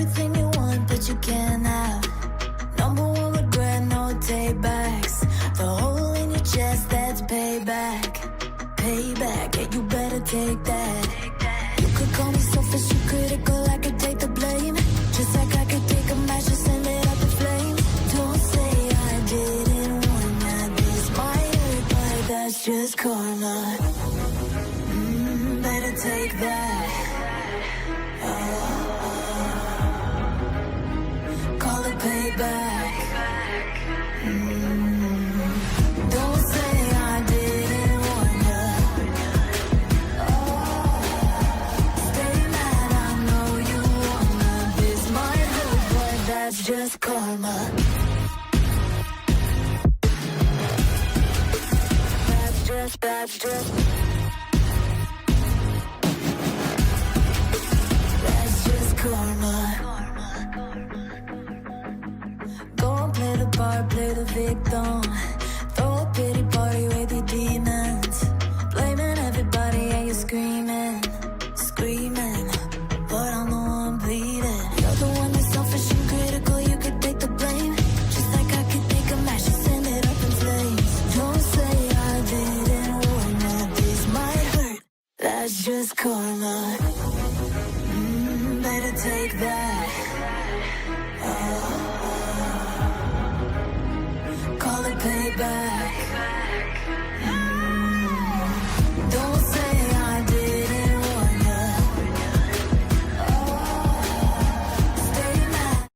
everything you want, but you can't have. Number one regret, no takebacks. The hole in your chest, that's payback. Payback, yeah, you better take that. You could call me selfish, you critical, I could take the blame. Just like I could take a match and send it up in flames. Don't say I didn't want that. This might hurt, but that's just karma. Better take that. Call it payback. Don't say I didn't want ya. Stay mad, I know you wanna. This might hurt, but that's just karma. That's just That's just karma. Go and play the part, play the victim. Throw a pity party with your demons. Blaming everybody and you're screaming, screaming. But I'm the one bleeding. You're the one that's selfish and critical, you could take the blame. Just like I could take a match and send it up in flames. Don't say I didn't warn you, this might hurt. That's just karma. Better take that. Call it payback. Don't say I didn't warn ya. Stay mad.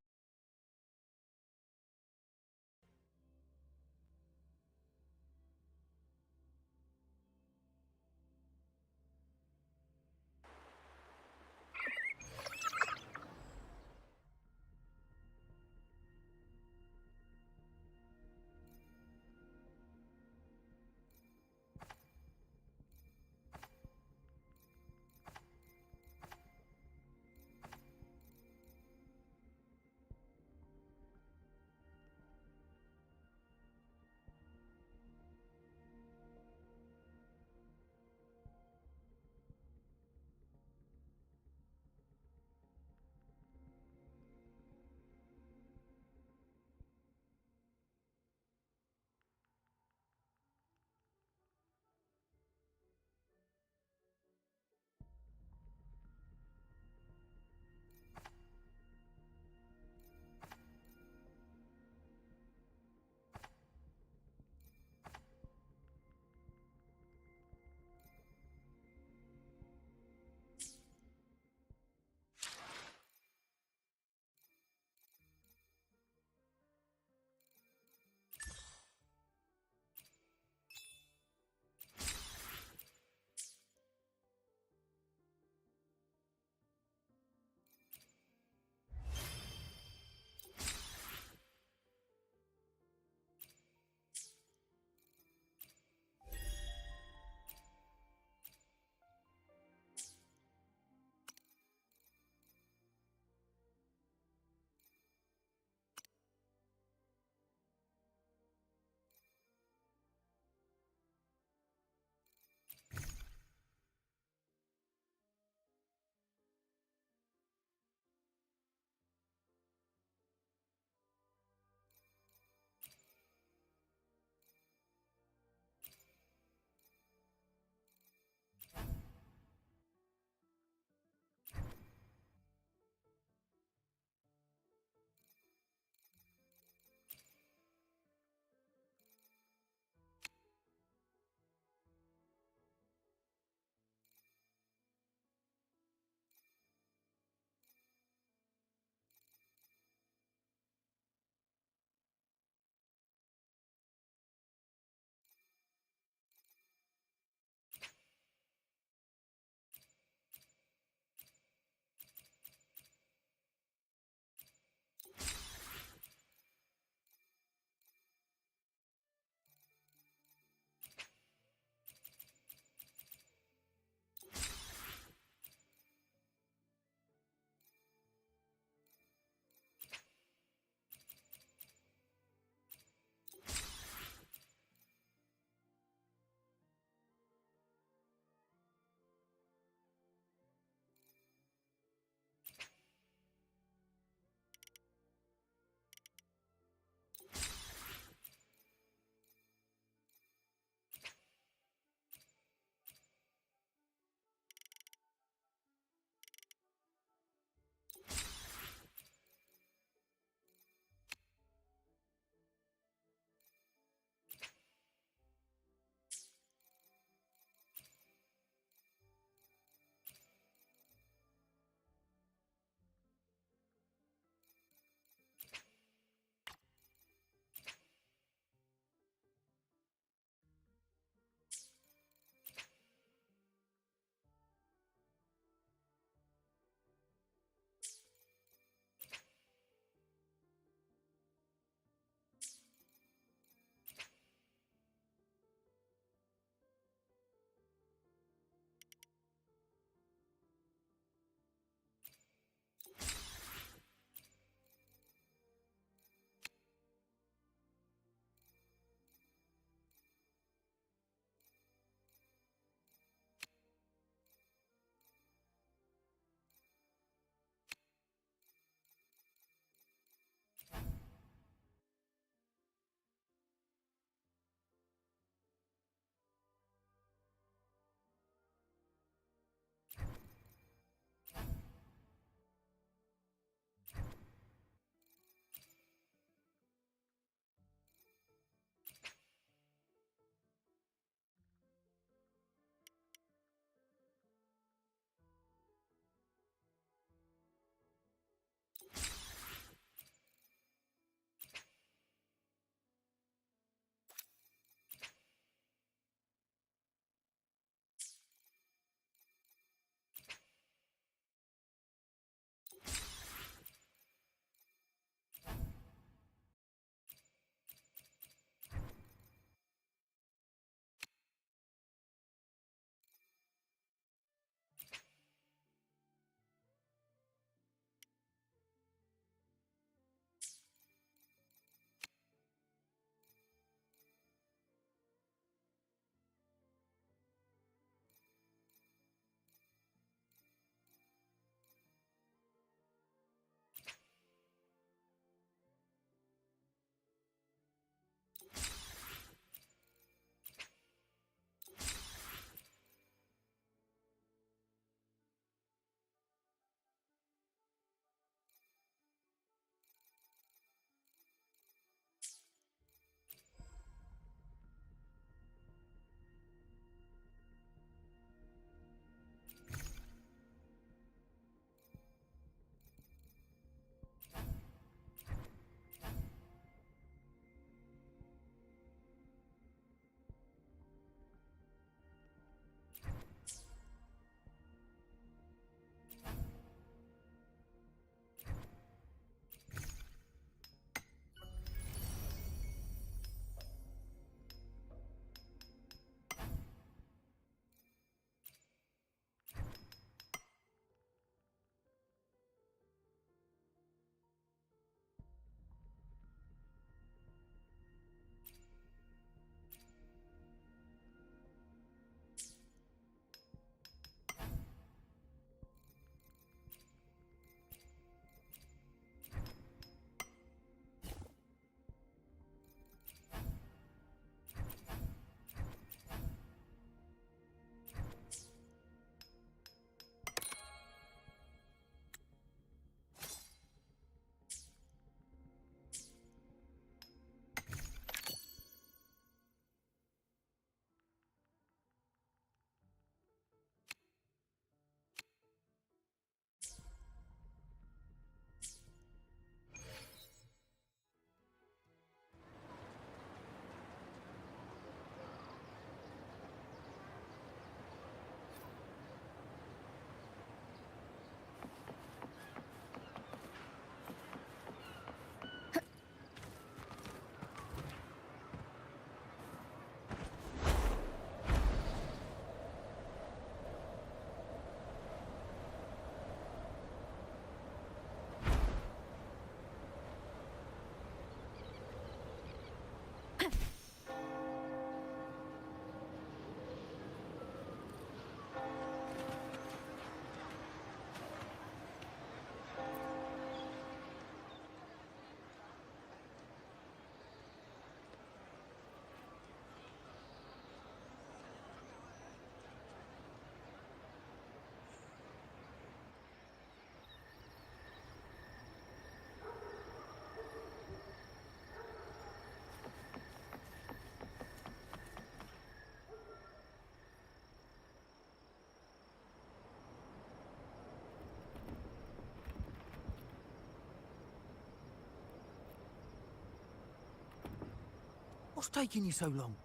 What's taking you so long?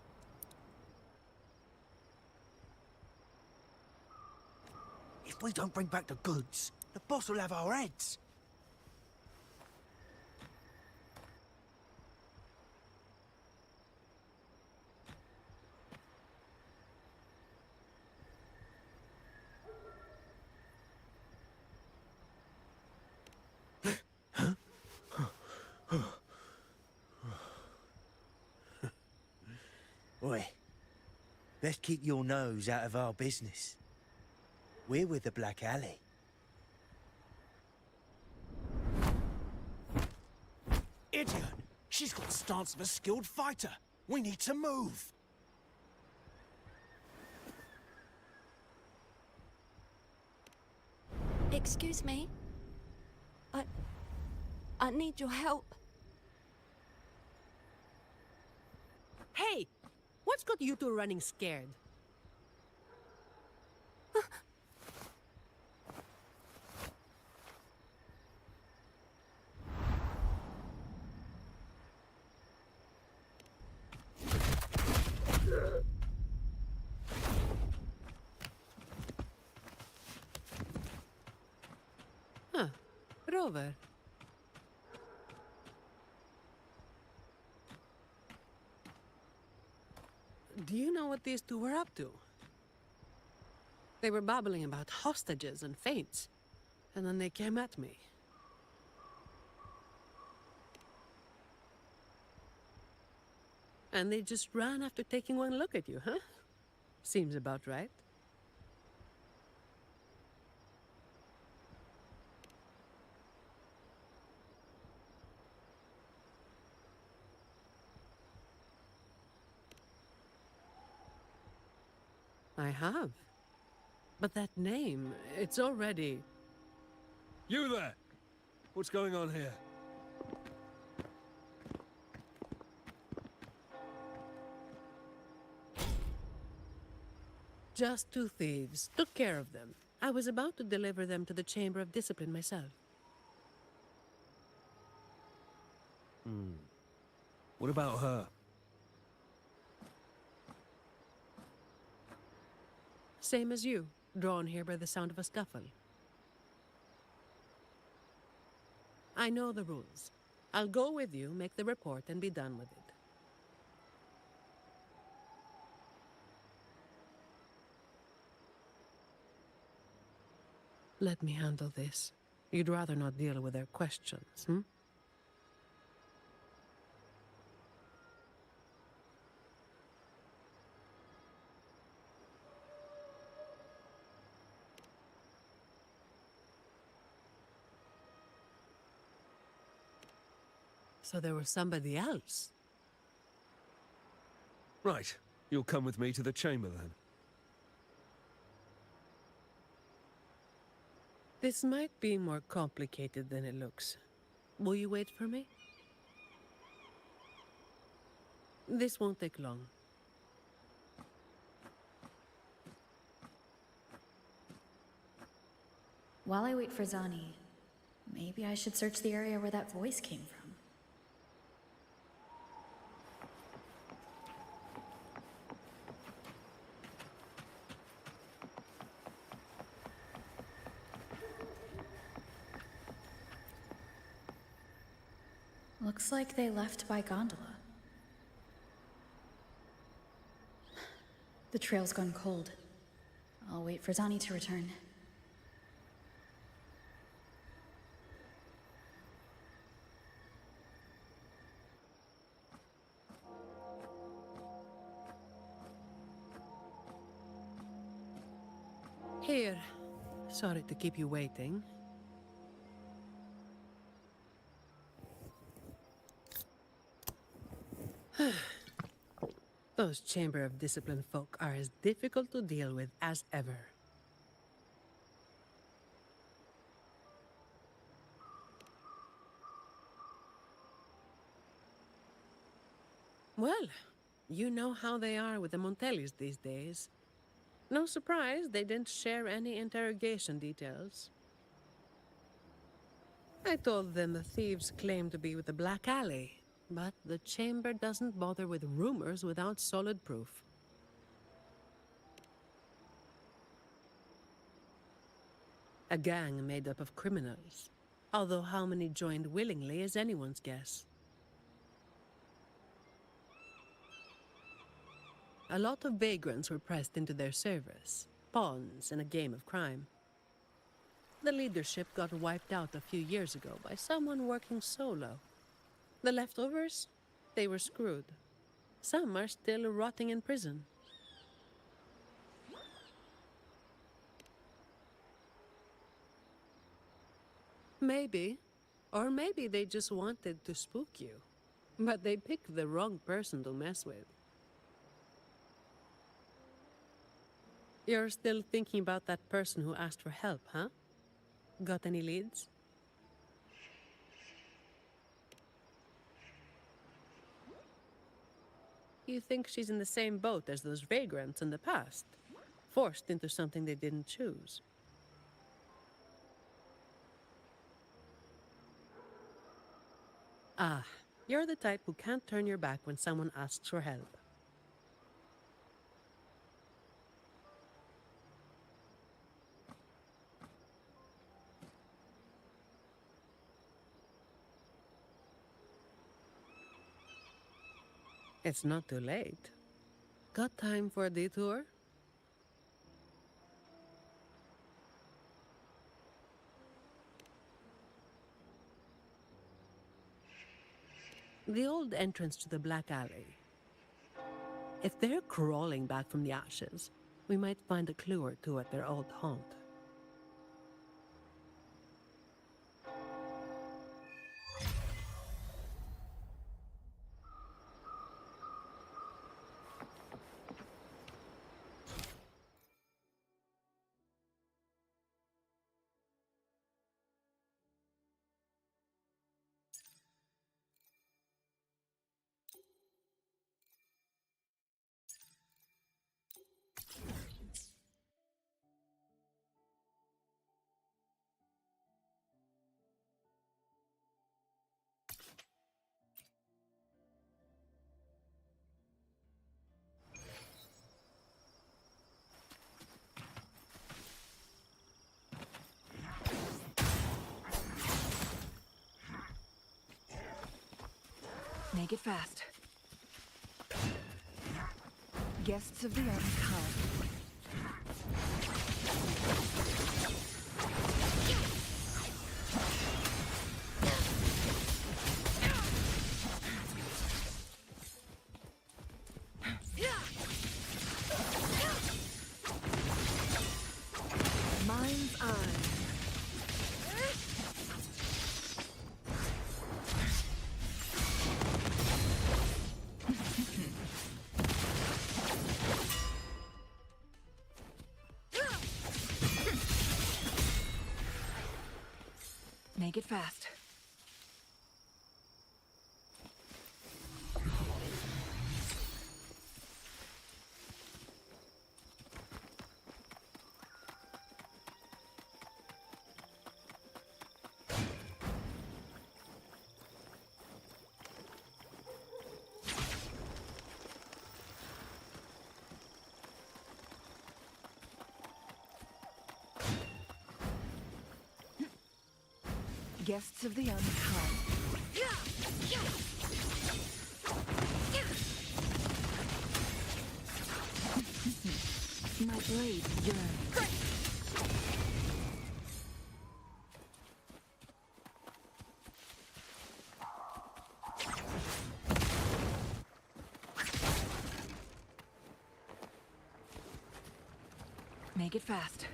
If we don't bring back the goods, the boss will have our heads. Oi, best keep your nose out of our business. We're with the Black Alley. Idiot! She's got the stance of a skilled fighter. We need to move. Excuse me? I need your help. Hey! What's got you two running scared? Huh. Rover. Do you know what these two were up to? They were babbling about hostages and fates, and then they came at me. And they just ran after taking one look at you, huh? Seems about right. I have. But that name, it's already... You there! What's going on here? Just two thieves. Took care of them. I was about to deliver them to the Chamber of Discipline myself. What about her? Same as you, drawn here by the sound of a scuffle. I know the rules. I'll go with you, make the report, and be done with it. Let me handle this. You'd rather not deal with their questions, hmm? So there was somebody else? Right. You'll come with me to the chamber then. This might be more complicated than it looks. Will you wait for me? This won't take long. While I wait for Zani, maybe I should search the area where that voice came from. Looks like they left by gondola. The trail's gone cold. I'll wait for Zani to return. Here. Sorry to keep you waiting. Those Chamber of Discipline folk are as difficult to deal with as ever. Well, you know how they are with the Montellis these days. No surprise they didn't share any interrogation details. I told them the thieves claimed to be with the Black Alley, But the chamber doesn't bother with rumors without solid proof. A gang made up of criminals, although how many joined willingly is anyone's guess. A lot of vagrants were pressed into their service, pawns in a game of crime. The leadership got wiped out a few years ago by someone working solo. The leftovers? They were screwed. Some are still rotting in prison. Maybe. Or maybe they just wanted to spook you. But they picked the wrong person to mess with. You're still thinking about that person who asked for help, huh? Got any leads? You think she's in the same boat as those vagrants in the past? Forced into something they didn't choose. Ah, you're the type who can't turn your back when someone asks for help. It's not too late. Got time for a detour? The old entrance to the Black Alley. If they're crawling back from the ashes, we might find a clue or two at their old haunt. Make it fast. Guests of the unkind. Mind's eye. Make it fast. Guests of the unkind. My blade yearns. Make it fast.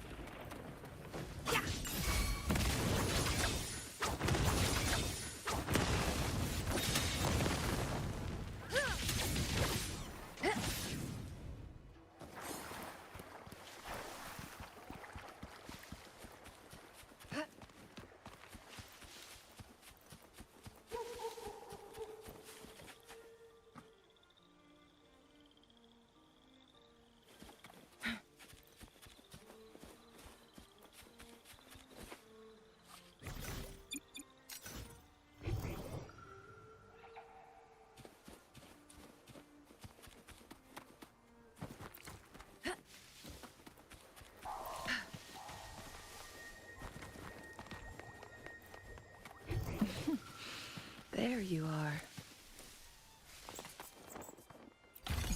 There you are.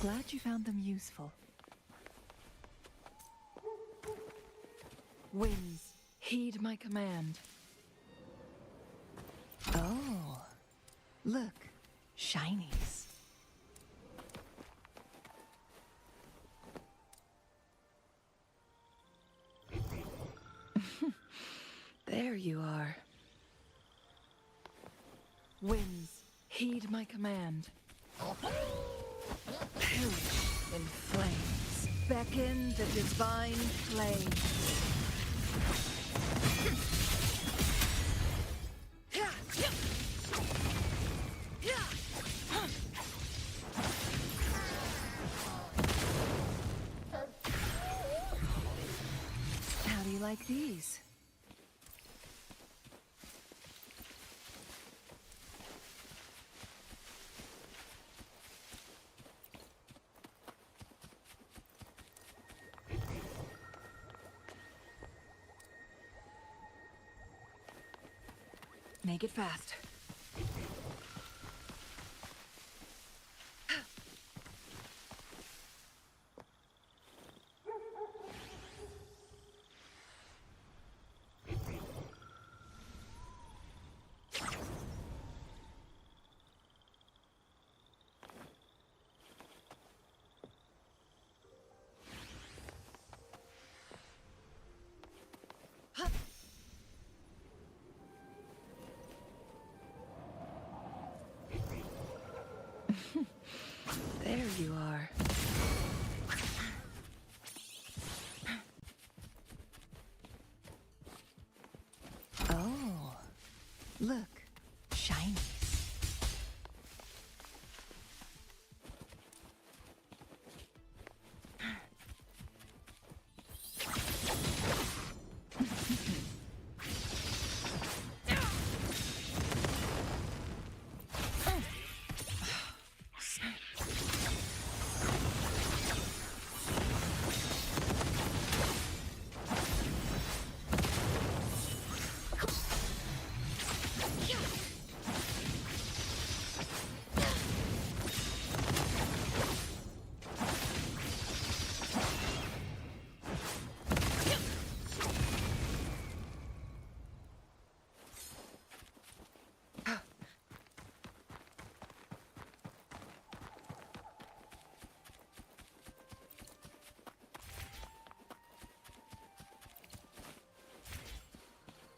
Glad you found them useful. Winds, heed my command. Oh, look, shinies. There you are. Winds, heed my command. Perish in flames. Beckon the divine flames. How do you like these? Make it fast. There you are. Oh, look, shinies.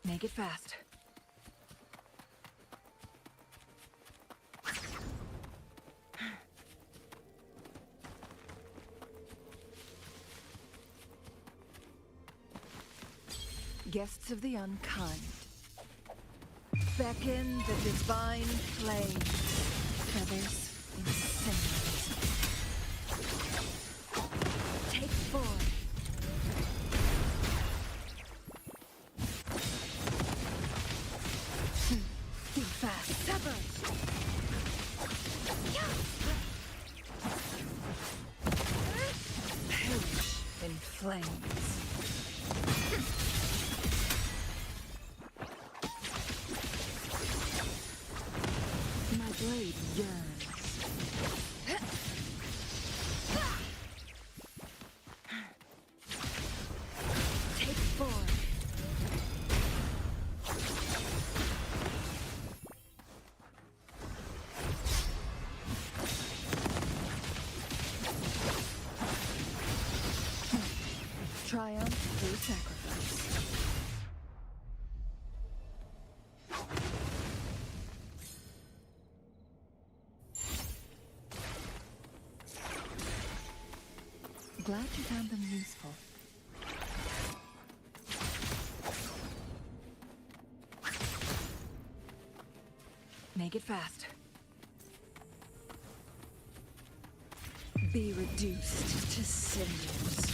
Make it fast. Guests of the unkind, beckon the divine flame. Feathers in cinders. Take form. Think fast. Sever. Perish in flames. My blade yearns. Take form. Triumph through sacrifice. Glad you found them useful. Make it fast. Be reduced to cinders.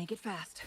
Make it fast.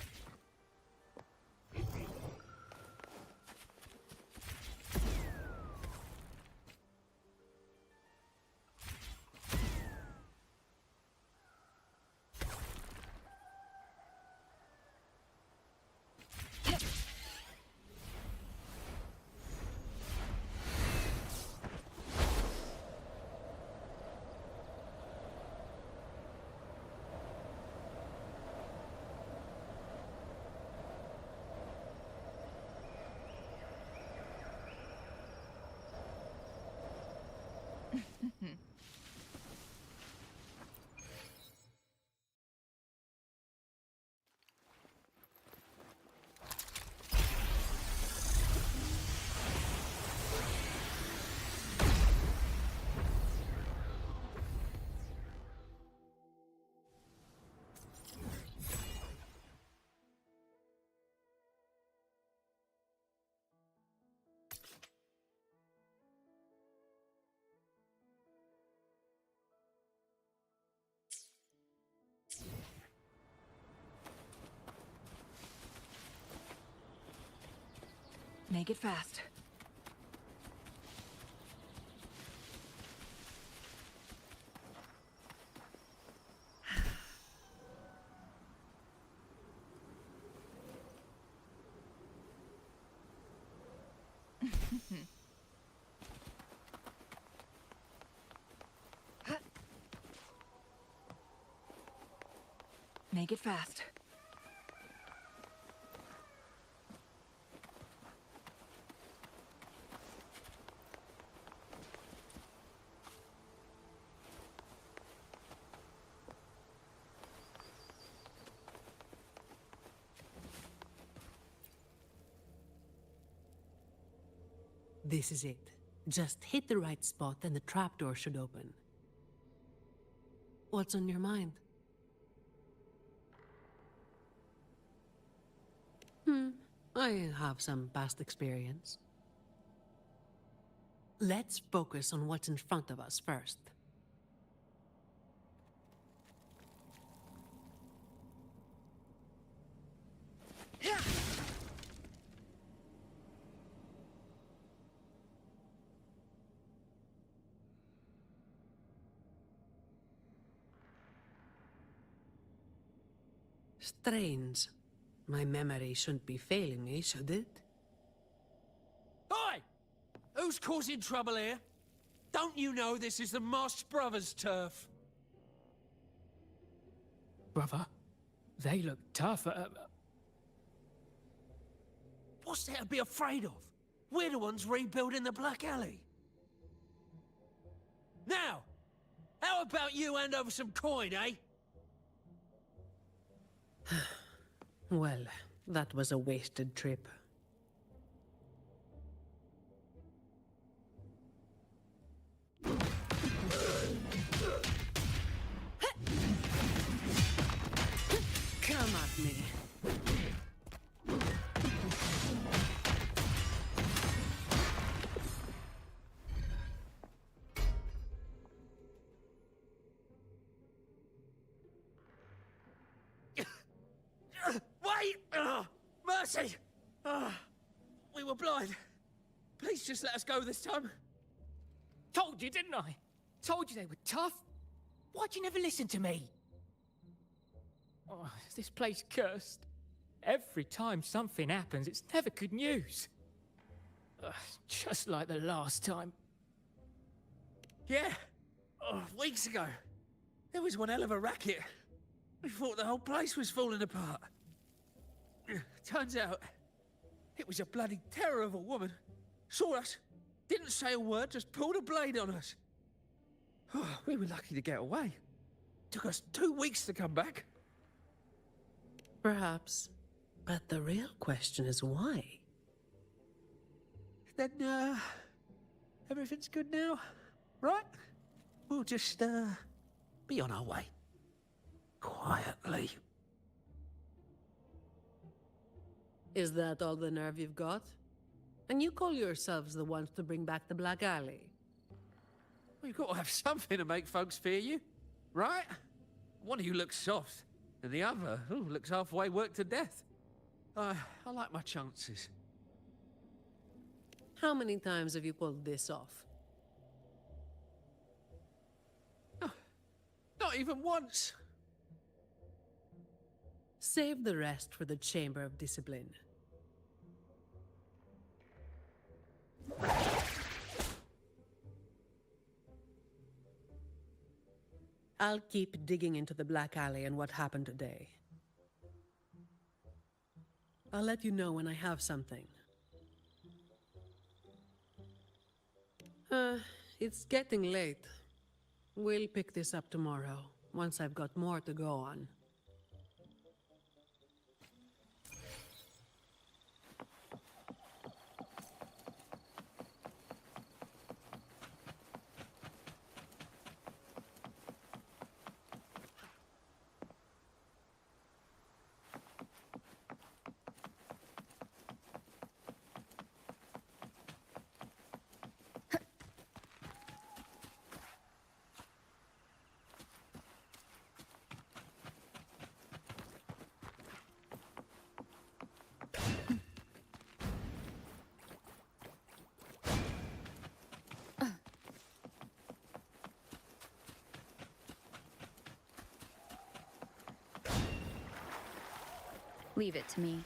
Make it fast. Make it fast. This is it. Just hit the right spot and the trapdoor should open. What's on your mind? I have some past experience. Let's focus on what's in front of us first. Strange. My memory shouldn't be failing me, should it? Oi! Who's causing trouble here? Don't you know this is the Moss Brothers' turf? Brother, they look tough. What's there to be afraid of? We're the ones rebuilding the Black Alley. Now, how about you hand over some coin, eh? Well, that was a wasted trip. Come at me. Wait! Mercy! We were blind. Please just let us go this time. Told you, didn't I? Told you they were tough. Why'd you never listen to me? Oh, is this place cursed? Every time something happens, it's never good news. Just like the last time. Yeah. Weeks ago. There was one hell of a racket. We thought the whole place was falling apart. Turns out, it was a bloody terror of a woman. Saw us, didn't say a word, just pulled a blade on us. We were lucky to get away. Took us 2 weeks to come back. Perhaps. But the real question is why? Then, everything's good now, right? We'll just, be on our way. Quietly. Is that all the nerve you've got? And you call yourselves the ones to bring back the Black Alley? Well, you've got to have something to make folks fear you, right? One of you looks soft, And the other looks halfway worked to death. I like my chances. How many times have you pulled this off? Not even once. Save the rest for the Chamber of Discipline. I'll keep digging into the Black Alley and what happened today. I'll let you know when I have something. It's getting late. We'll pick this up tomorrow, once I've got more to go on. Leave it to me.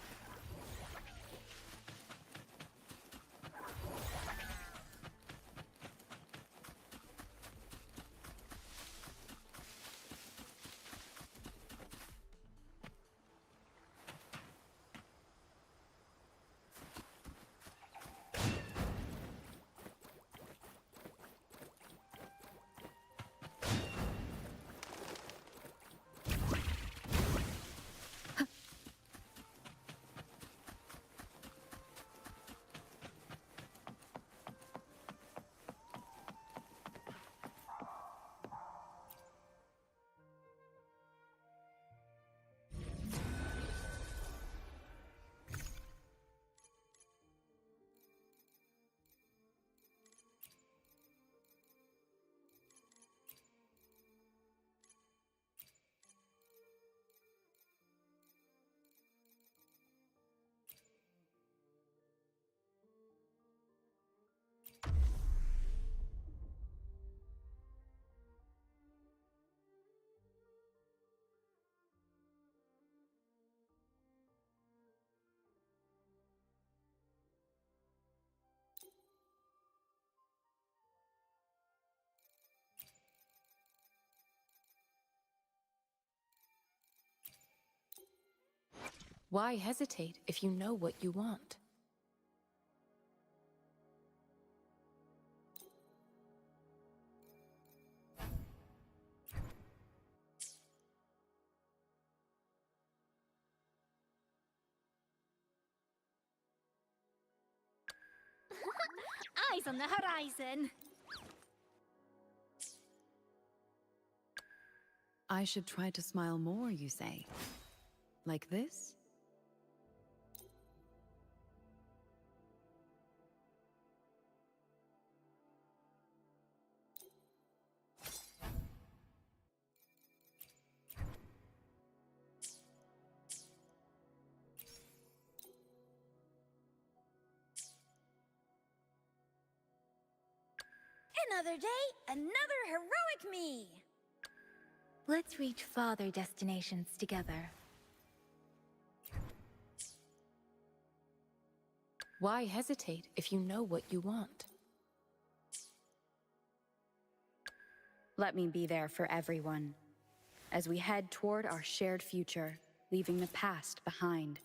Why hesitate if you know what you want? Eyes on the horizon. I should try to smile more, you say? Like this? Another day, another heroic me. Let's reach farther destinations together. Why hesitate if you know what you want? Let me be there for everyone, as we head toward our shared future, leaving the past behind.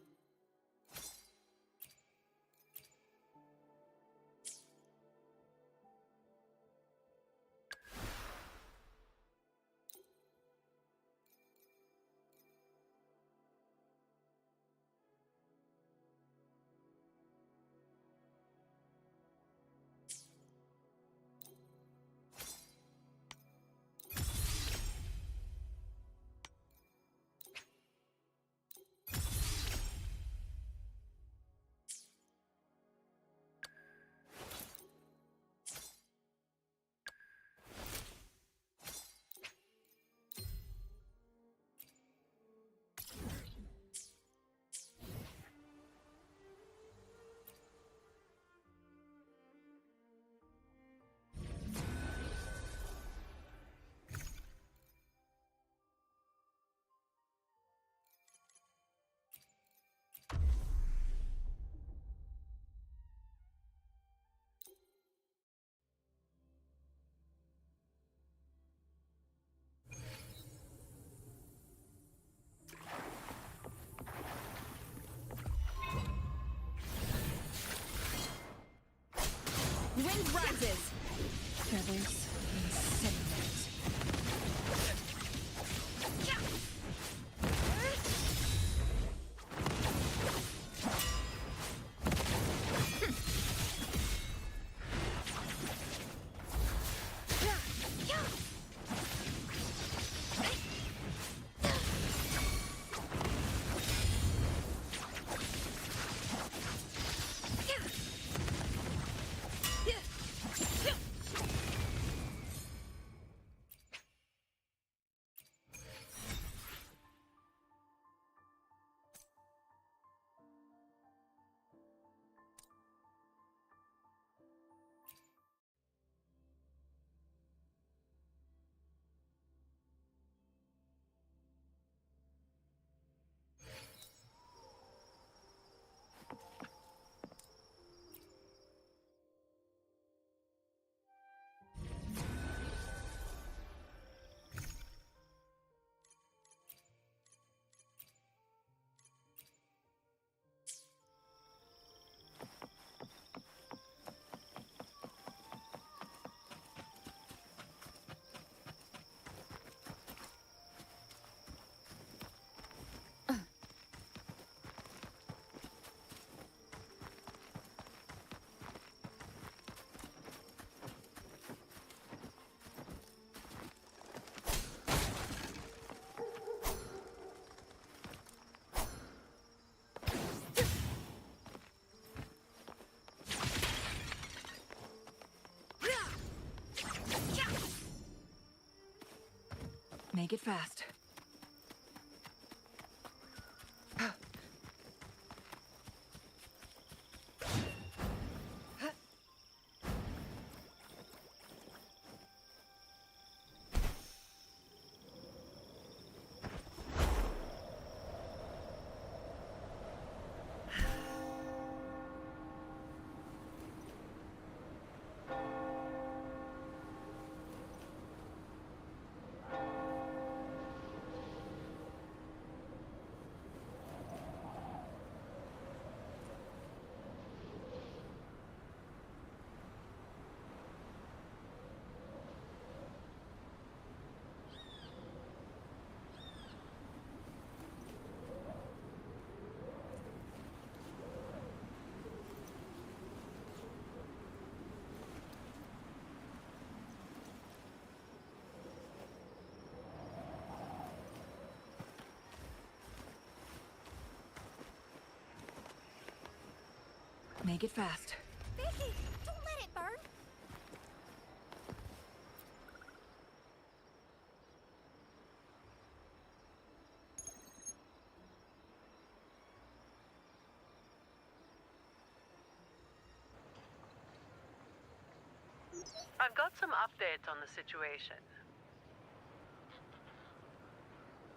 Make it fast. Make it fast. Vicky, don't let it burn. I've got some updates on the situation.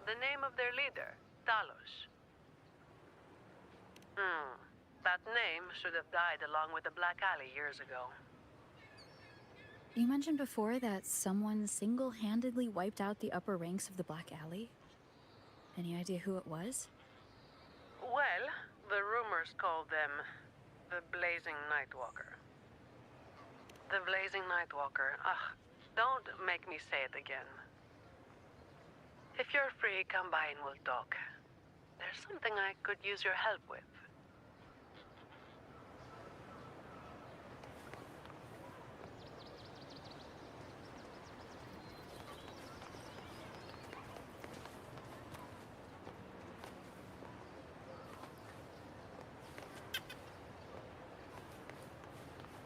The name of their leader, Talos. That name should have died along with the Black Alley years ago. You mentioned before that someone single-handedly wiped out the upper ranks of the Black Alley. Any idea who it was? Well, the rumors called them the Blazing Nightwalker. The Blazing Nightwalker. Ugh, don't make me say it again. If you're free, come by and we'll talk. There's something I could use your help with.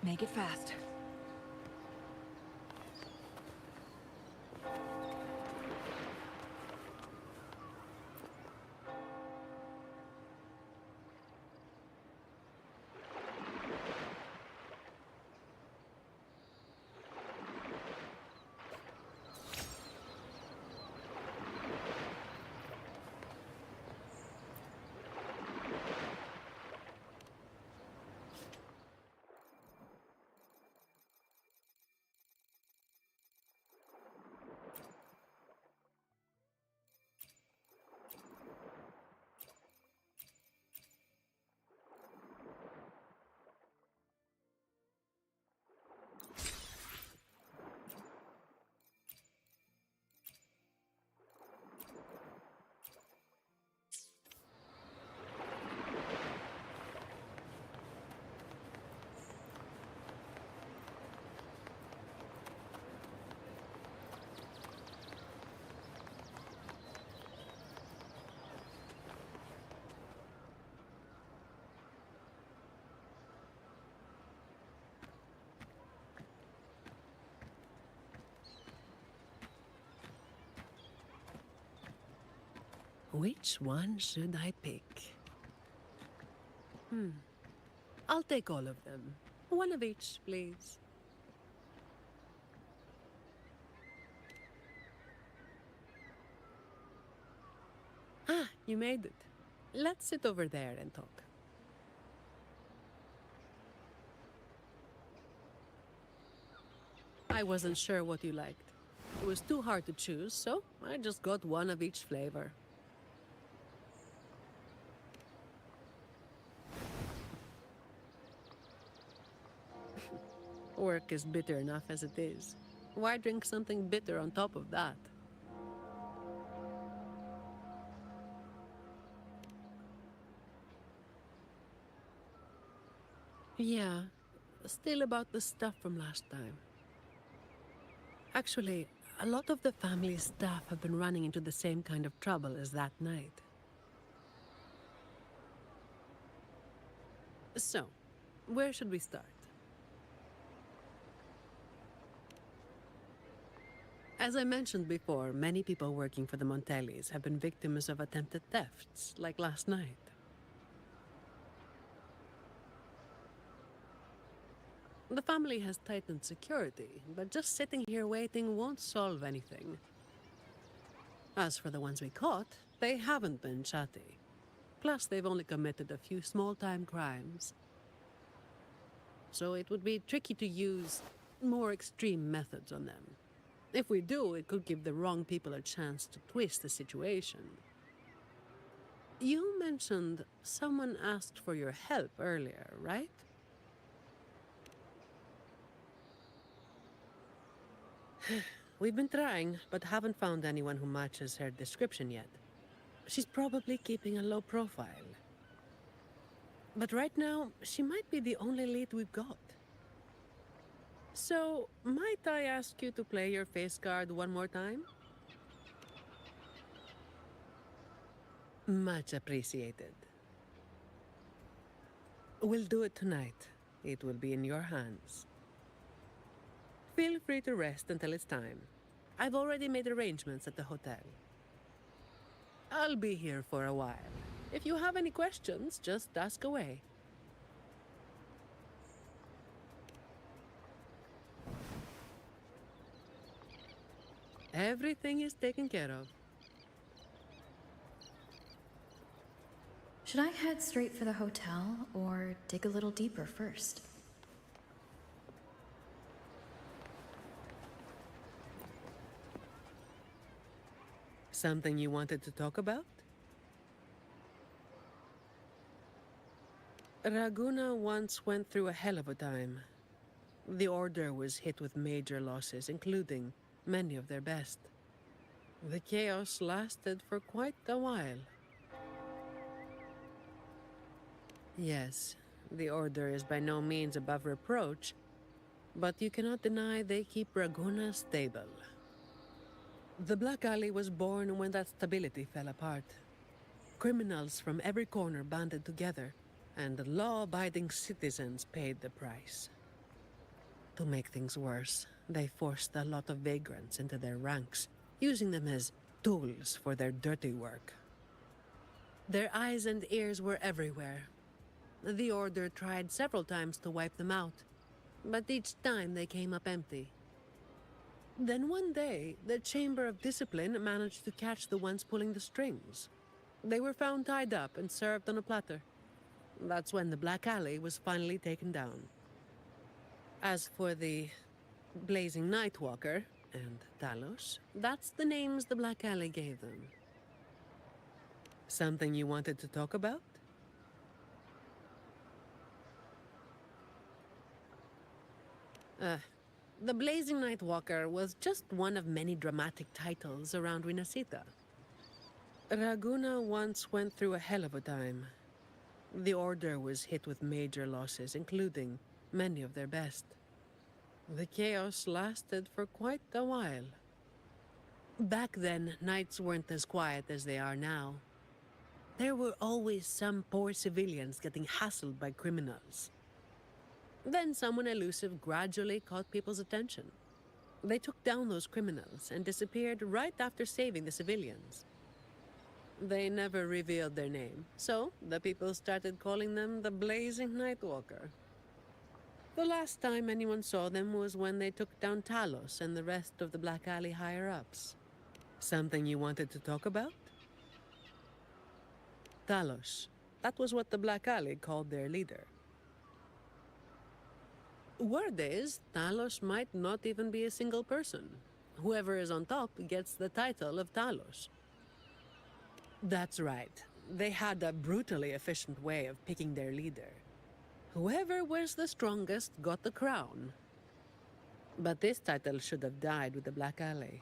Make it fast. Which one should I pick? I'll take all of them. One of each, please. Ah, you made it. Let's sit over there and talk. I wasn't sure what you liked. It was too hard to choose, so I just got one of each flavor. Work is bitter enough as it is. Why drink something bitter on top of that? Yeah, still about the stuff from last time. Actually, a lot of the family's staff have been running into the same kind of trouble as that night. So, where should we start? As I mentioned before, many people working for the Montellis have been victims of attempted thefts, like last night. The family has tightened security, but just sitting here waiting won't solve anything. As for the ones we caught, they haven't been chatty. Plus, they've only committed a few small-time crimes. So it would be tricky to use more extreme methods on them. If we do, it could give the wrong people a chance to twist the situation. You mentioned someone asked for your help earlier, right? We've been trying, but haven't found anyone who matches her description yet. She's probably keeping a low profile. But right now, she might be the only lead we've got. So, might I ask you to play your face card one more time? Much appreciated. We'll do it tonight. It will be in your hands. Feel free to rest until it's time. I've already made arrangements at the hotel. I'll be here for a while. If you have any questions, just ask away. Everything is taken care of. Should I head straight for the hotel or dig a little deeper first? Something you wanted to talk about? Raguna once went through a hell of a time. The Order was hit with major losses, including many of their best. The chaos lasted for quite a while. Yes, the Order is by no means above reproach, but you cannot deny they keep Raguna stable. The Black Alley was born when that stability fell apart. Criminals from every corner banded together, and law-abiding citizens paid the price. To make things worse, they forced a lot of vagrants into their ranks, using them as tools for their dirty work. Their eyes and ears were everywhere. The Order tried several times to wipe them out, but each time they came up empty. Then one day, the Chamber of Discipline managed to catch the ones pulling the strings. They were found tied up and served on a platter. That's when the Black Alley was finally taken down. As for the Blazing Nightwalker and Talos, that's the names the Black Alley gave them. Something you wanted to talk about? The Blazing Nightwalker was just one of many dramatic titles around Winasita. Raguna once went through a hell of a time. The Order was hit with major losses, including many of their best. The chaos lasted for quite a while. Back then, nights weren't as quiet as they are now. There were always some poor civilians getting hassled by criminals. Then someone elusive gradually caught people's attention. They took down those criminals and disappeared right after saving the civilians. They never revealed their name, so the people started calling them the Blazing Nightwalker. The last time anyone saw them was when they took down Talos and the rest of the Black Alley higher-ups. Something you wanted to talk about? Talos. That was what the Black Alley called their leader. Word is, Talos might not even be a single person. Whoever is on top gets the title of Talos. That's right. They had a brutally efficient way of picking their leader. Whoever was the strongest got the crown. But this title should have died with the Black Alley.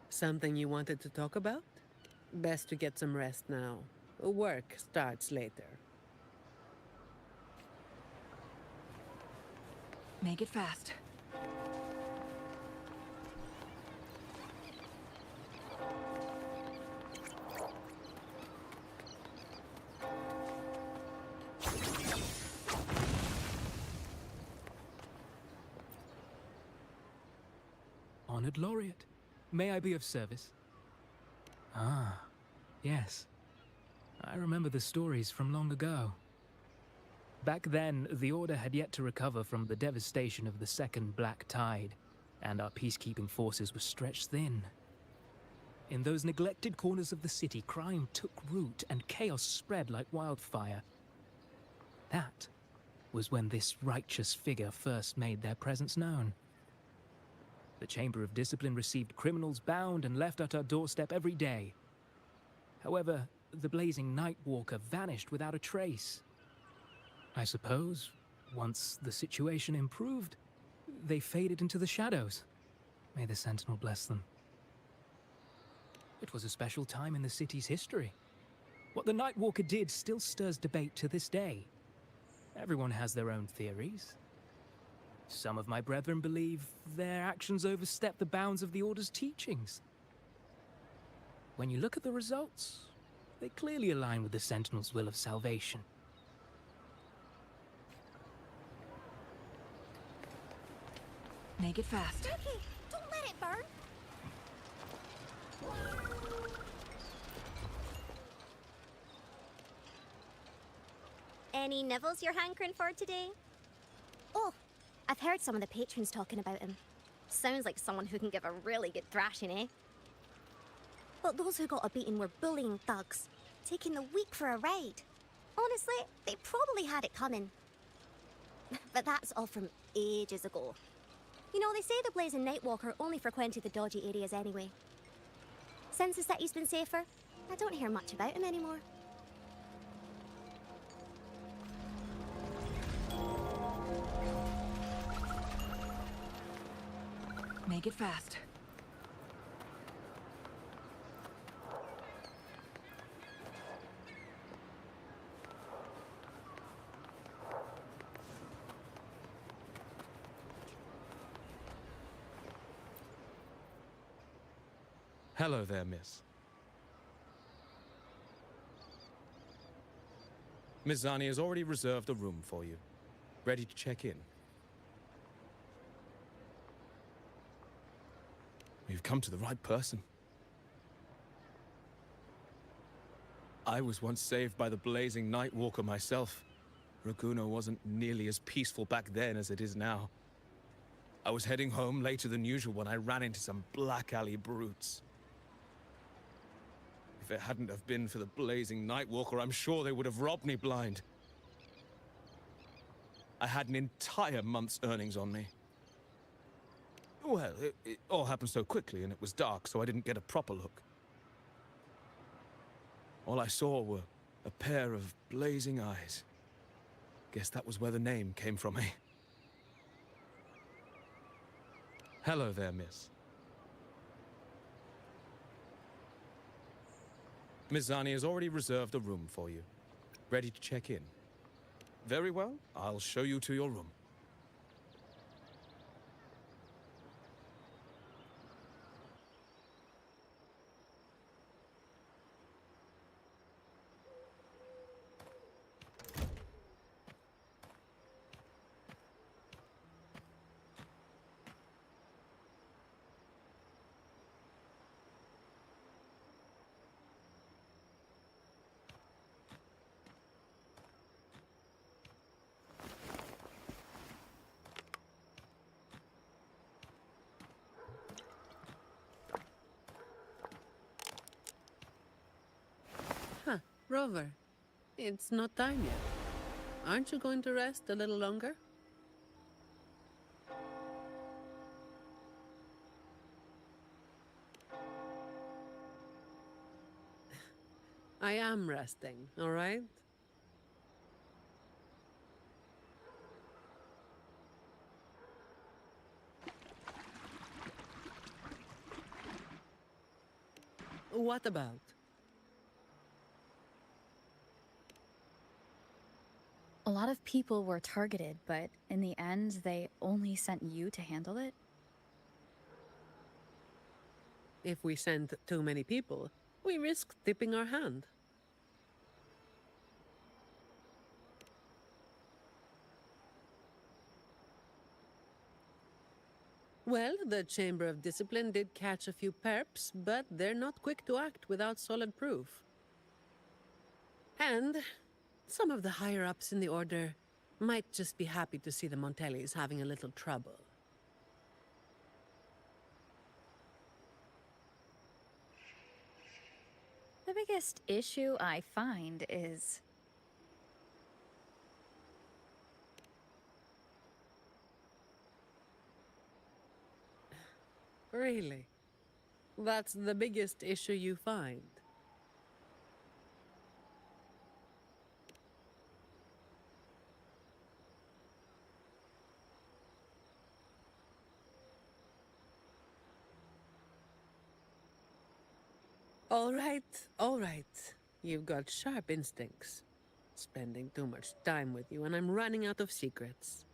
Something you wanted to talk about? Best to get some rest now. Work starts later. Make it fast. honored laureate. May I be of service? Ah, yes. I remember the stories from long ago. Back then, the Order had yet to recover from the devastation of the Second Black Tide, and our peacekeeping forces were stretched thin. In those neglected corners of the city, crime took root and chaos spread like wildfire. That was when this righteous figure first made their presence known. The Chamber of Discipline received criminals bound and left at our doorstep every day. However, the blazing Nightwalker vanished without a trace. I suppose, once the situation improved, they faded into the shadows. May the Sentinel bless them. It was a special time in the city's history. What the Nightwalker did still stirs debate to this day. Everyone has their own theories. Some of my brethren believe their actions overstep the bounds of the Order's teachings. When you look at the results, they clearly align with the Sentinel's will of salvation. Make it fast. Ricky, don't let it burn. Any nibbles you're hankering for today? Oh, I've heard some of the patrons talking about him. Sounds like someone who can give a really good thrashing, eh? But those who got a beating were bullying thugs, taking the weak for a ride. Honestly, they probably had it coming. But that's all from ages ago. You know, they say the Blazing Nightwalker only frequented the dodgy areas anyway. Since the city's been safer, I don't hear much about him anymore. Make it fast. Hello there, miss. Miss Zani has already reserved a room for you. Ready to check in. You've come to the right person. I was once saved by the blazing Nightwalker myself. Raguno wasn't nearly as peaceful back then as it is now. I was heading home later than usual when I ran into some black alley brutes. If it hadn't have been for the blazing Nightwalker, I'm sure they would have robbed me blind. I had an entire month's earnings on me. Well, it all happened so quickly and it was dark, so I didn't get a proper look. All I saw were a pair of blazing eyes. Guess that was where the name came from, eh? Hello there, miss. Miss Zani has already reserved a room for you. Ready to check in. Very well, I'll show you to your room. Rover, it's not time yet. Aren't you going to rest a little longer? I am resting, all right? What about? A lot of people were targeted, but in the end, they only sent you to handle it? If we send too many people, we risk tipping our hand. Well, the Chamber of Discipline did catch a few perps, but they're not quick to act without solid proof. And some of the higher-ups in the Order might just be happy to see the Montellis having a little trouble. The biggest issue I find is... Really? That's the biggest issue you find? All right. You've got sharp instincts. Spending too much time with you and I'm running out of secrets.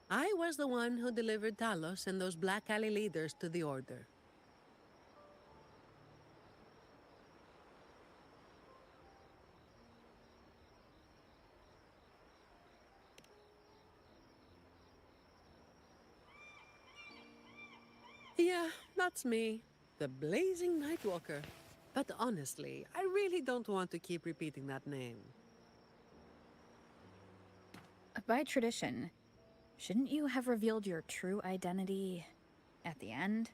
I was the one who delivered Talos and those Black Alley leaders to the Order. Yeah, that's me. The Blazing Nightwalker. But honestly, I really don't want to keep repeating that name. By tradition, shouldn't you have revealed your true identity at the end?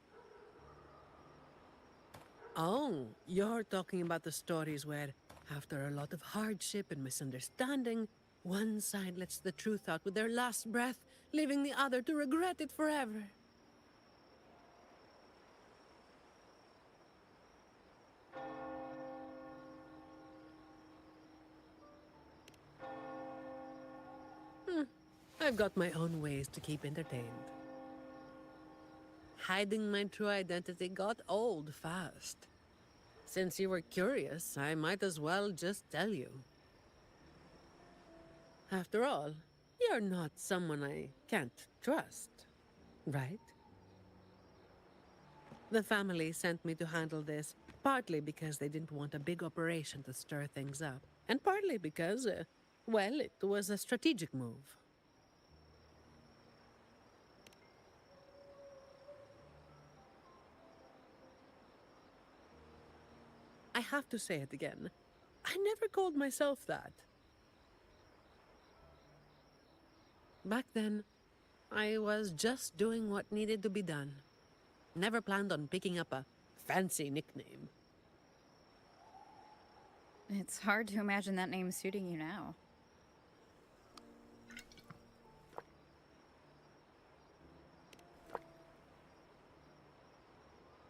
Oh, you're talking about the stories where, after a lot of hardship and misunderstanding, one side lets the truth out with their last breath, leaving the other to regret it forever. I've got my own ways to keep entertained. Hiding my true identity got old fast. Since you were curious, I might as well just tell you. After all, you're not someone I can't trust, right? The family sent me to handle this, partly because they didn't want a big operation to stir things up, and partly because, well, it was a strategic move. I have to say it again. I never called myself that. Back then, I was just doing what needed to be done. Never planned on picking up a fancy nickname. It's hard to imagine that name suiting you now.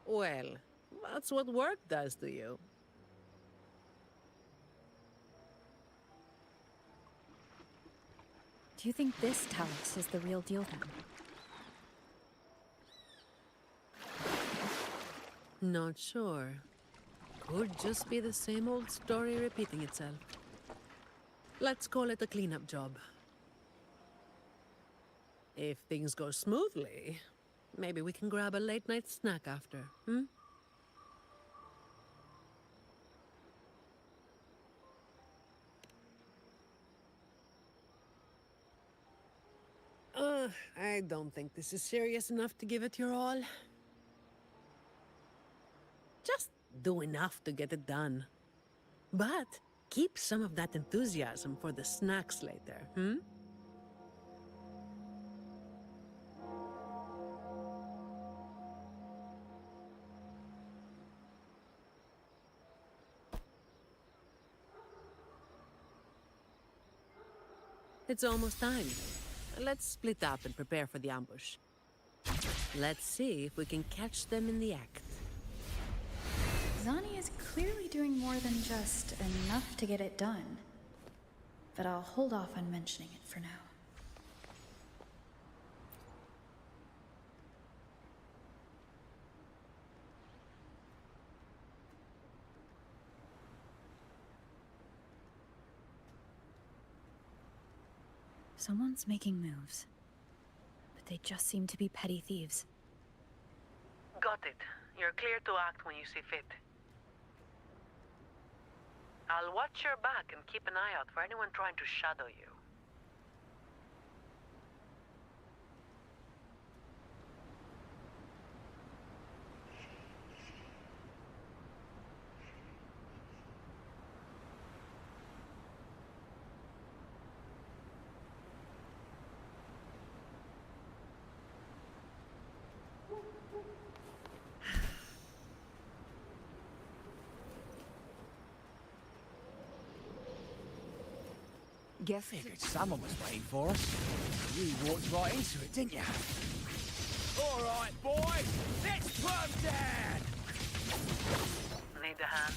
Well, that's what work does to you. Do you think this Talos is the real deal then? Not sure. Could just be the same old story repeating itself. Let's call it a cleanup job. If things go smoothly, maybe we can grab a late-night snack after, hmm? I don't think this is serious enough to give it your all. Just do enough to get it done. But keep some of that enthusiasm for the snacks later, hmm? It's almost time. Let's split up and prepare for the ambush. Let's see if we can catch them in the act. Zani is clearly doing more than just enough to get it done. But I'll hold off on mentioning it for now. Someone's making moves. But they just seem to be petty thieves. Got it. You're clear to act when you see fit. I'll watch your back and keep an eye out for anyone trying to shadow you. Figured someone was waiting for us. You walked right into it, didn't you? All right, boys, let's put 'em down. Need a hand?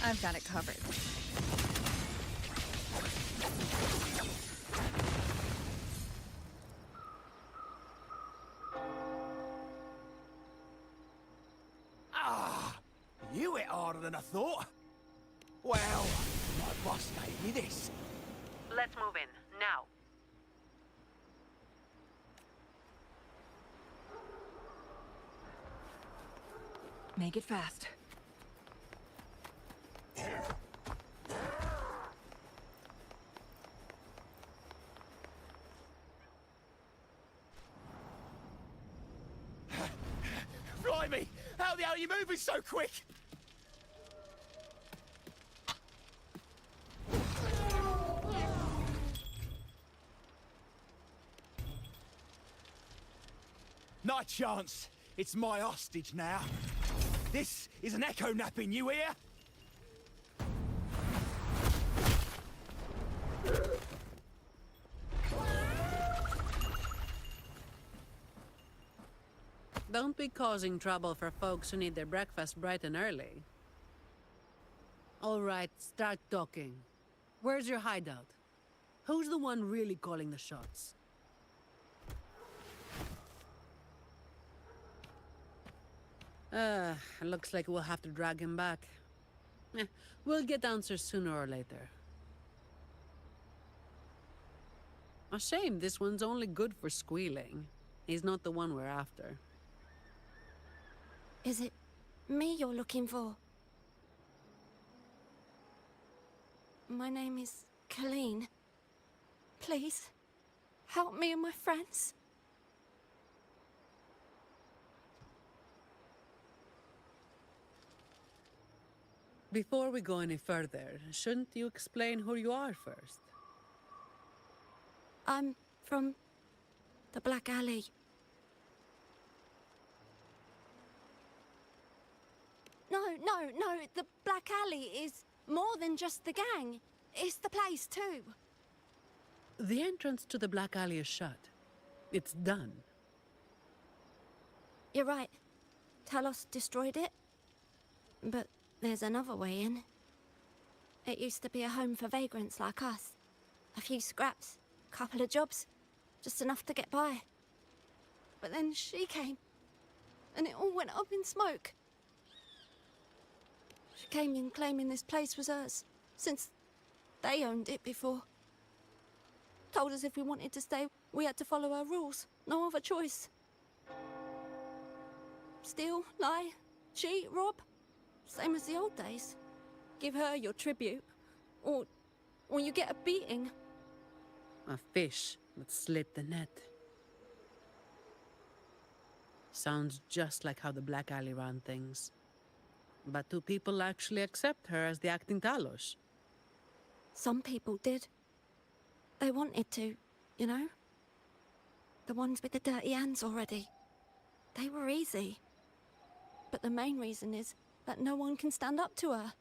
I've got it covered. You hit harder than I thought. Well, my boss gave me this. Let's move in, now. Make it fast. Blimey! How the hell are you moving so quick? Not a chance. It's my hostage now. This is an echo napping, you hear? Don't be causing trouble for folks who need their breakfast bright and early. All right, start talking. Where's your hideout? Who's the one really calling the shots? Looks like we'll have to drag him back. We'll get answers sooner or later. A shame this one's only good for squealing. He's not the one we're after. Is it me you're looking for? My name is Colleen. Please, help me and my friends. Before we go any further, shouldn't you explain who you are first? I'm from the Black Alley. No, the Black Alley is more than just the gang. It's the place too. The entrance to the Black Alley is shut. It's done. You're right. Talos destroyed it. But there's another way in. It used to be a home for vagrants like us. A few scraps, couple of jobs, just enough to get by. But then she came, and it all went up in smoke. She came in claiming this place was hers, since they owned it before. Told us if we wanted to stay, we had to follow her rules. No other choice. Steal, lie, cheat, rob. Same as the old days. Give her your tribute, or you get a beating. A fish that slipped the net. Sounds just like how the Black Alley ran things. But do people actually accept her as the acting Talos? Some people did. They wanted to, you know? The ones with the dirty hands already. They were easy. But the main reason is that no one can stand up to her.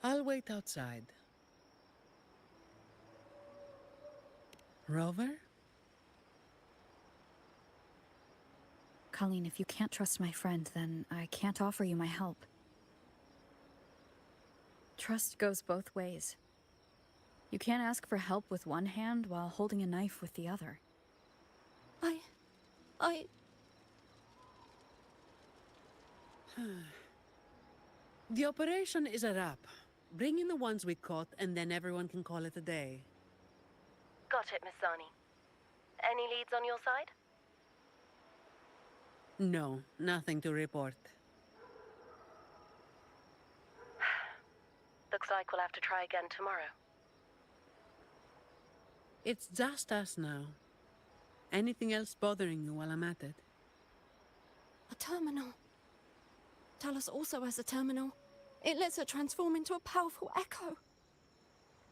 I'll wait outside. Rover? Colleen, if you can't trust my friend, then I can't offer you my help. Trust goes both ways. You can't ask for help with one hand while holding a knife with the other. The operation is a wrap. Bring in the ones we caught, and then everyone can call it a day. Got it, Miss Zani. Any leads on your side? No, nothing to report. Looks like we'll have to try again tomorrow. It's just us now. Anything else bothering you while I'm at it? A terminal. Talos also has a terminal. It lets her transform into a powerful echo.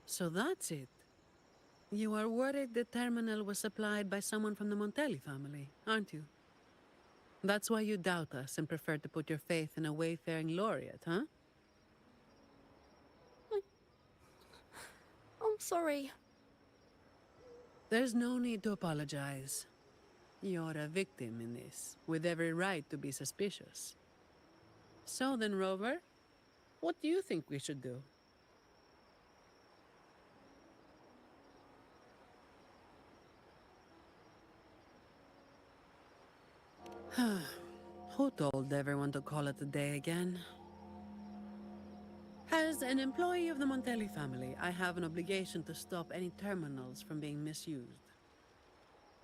So that's it. You are worried the terminal was supplied by someone from the Montelli family, aren't you? That's why you doubt us and prefer to put your faith in a wayfaring laureate, huh? I'm sorry. There's no need to apologize. You're a victim in this, with every right to be suspicious. So then, Rover, what do you think we should do? Who told everyone to call it a day again? As an employee of the Montelli family, I have an obligation to stop any terminals from being misused.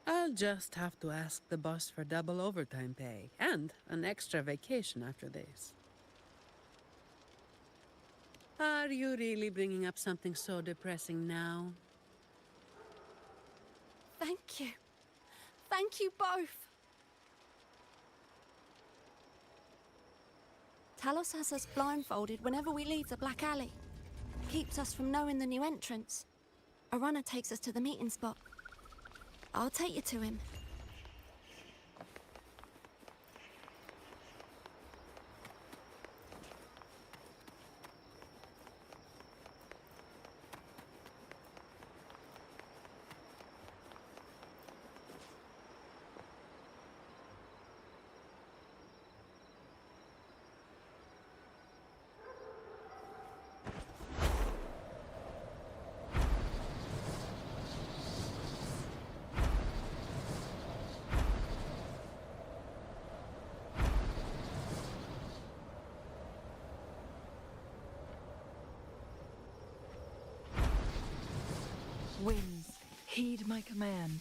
I'll just have to ask the boss for double overtime pay and an extra vacation after this. Are you really bringing up something so depressing now? Thank you. Thank you both. Talos has us blindfolded whenever we leave the Black Alley. Keeps us from knowing the new entrance. A runner takes us to the meeting spot. I'll take you to him. Winds, heed my command.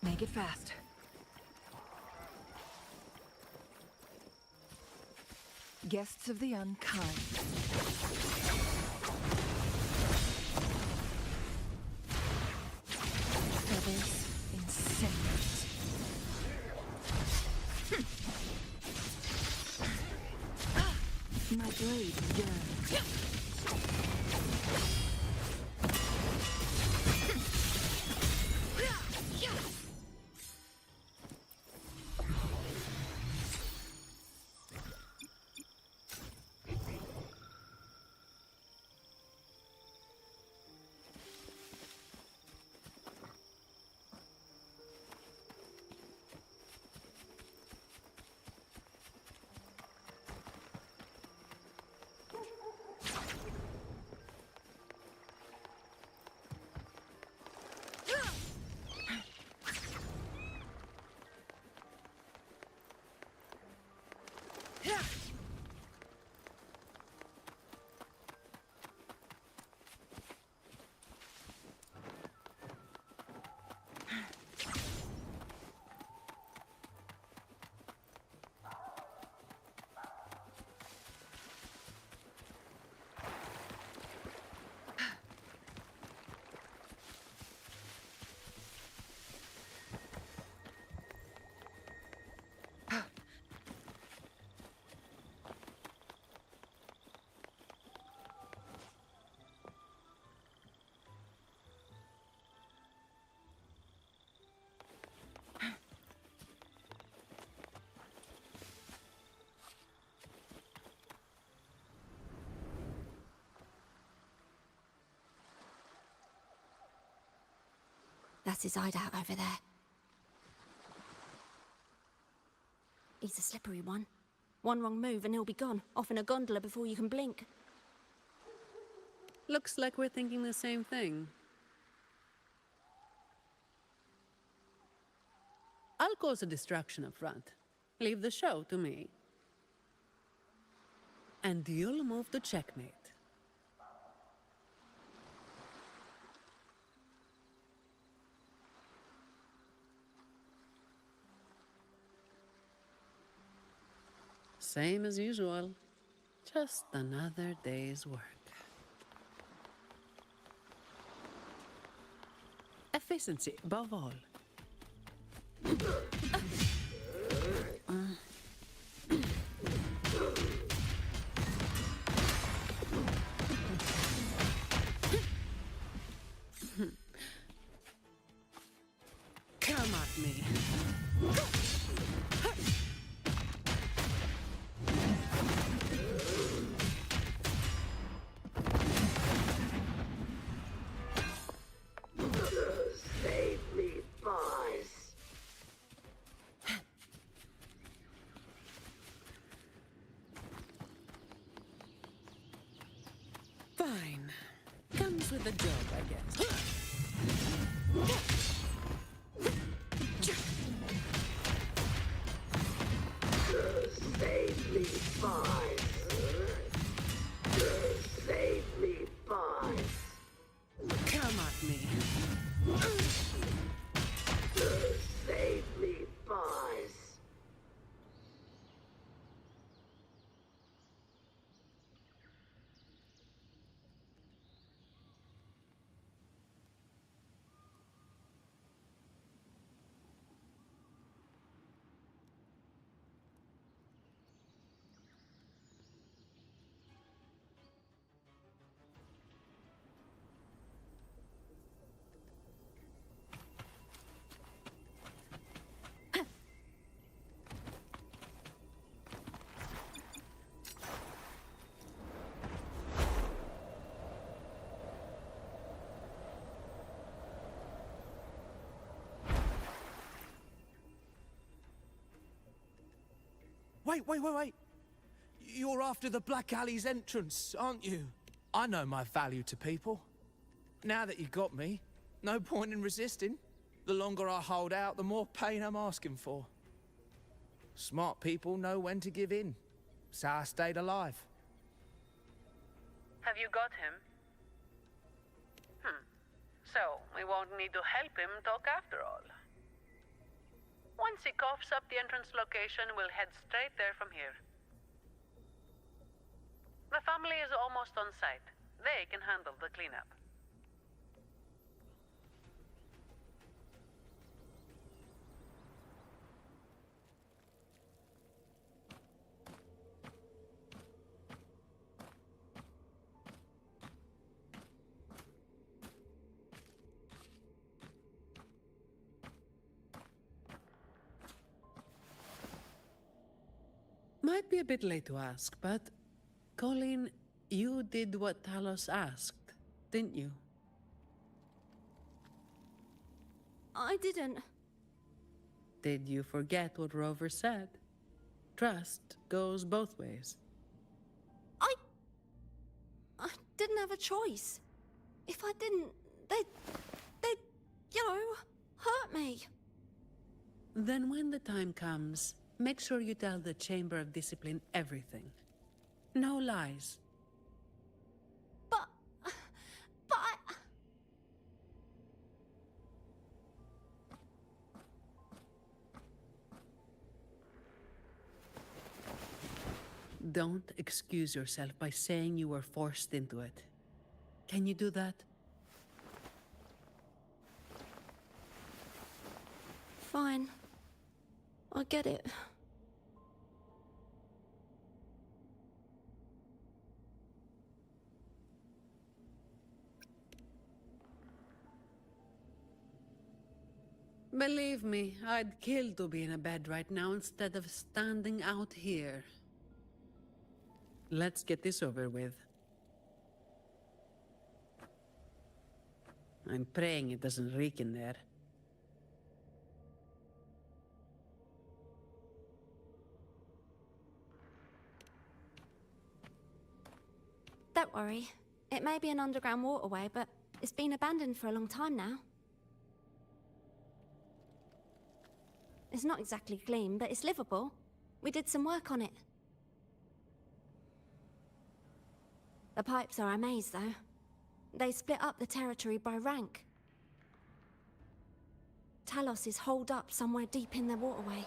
Make it fast. Guests of the unkind. Feathers incendiaries. My blade yearns. That's his hideout over there. He's a slippery one. One wrong move and he'll be gone, off in a gondola before you can blink. Looks like we're thinking the same thing. I'll cause a distraction up front. Leave the show to me. And you'll move to checkmate. Same as usual. Just another day's work. Efficiency above all. Come at me. Save me, boys. Fine. Comes with the job, I guess. Save me, boys. Save me, boys. Come at me. Save me, boys. Wait. You're after the Black Alley's entrance, aren't you? I know my value to people. Now that you got me, no point in resisting. The longer I hold out, the more pain I'm asking for. Smart people know when to give in. So I stayed alive. Have you got him? So, we won't need to help him talk after all. Once he coughs up the entrance location, we'll head straight there from here. The family is almost on site. They can handle the cleanup. Might be a bit late to ask, but Colleen, you did what Talos asked, didn't you? I didn't. Did you forget what Rover said? Trust goes both ways. I didn't have a choice. If I didn't, they'd, hurt me. Then when the time comes, make sure you tell the Chamber of Discipline everything. No lies. But Don't excuse yourself by saying you were forced into it. Can you do that? Fine. I get it. Believe me, I'd kill to be in a bed right now instead of standing out here. Let's get this over with. I'm praying it doesn't reek in there. Don't worry. It may be an underground waterway, but it's been abandoned for a long time now. It's not exactly clean, but it's livable. We did some work on it. The pipes are a maze, though. They split up the territory by rank. Talos is holed up somewhere deep in the waterway.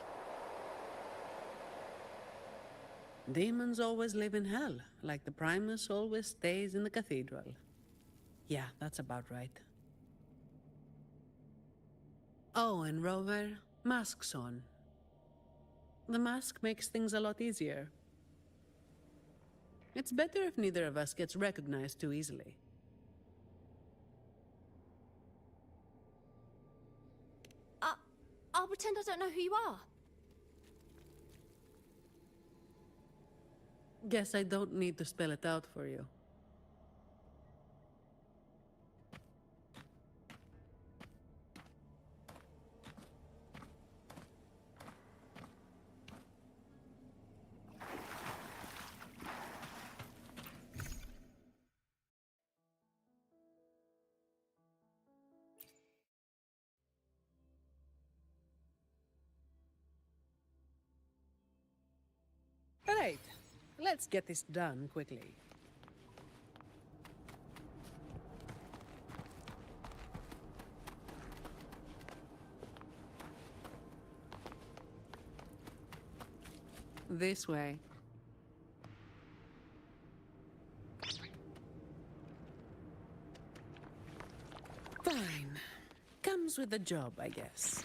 Demons always live in hell, like the Primus always stays in the cathedral. Yeah, that's about right. Oh, and Rover, mask's on. The mask makes things a lot easier. It's better if neither of us gets recognized too easily. I'll pretend I don't know who you are. Guess I don't need to spell it out for you. Right, let's get this done quickly. This way. Fine. Comes with the job, I guess.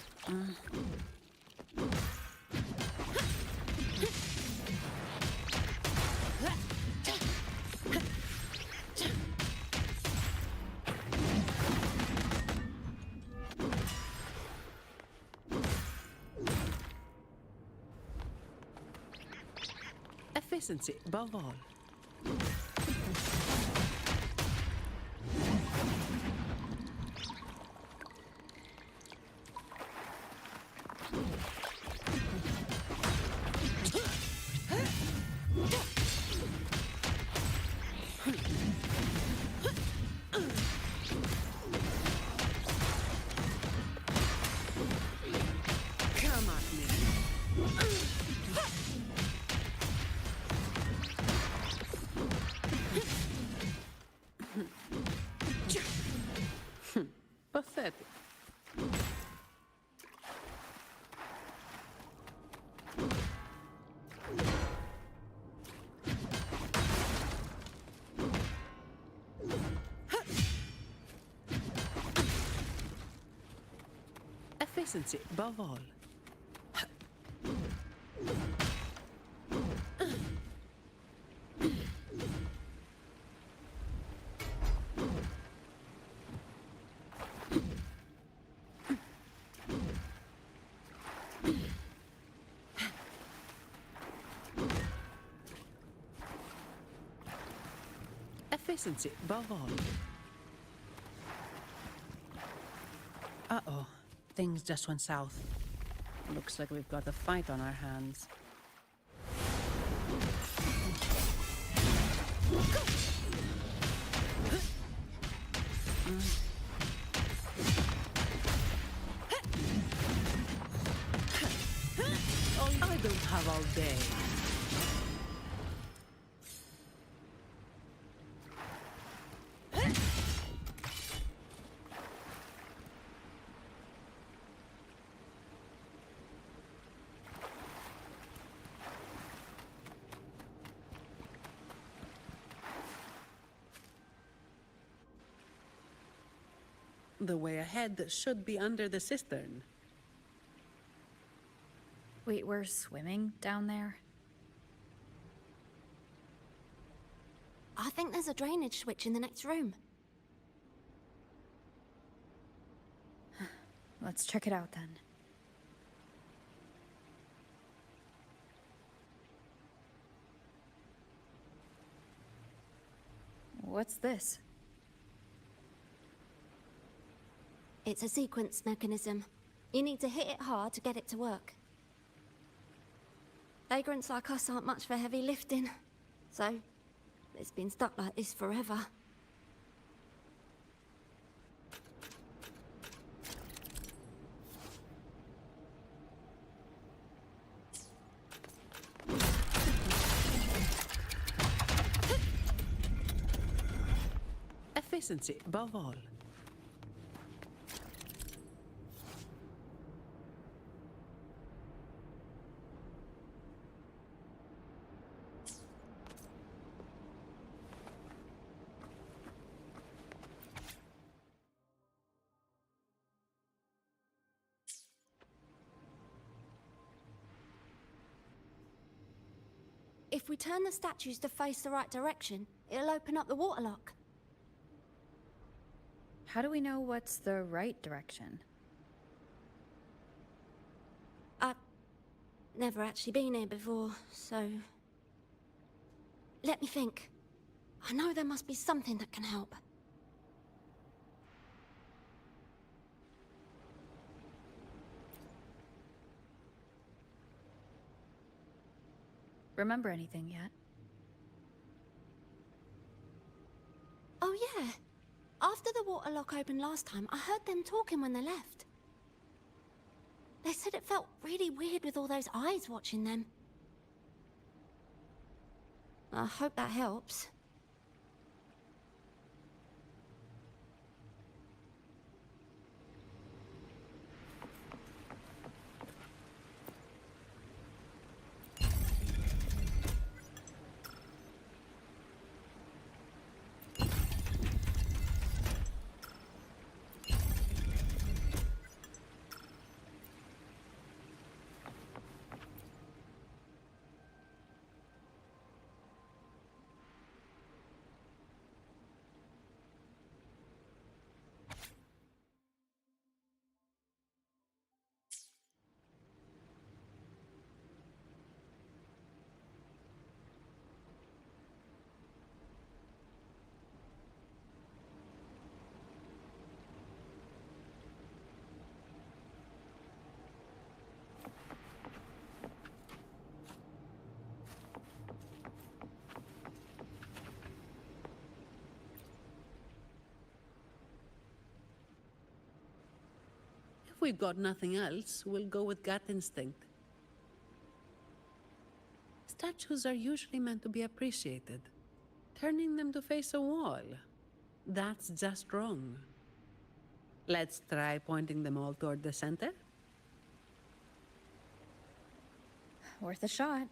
Efficiency above all. Come at me. Pathetic. Efficiency above all. Efficiency above all. Uh-oh. Things just went south. Looks like we've got a fight on our hands. I don't have all day. The way ahead should be under the cistern. Wait, we're swimming down there? I think there's a drainage switch in the next room. Let's check it out then. What's this? It's a sequence mechanism. You need to hit it hard to get it to work. Vagrants like us aren't much for heavy lifting, so It's been stuck like this forever. Efficiency above all. If we turn the statues to face the right direction, it'll open up the waterlock. How do we know what's the right direction? I've never actually been here before, so... Let me think. I know there must be something that can help. Remember anything yet? Oh yeah. After the waterlock opened last time, I heard them talking when they left. They said it felt really weird with all those eyes watching them. I hope that helps. If we've got nothing else, we'll go with gut instinct. Statues are usually meant to be appreciated. Turning them to face a wall, that's just wrong. Let's try pointing them all toward the center. Worth a shot.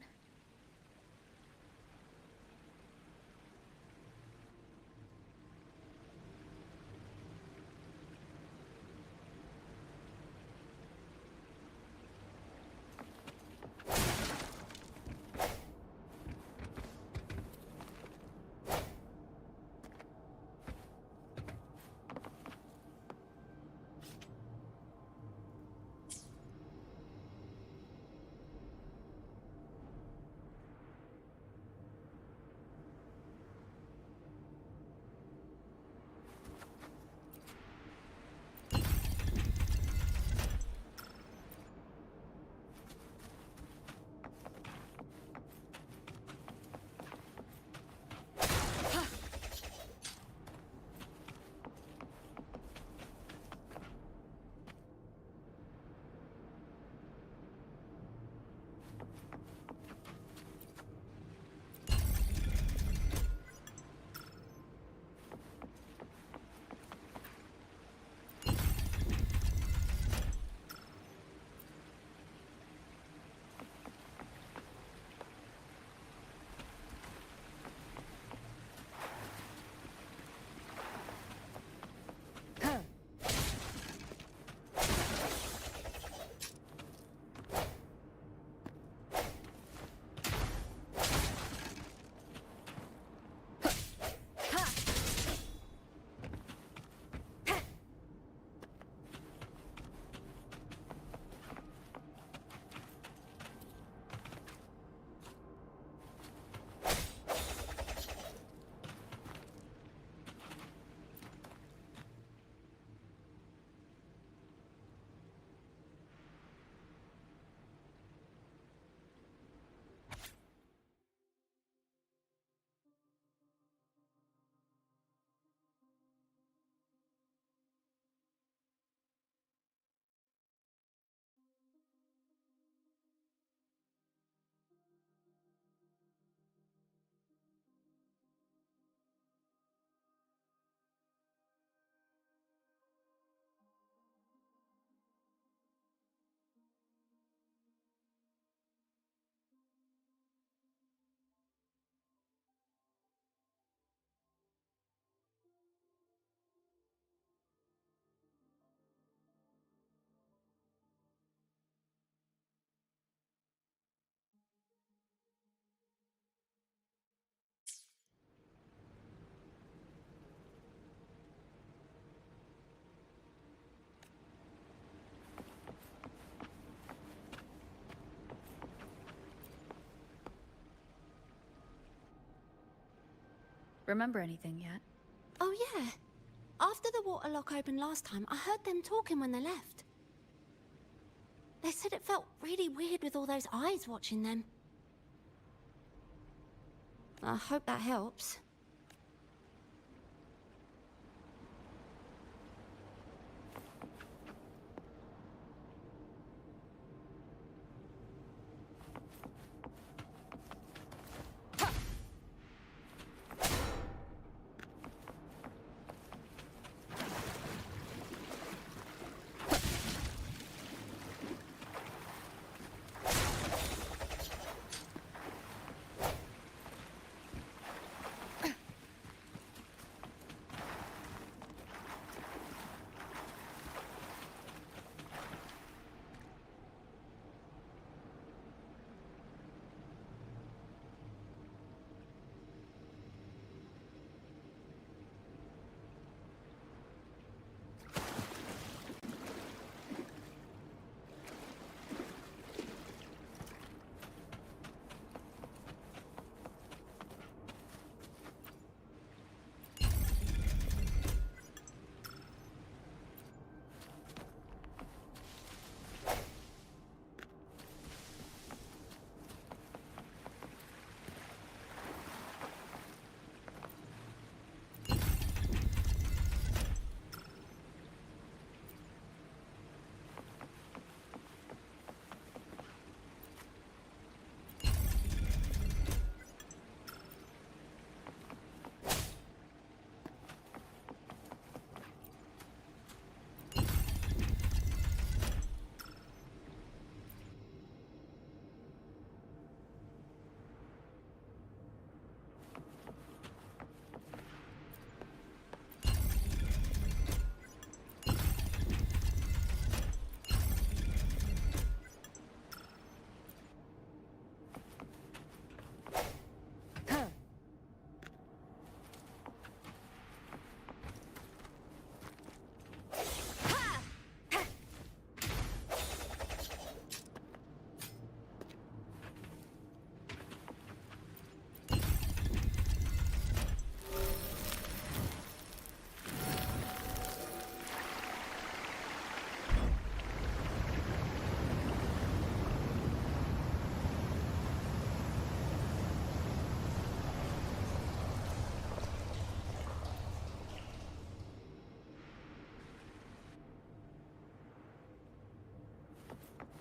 remember anything yet? Oh, yeah. After the water lock opened last time, I heard them talking when they left. They said it felt really weird with all those eyes watching them. I hope that helps.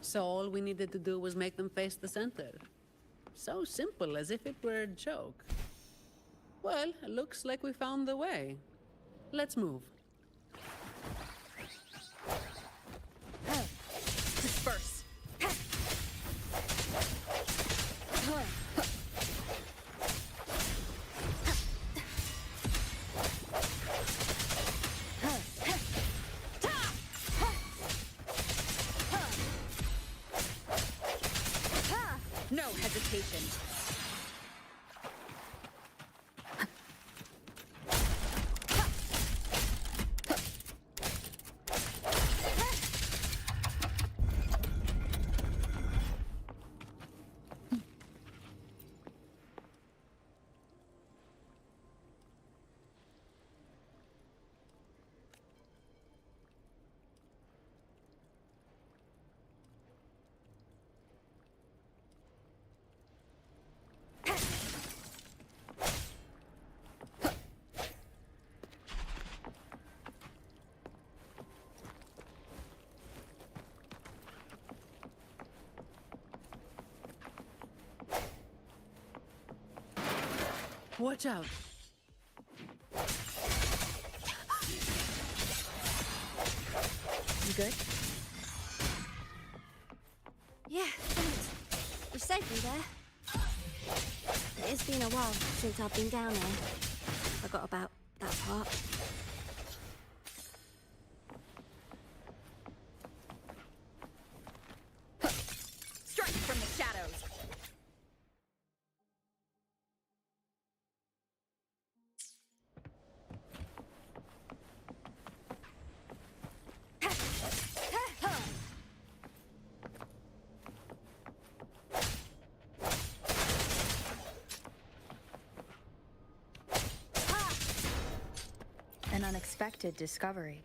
So all we needed to do was make them face the center. So simple, as if it were a joke. Well, looks like we found the way. Let's move. Disperse. No hesitation. Watch out. You good? Yeah, thanks. You saved me there. It's been a while since I've been down there. Forgot about that part. Strike from the shadows. unexpected discovery.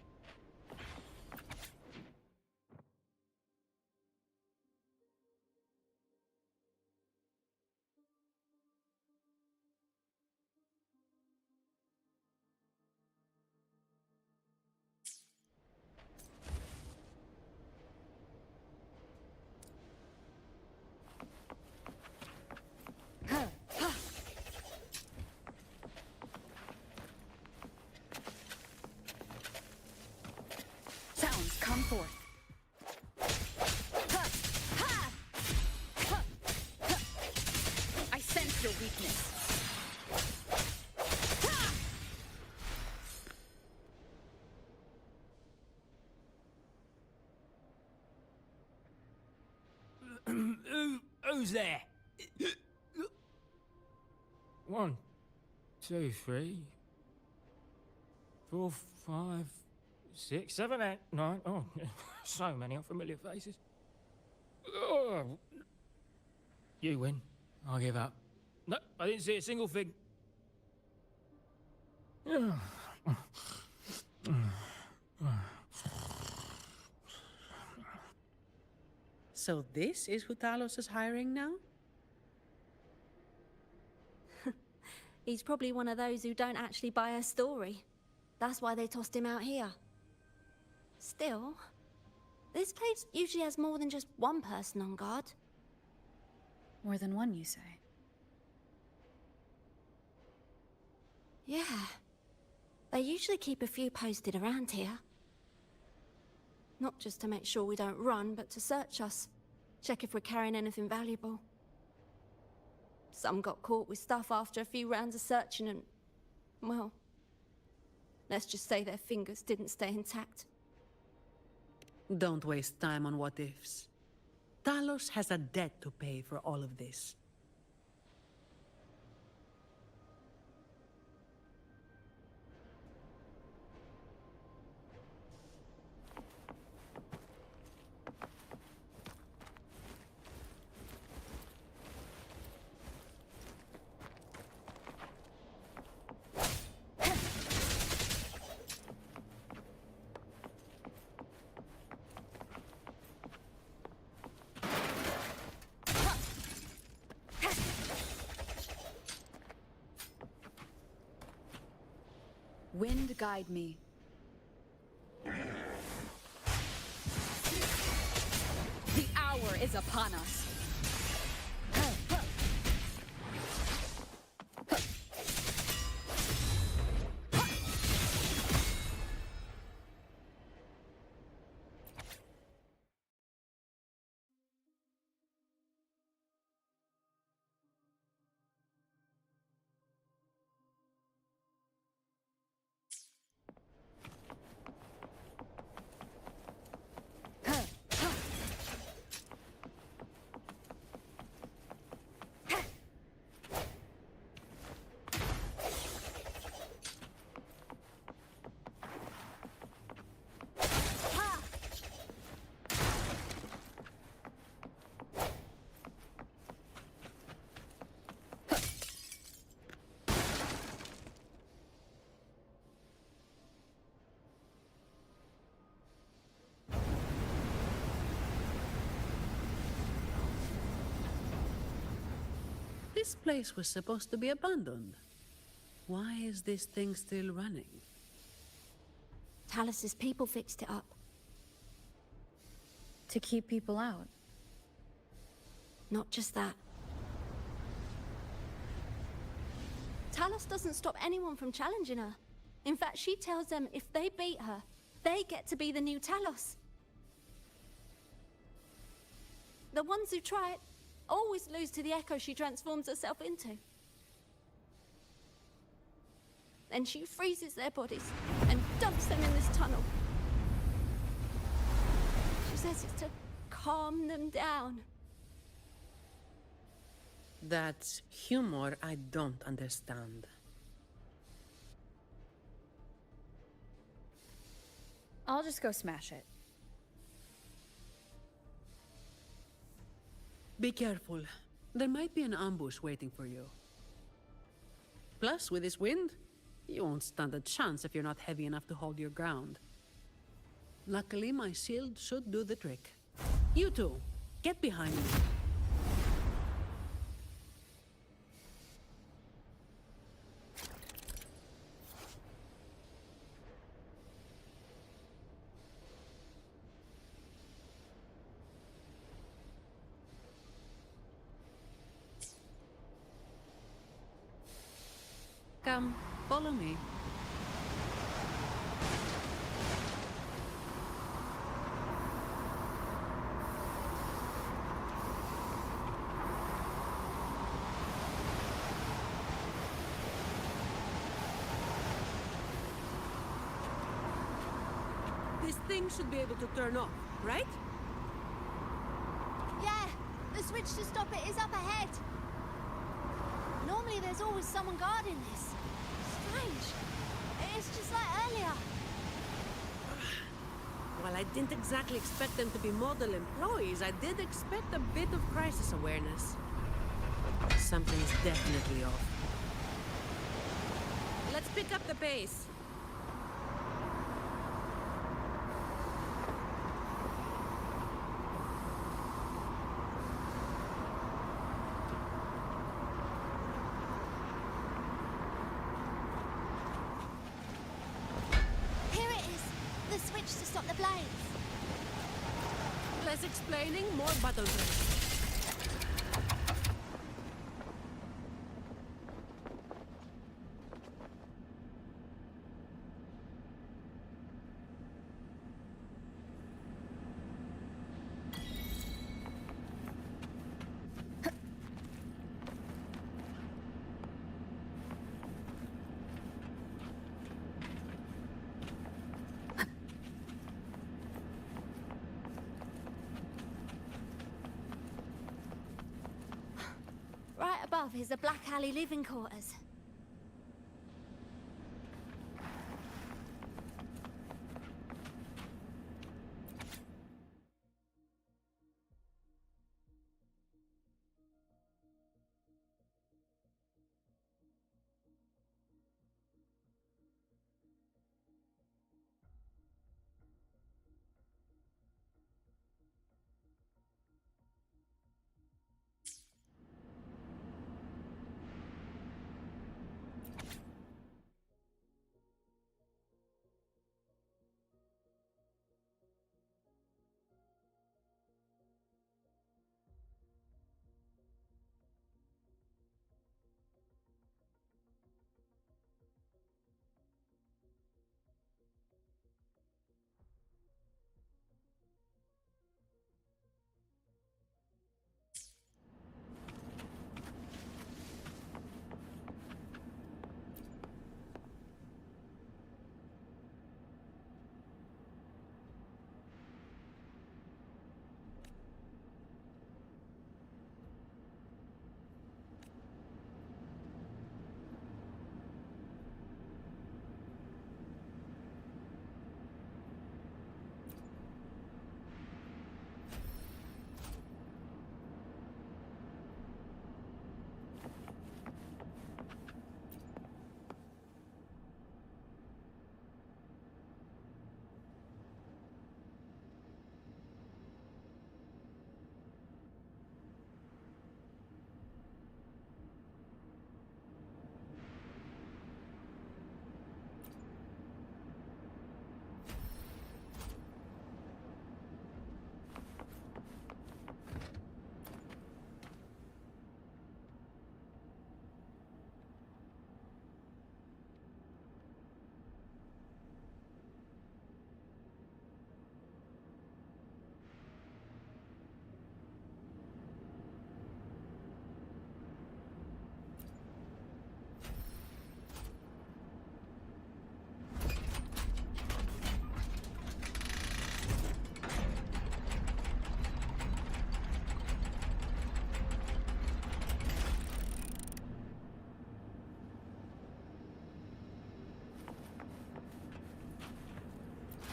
Sounds come forth. I sense your weakness. Who's there? 1, 2, 3, 4, 5, 6, 7, 8, 9. Oh, so many unfamiliar faces. Oh. You win. I'll give up. No, I didn't see a single thing. So this is who Talos is hiring now? He's probably one of those who don't actually buy a story. That's why they tossed him out here. Still, this place usually has more than just one person on guard. More than one, you say? Yeah. They usually keep a few posted around here. Not just to make sure we don't run, but to search us. Check if we're carrying anything valuable. Some got caught with stuff after a few rounds of searching and... well... let's just say their fingers didn't stay intact. Don't waste time on what-ifs. Talos has a debt to pay for all of this. Wind guide me. The hour is upon us. This place was supposed to be abandoned. Why is this thing still running? Talos's people fixed it up. To keep people out? Not just that. Talos doesn't stop anyone from challenging her. In fact, she tells them if they beat her, they get to be the new Talos. The ones who try it always lose to the echo she transforms herself into. Then she freezes their bodies and dumps them in this tunnel. She says it's to calm them down. That's humor I don't understand. I'll just go smash it. Be careful. There might be an ambush waiting for you. Plus, with this wind, You won't stand a chance if you're not heavy enough to hold your ground. Luckily, my shield should do the trick. You two, get behind me. Come, follow me. This thing should be able to turn off, right? Yeah, the switch to stop it is up ahead. Normally there's always someone guarding this. Strange. It's just like earlier. While I didn't exactly expect them to be model employees, I did expect a bit of crisis awareness. Something's definitely off. Let's pick up the pace. Here it is. The switch to stop the blades. Less explaining, more buttons. Right above is the Black Alley living quarters.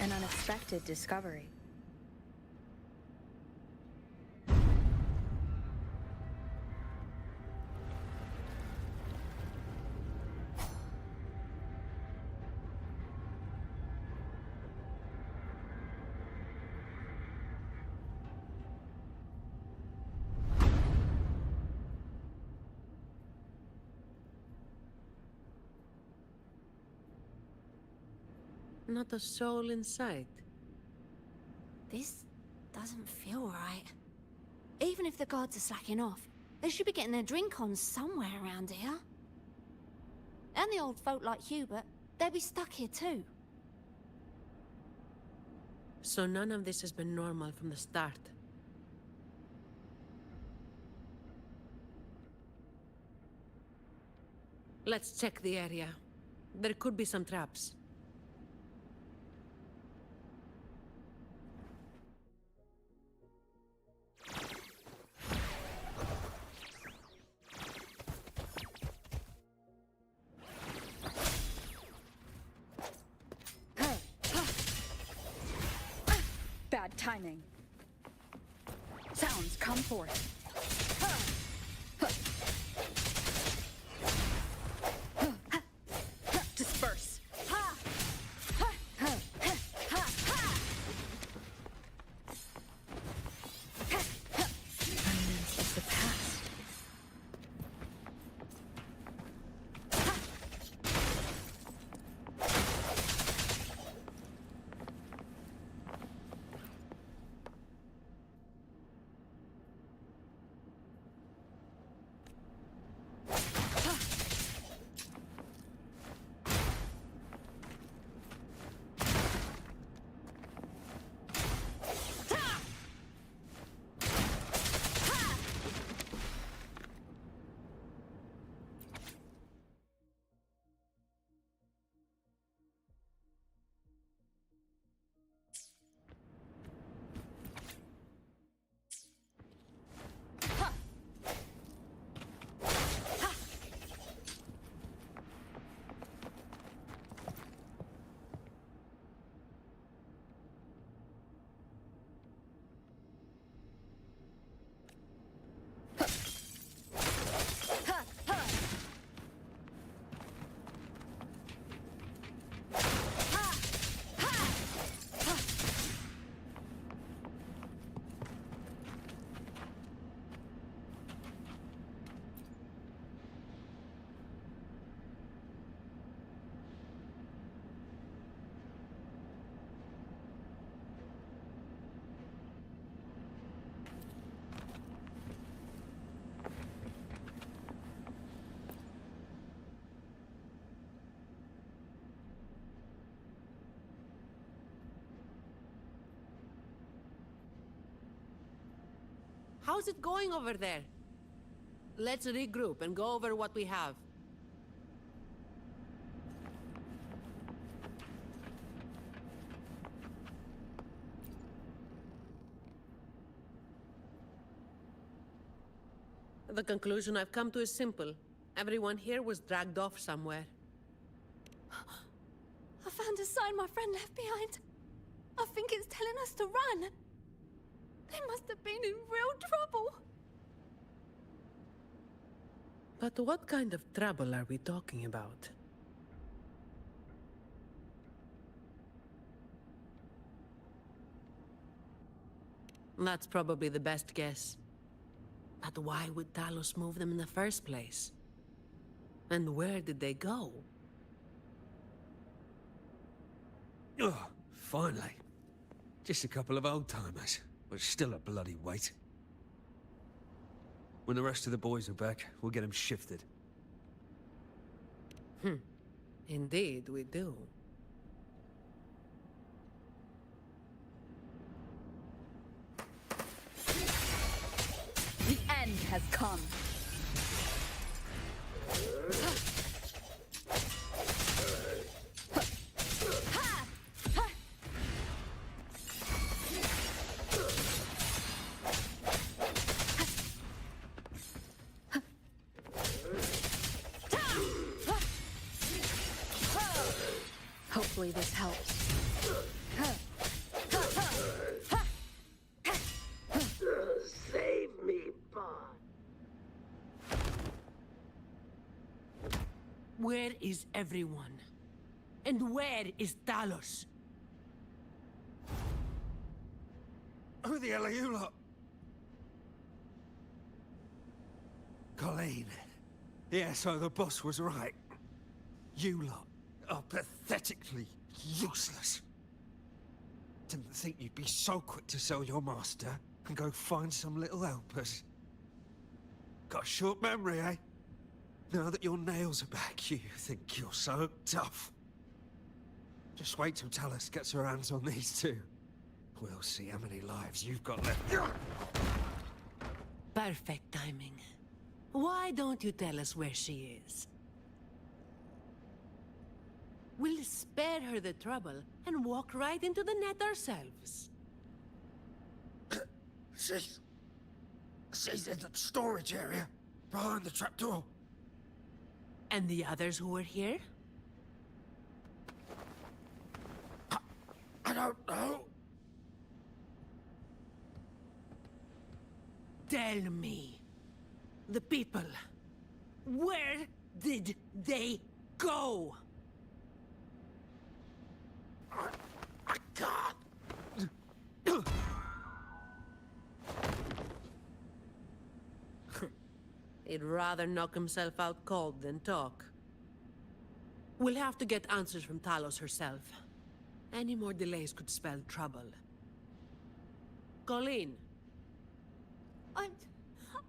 An unexpected discovery. Not a soul in sight. This doesn't feel right. Even if the guards are slacking off, they should be getting their drink on somewhere around here. And the old folk like Hubert, they'll be stuck here too. So none of this has been normal from the start. Let's check the area. There could be some traps. Bad timing. Sounds come forth. Disperse. Remnants of the past. How's it going over there? Let's regroup and go over what we have. The conclusion I've come to is simple. Everyone here was dragged off somewhere. I found a sign my friend left behind. I think it's telling us to run. They must have been in real trouble. But what kind of trouble are we talking about? That's probably the best guess. But why would Talos move them in the first place? And where did they go? Oh, finally. Just a couple of old-timers, but still a bloody weight. When the rest of the boys are back, we'll get them shifted. Indeed, we do. The end has come. Hopefully this helps. Save me, Bob. Where is everyone? And where is Talos? Who the hell are you lot? Colleen. Yeah, so the boss was right. You lot are pathetically Useless. Didn't think you'd be so quick to sell your master and go find some little helpers. Got a short memory, eh? Now that your nails are back, you think you're so tough. Just wait till Talos gets her hands on these two. We'll see how many lives you've got left. Perfect timing. Why don't you tell us where she is? We'll spare her the trouble and walk right into the net ourselves. She's in the storage area, behind the trapdoor. And the others who were here? I don't know. Tell me. The people. Where did they go? I can't. He'd rather knock himself out cold than talk. We'll have to get answers from Talos herself. Any more delays could spell trouble. Colleen.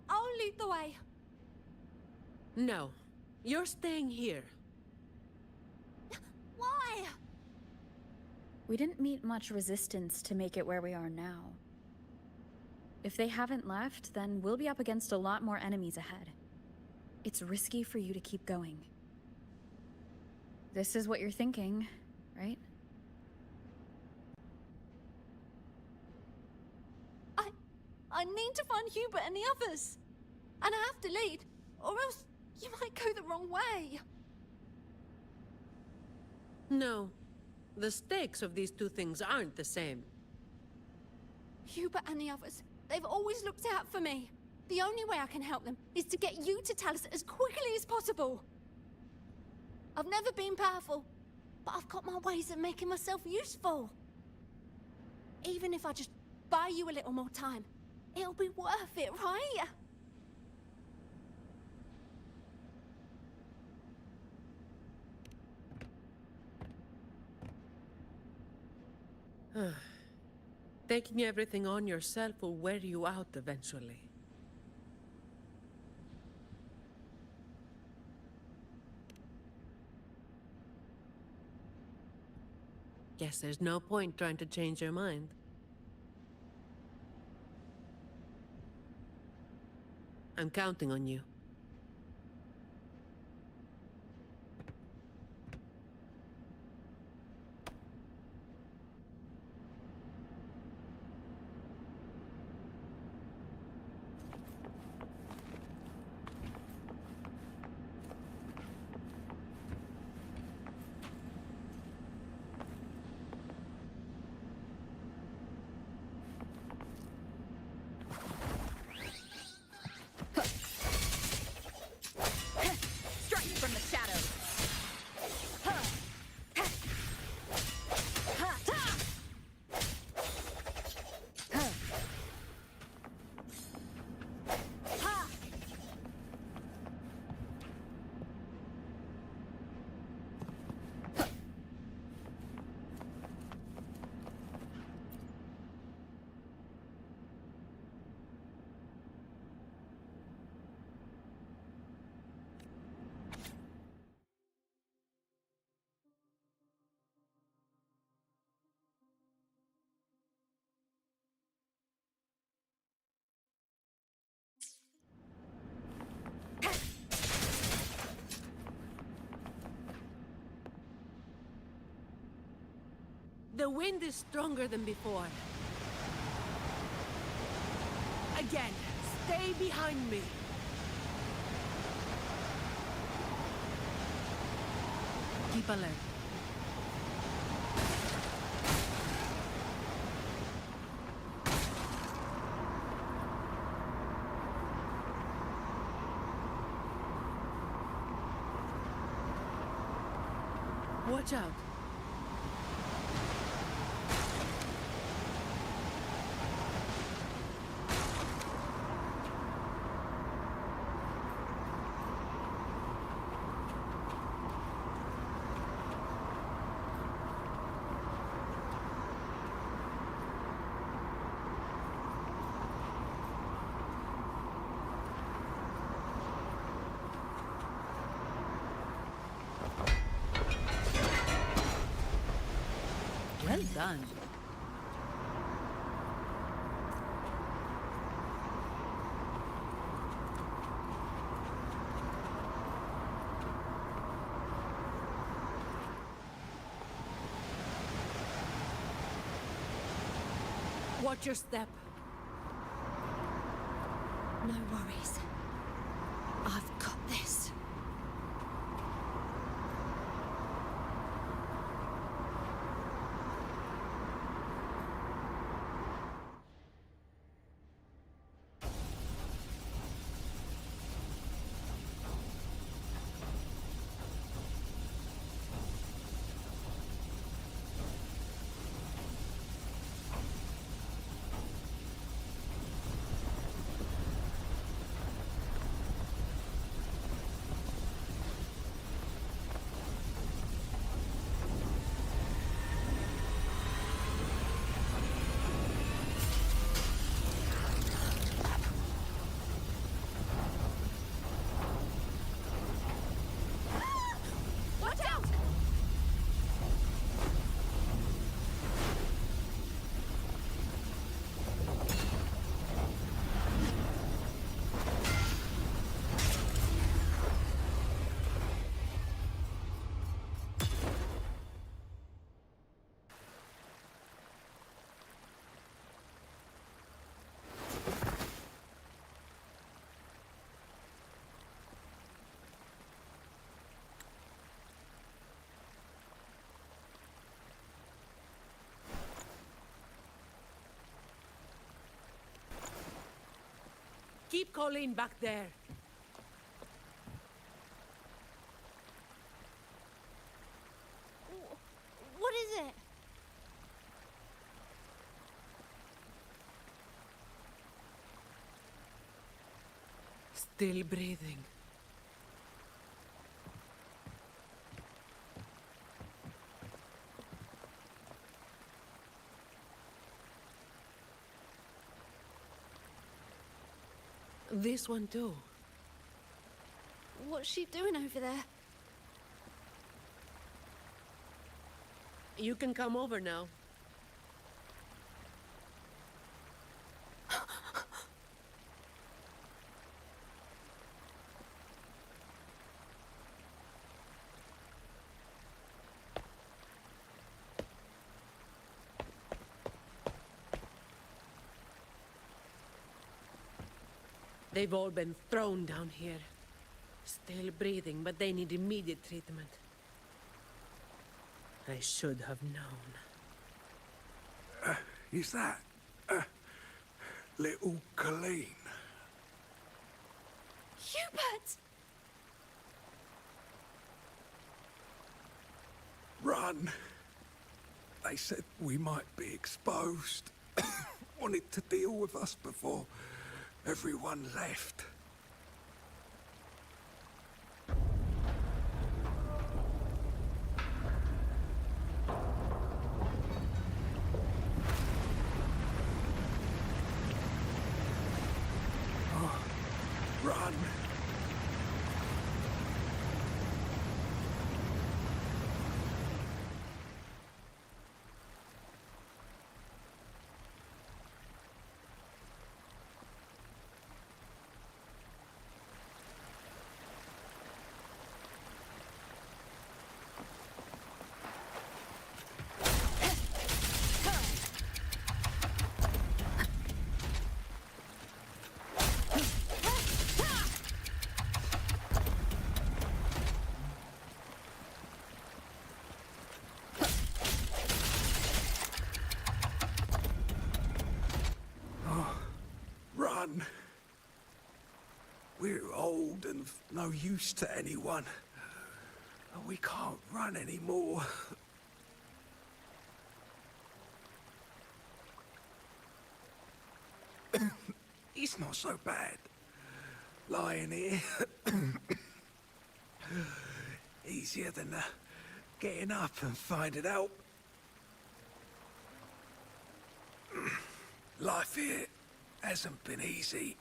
I'll lead the way. No. You're staying here. Why? We didn't meet much resistance to make it where we are now. If they haven't left, then we'll be up against a lot more enemies ahead. It's risky for you to keep going. This is what you're thinking, right? I need to find Hubert and the others. And I have to lead, or else you might go the wrong way. No. The stakes of these two things aren't the same. Hubert and the others, they've always looked out for me. The only way I can help them is to get you to Talos as quickly as possible. I've never been powerful, but I've got my ways of making myself useful. Even if I just buy you a little more time, it'll be worth it, right? Taking everything on yourself will wear you out eventually. Guess there's no point trying to change your mind. I'm counting on you. The wind is stronger than before. Again, stay behind me. Keep alert. Watch out. done. Watch your step. No worries. I've got this. Watch out! Keep Colleen back there. What is it? Still breathing. This one too. What's she doing over there? You can come over now. They've all been thrown down here. Still breathing, but they need immediate treatment. I should have known. Is that little Colleen? Hubert! Run! They said we might be exposed. Wanted to deal with us before everyone left. Run! Run. We're old and of no use to anyone. We can't run anymore. It's not so bad. Lying here. Easier than getting up and finding out. Life here hasn't been easy.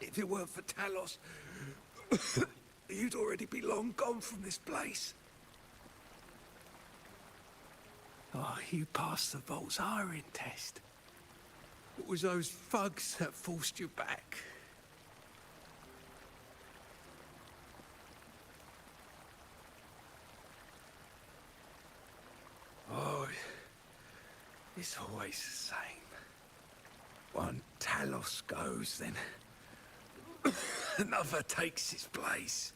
If it weren't for Talos, you'd already be long gone from this place. Oh, you passed the Vault's hiring test. It was those thugs that forced you back. Oh, it's always the same. One Talos goes, then another takes his place.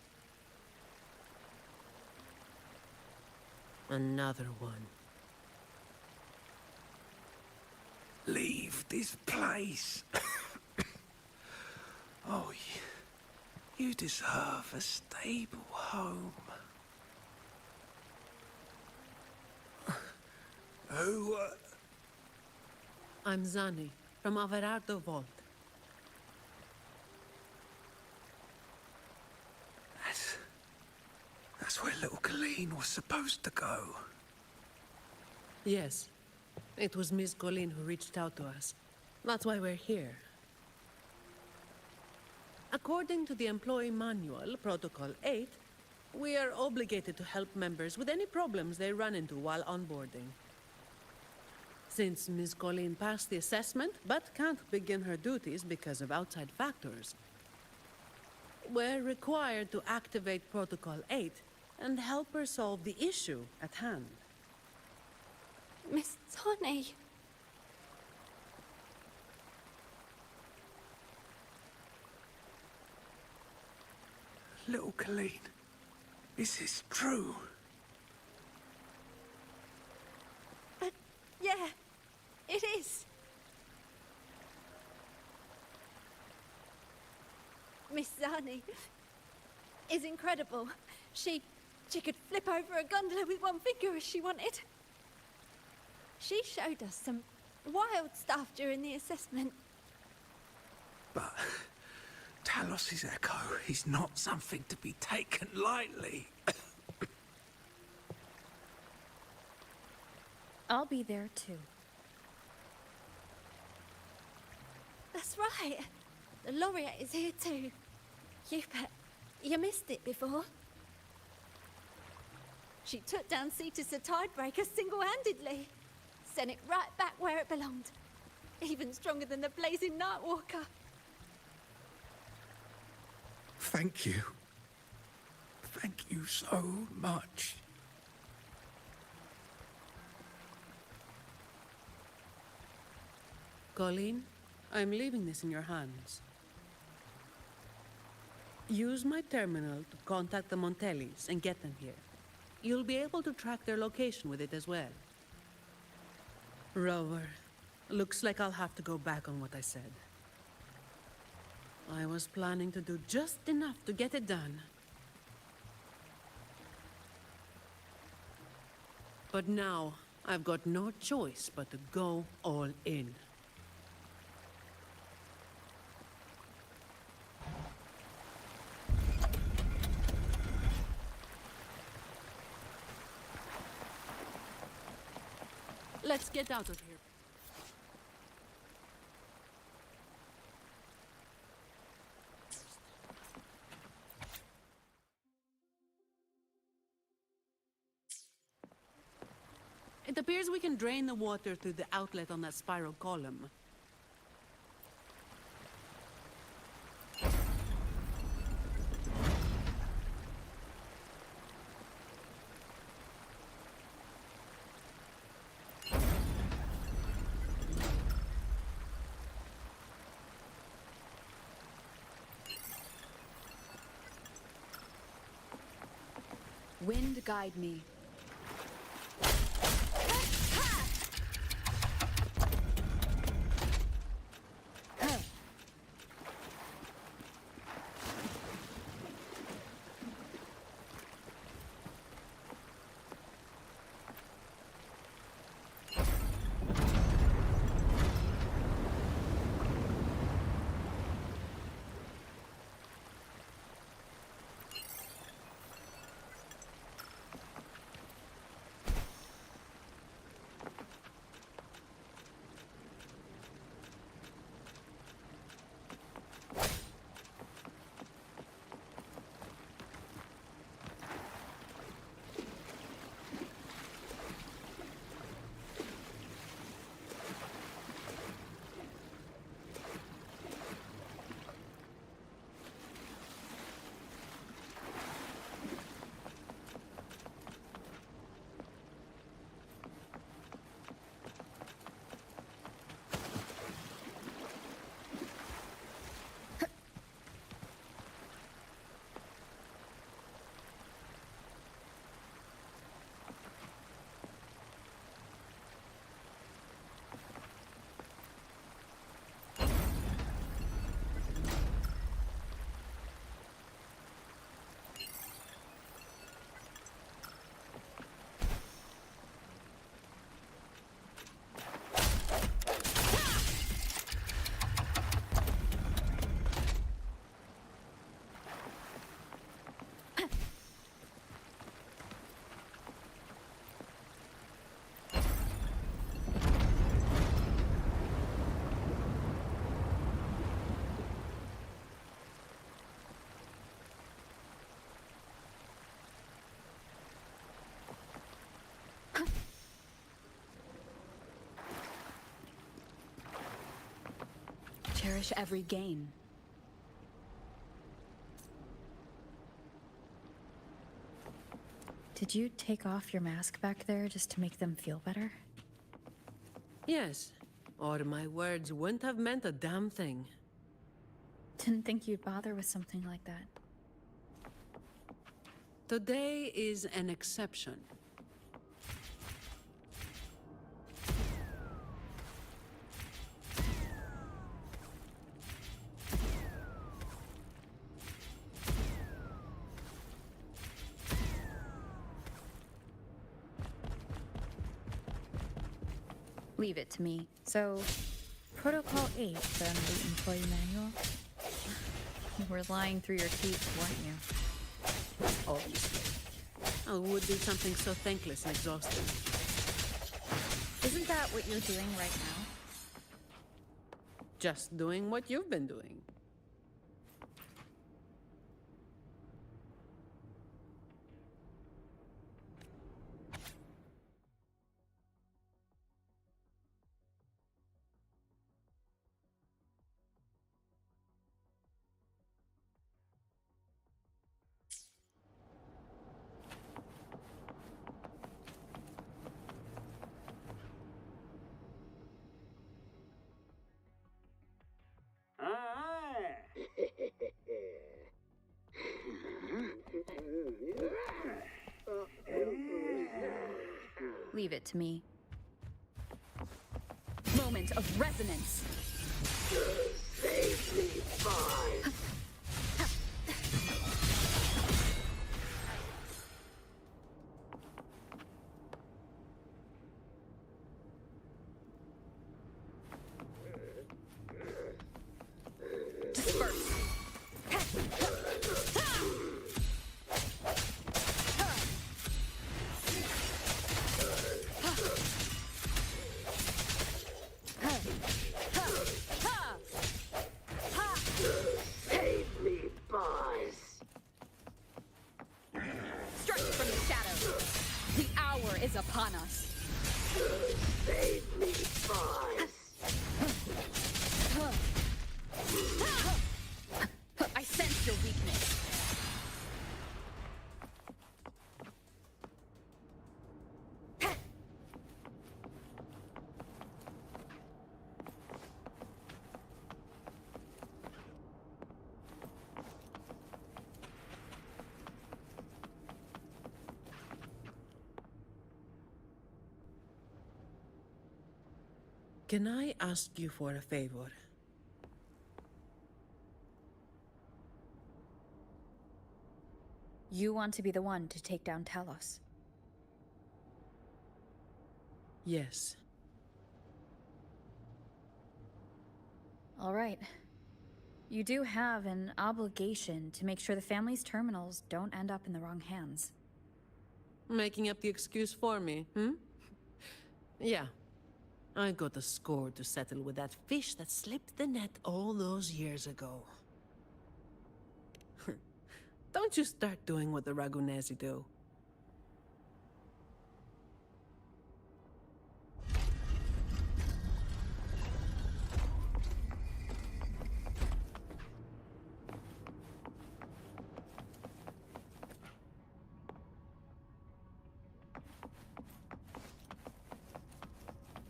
Another one. Leave this place. Oh, you deserve a stable home. Who, I'm Zani, from Averardo Vault. That's where little Colleen was supposed to go. Yes. It was Miss Colleen who reached out to us. That's why we're here. According to the Employee Manual, Protocol 8, we are obligated to help members with any problems they run into while onboarding. Since Miss Colleen passed the assessment, but can't begin her duties because of outside factors, we're required to activate Protocol 8 and help her solve the issue at hand. Miss Zani. Little Colleen, is this true? Yeah, it is. Miss Zani is incredible. She could flip over a gondola with one finger if she wanted. She showed us some wild stuff during the assessment. But Talos's echo is not something to be taken lightly. I'll be there too. That's right. The laureate is here too. You missed it before. She took down Cetus the Tidebreaker single-handedly. Sent it right back where it belonged. Even stronger than the blazing Nightwalker. Thank you. Thank you so much. Colleen, I'm leaving this in your hands. Use my terminal to contact the Montellis and get them here. You'll be able to track their location with it as well. Rover, looks like I'll have to go back on what I said. I was planning to do just enough to get it done. But now, I've got no choice but to go all in. Let's get out of here. It appears we can drain the water through the outlet on that spiral column. Wind guide me. cherish every gain. Did you take off your mask back there just to make them feel better? Yes, or my words wouldn't have meant a damn thing. Didn't think you'd bother with something like that. Today is an exception. Leave it to me. So, Protocol 8 from the employee manual? You were lying through your teeth, weren't you? Obviously. I would do something so thankless and exhausting. Isn't that what you're doing right now? Just doing what you've been doing. Leave it to me. Moment of resonance. Save me, boy. Is upon us. Save me, boys. I sense your weakness. Can I ask you for a favor? You want to be the one to take down Talos? Yes. All right. You do have an obligation to make sure the family's terminals don't end up in the wrong hands. Making up the excuse for me, hmm? Yeah. I got a score to settle with that fish that slipped the net all those years ago. Don't you start doing what the Ragunesi do.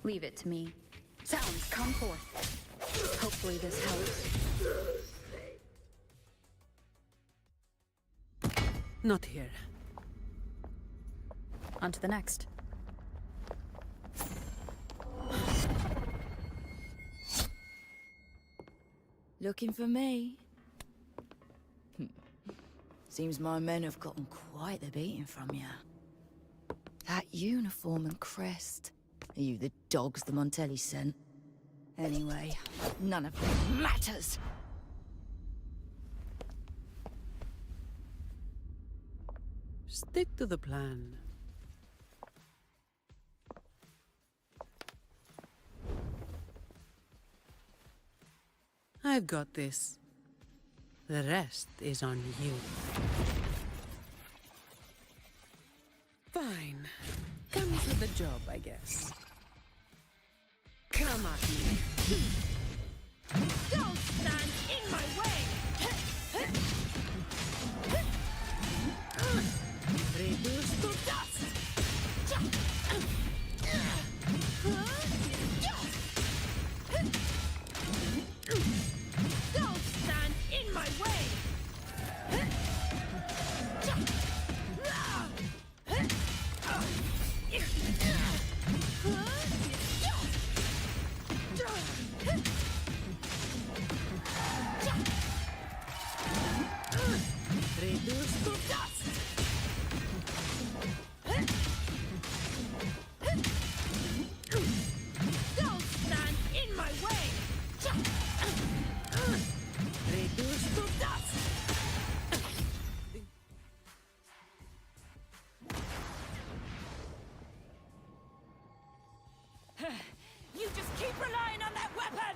Leave it to me. Sounds, come forth. Hopefully this helps. Not here. On to the next. Looking for me? Seems my men have gotten quite the beating from you. That uniform and crest. Are you the dogs the Montelli sent? Anyway, none of it matters. Stick to the plan. I've got this. The rest is on you. Fine. Comes with the job, I guess. Come at me. Don't stand in my way! Reduce to dust! Don't stand in my way! Reduce to dust! Don't stand in my way! Reduce to dust! You just keep relying on that weapon!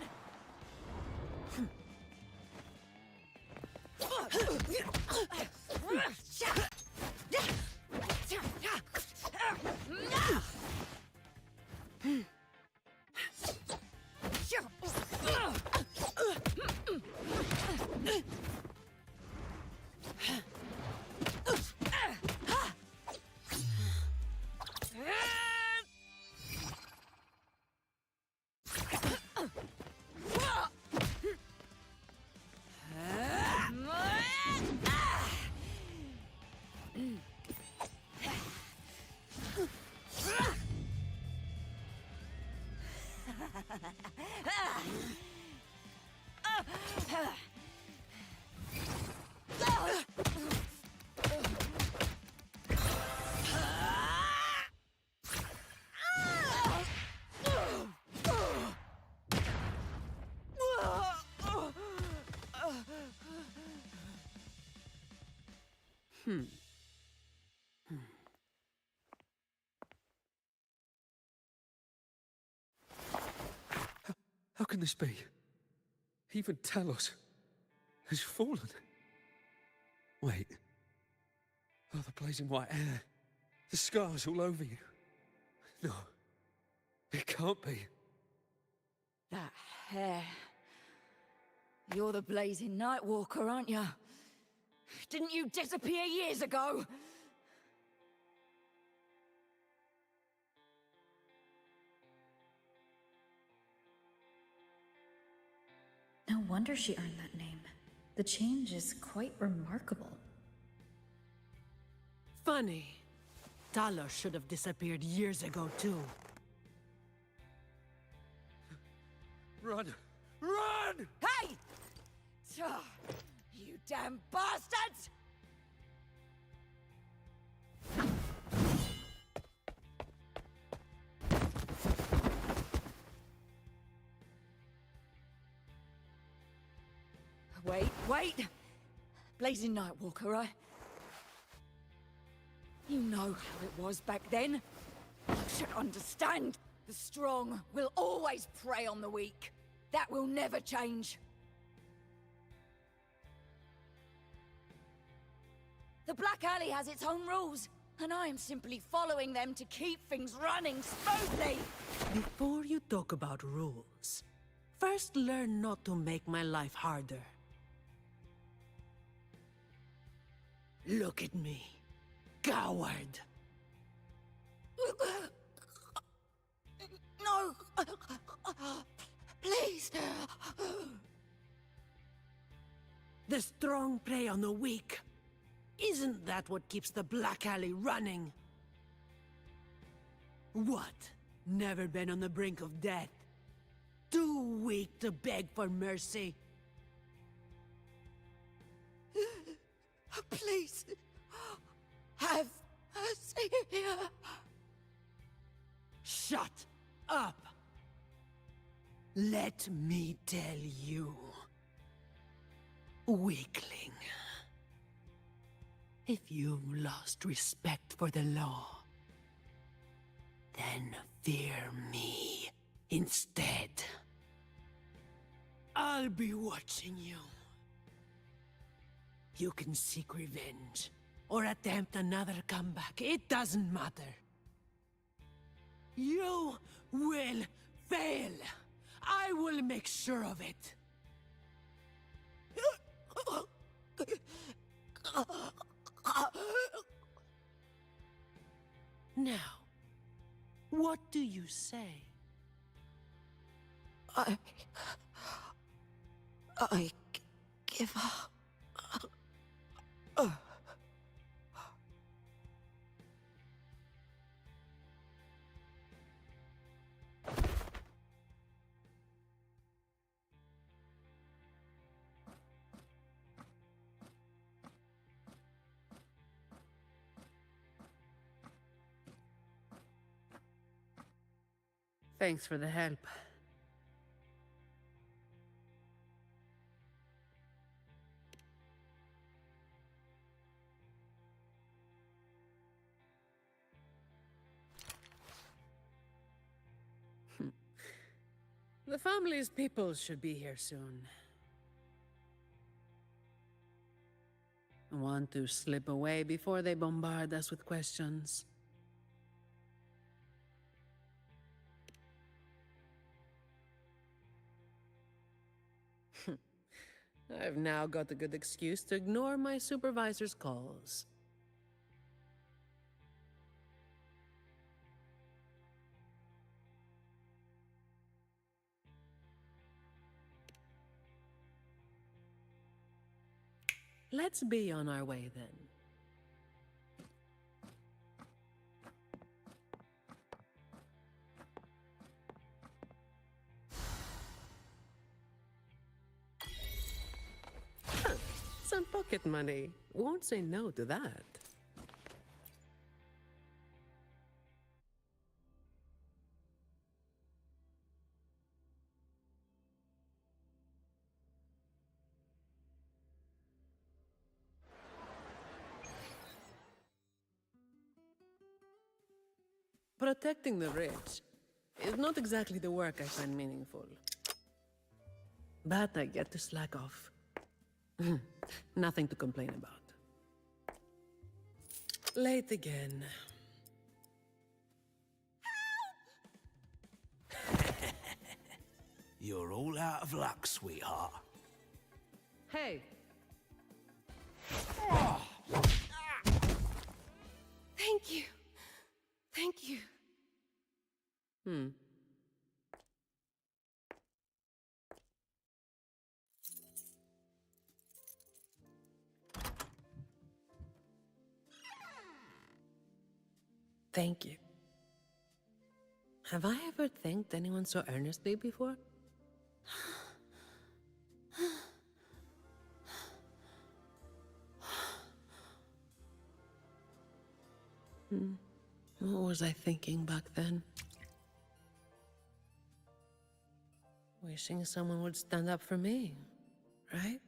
How can this be? Even Talos has fallen. Wait. Oh, the blazing white hair. The scars all over you. No. It can't be. That hair. You're the blazing Nightwalker, aren't you? Didn't you disappear years ago? No wonder she earned that name. The change is quite remarkable. Funny. Talos should have disappeared years ago, too. Run! Run! Hey! You damn bastards! Wait! Blazing Nightwalker, You know how it was back then. You should understand. The strong will always prey on the weak. That will never change. The Black Alley has its own rules, and I am simply following them to keep things running smoothly. Before you talk about rules, first learn not to make my life harder. Look at me, coward. No! Please! The strong prey on the weak. Isn't that what keeps the Black Alley running? What? Never been on the brink of death? Too weak to beg for mercy? Please! Have mercy! Shut up! Let me tell you, weakling. If you've lost respect for the law, then fear me instead. I'll be watching you. You can seek revenge, or attempt another comeback. It doesn't matter. You will fail. I will make sure of it. Now, what do you say? I give up. Thanks for the help. The family's people should be here soon. Want to slip away before they bombard us with questions. I've now got a good excuse to ignore my supervisor's calls. Let's be on our way then. Some pocket money. Won't say no to that. Protecting the rich is not exactly the work I find meaningful. But I get to slack off. Nothing to complain about. Late again. You're all out of luck, sweetheart. Hey! Thank you. Thank you. Thank you. Have I ever thanked anyone so earnestly before? What was I thinking back then? Wishing someone would stand up for me, right?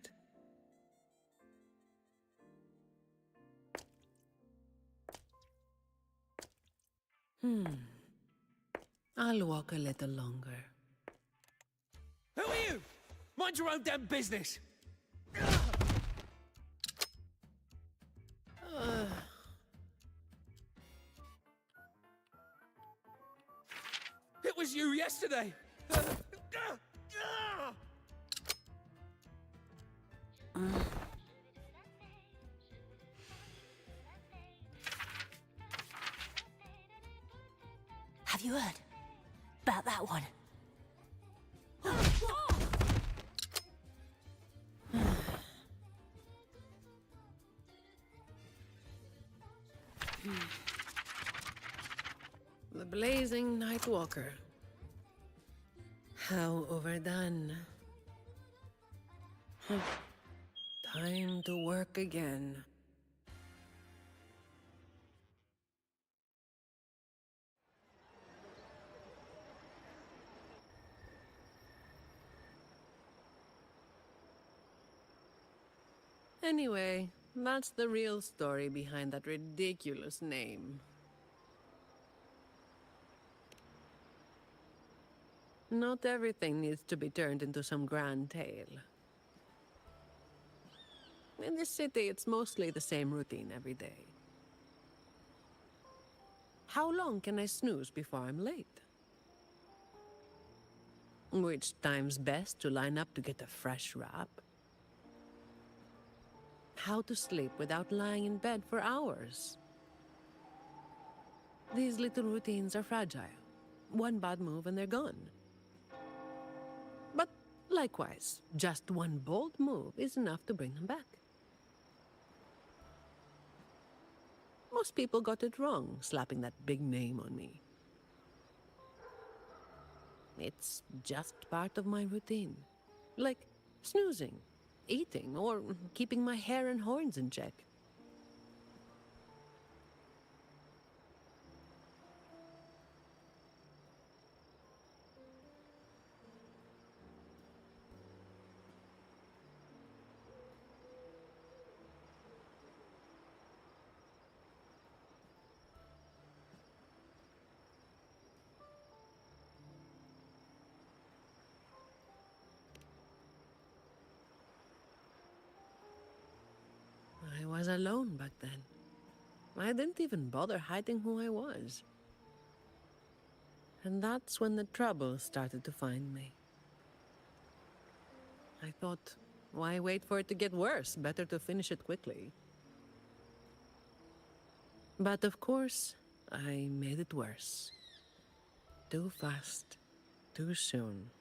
I'll walk a little longer. Who are you? Mind your own damn business. It was you yesterday. Have you heard about that one? The blazing night walker. How overdone. Time to work again. Anyway, that's the real story behind that ridiculous name. Not everything needs to be turned into some grand tale. In this city, it's mostly the same routine every day. How long can I snooze before I'm late? Which time's best to line up to get a fresh wrap? how to sleep without lying in bed for hours. These little routines are fragile. One bad move and they're gone. But likewise, just one bold move is enough to bring them back. Most people got it wrong, slapping that big name on me. It's just part of my routine. Like snoozing, eating, or keeping my hair and horns in check. I was alone back then. I didn't even bother hiding who I was. And that's when the trouble started to find me. I thought, why wait for it to get worse? Better to finish it quickly. But of course, I made it worse. Too fast, too soon.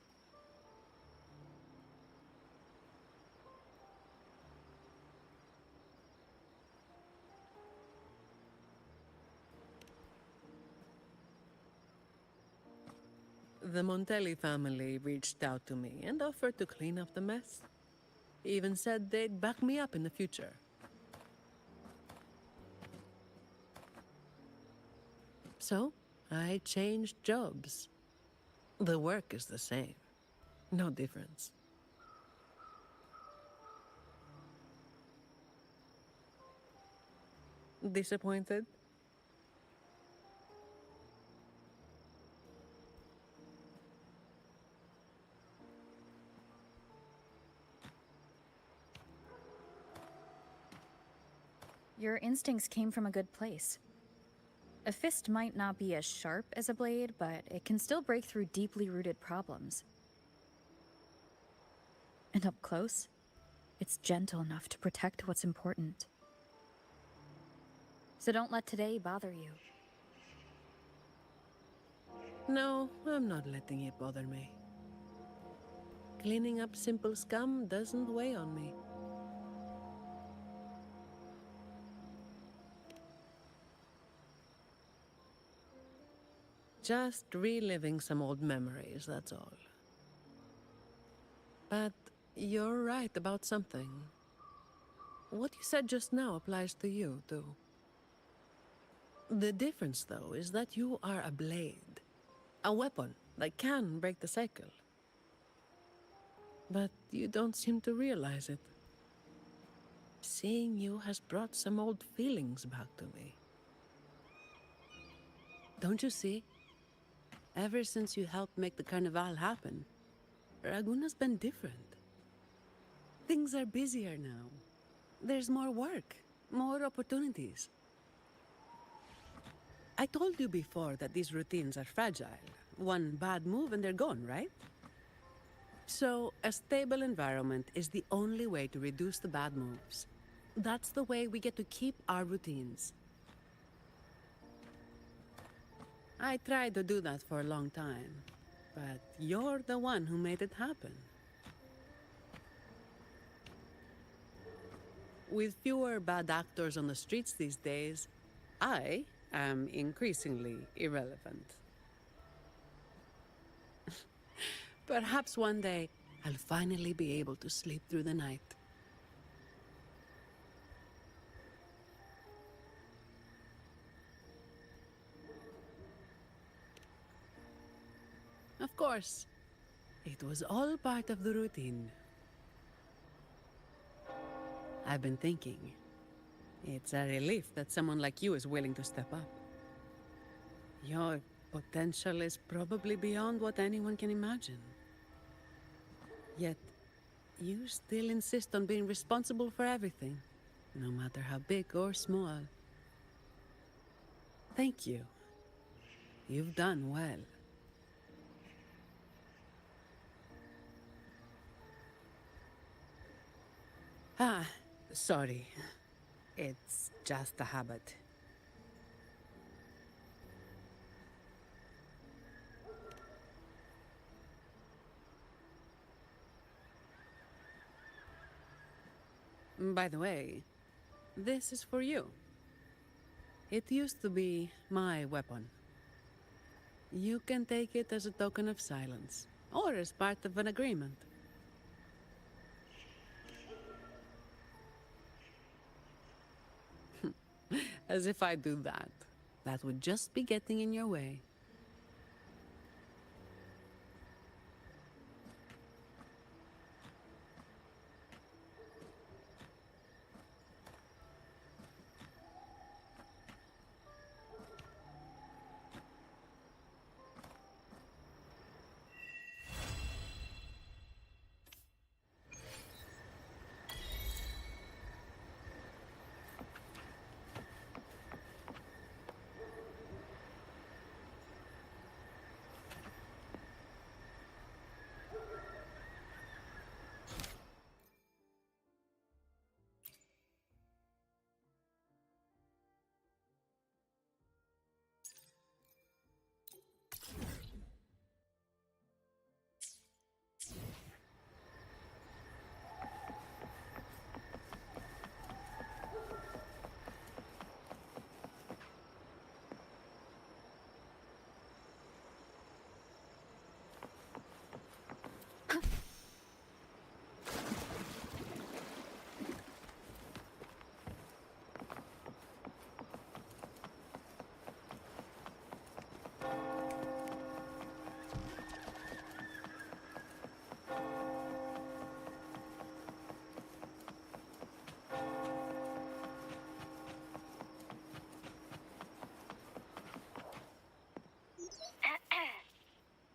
The Montelli family reached out to me and offered to clean up the mess. Even said they'd back me up in the future. So, I changed jobs. The work is the same. No difference. Disappointed? Your instincts came from a good place. A fist might not be as sharp as a blade, but it can still break through deeply rooted problems. And up close, it's gentle enough to protect what's important. So don't let today bother you. No, I'm not letting it bother me. Cleaning up simple scum doesn't weigh on me. Just reliving some old memories, that's all. But you're right about something. What you said just now applies to you, too. The difference, though, is that you are a blade. A weapon that can break the cycle. But you don't seem to realize it. Seeing you has brought some old feelings back to me. Don't you see? Ever since you helped make the Carnival happen, Raguna's been different. Things are busier now. There's more work, more opportunities. I told you before that these routines are fragile. One bad move and they're gone, right? So, a stable environment is the only way to reduce the bad moves. That's the way we get to keep our routines. I tried to do that for a long time, but you're the one who made it happen. With fewer bad actors on the streets these days, I am increasingly irrelevant. Perhaps one day, I'll finally be able to sleep through the night. Of course, it was all part of the routine. I've been thinking, it's a relief that someone like you is willing to step up. Your potential is probably beyond what anyone can imagine. Yet, you still insist on being responsible for everything, no matter how big or small. Thank you. You've done well. Sorry. It's just a habit. By the way, this is for you. It used to be my weapon. You can take it as a token of silence, or as part of an agreement. As if I do that. That would just be getting in your way.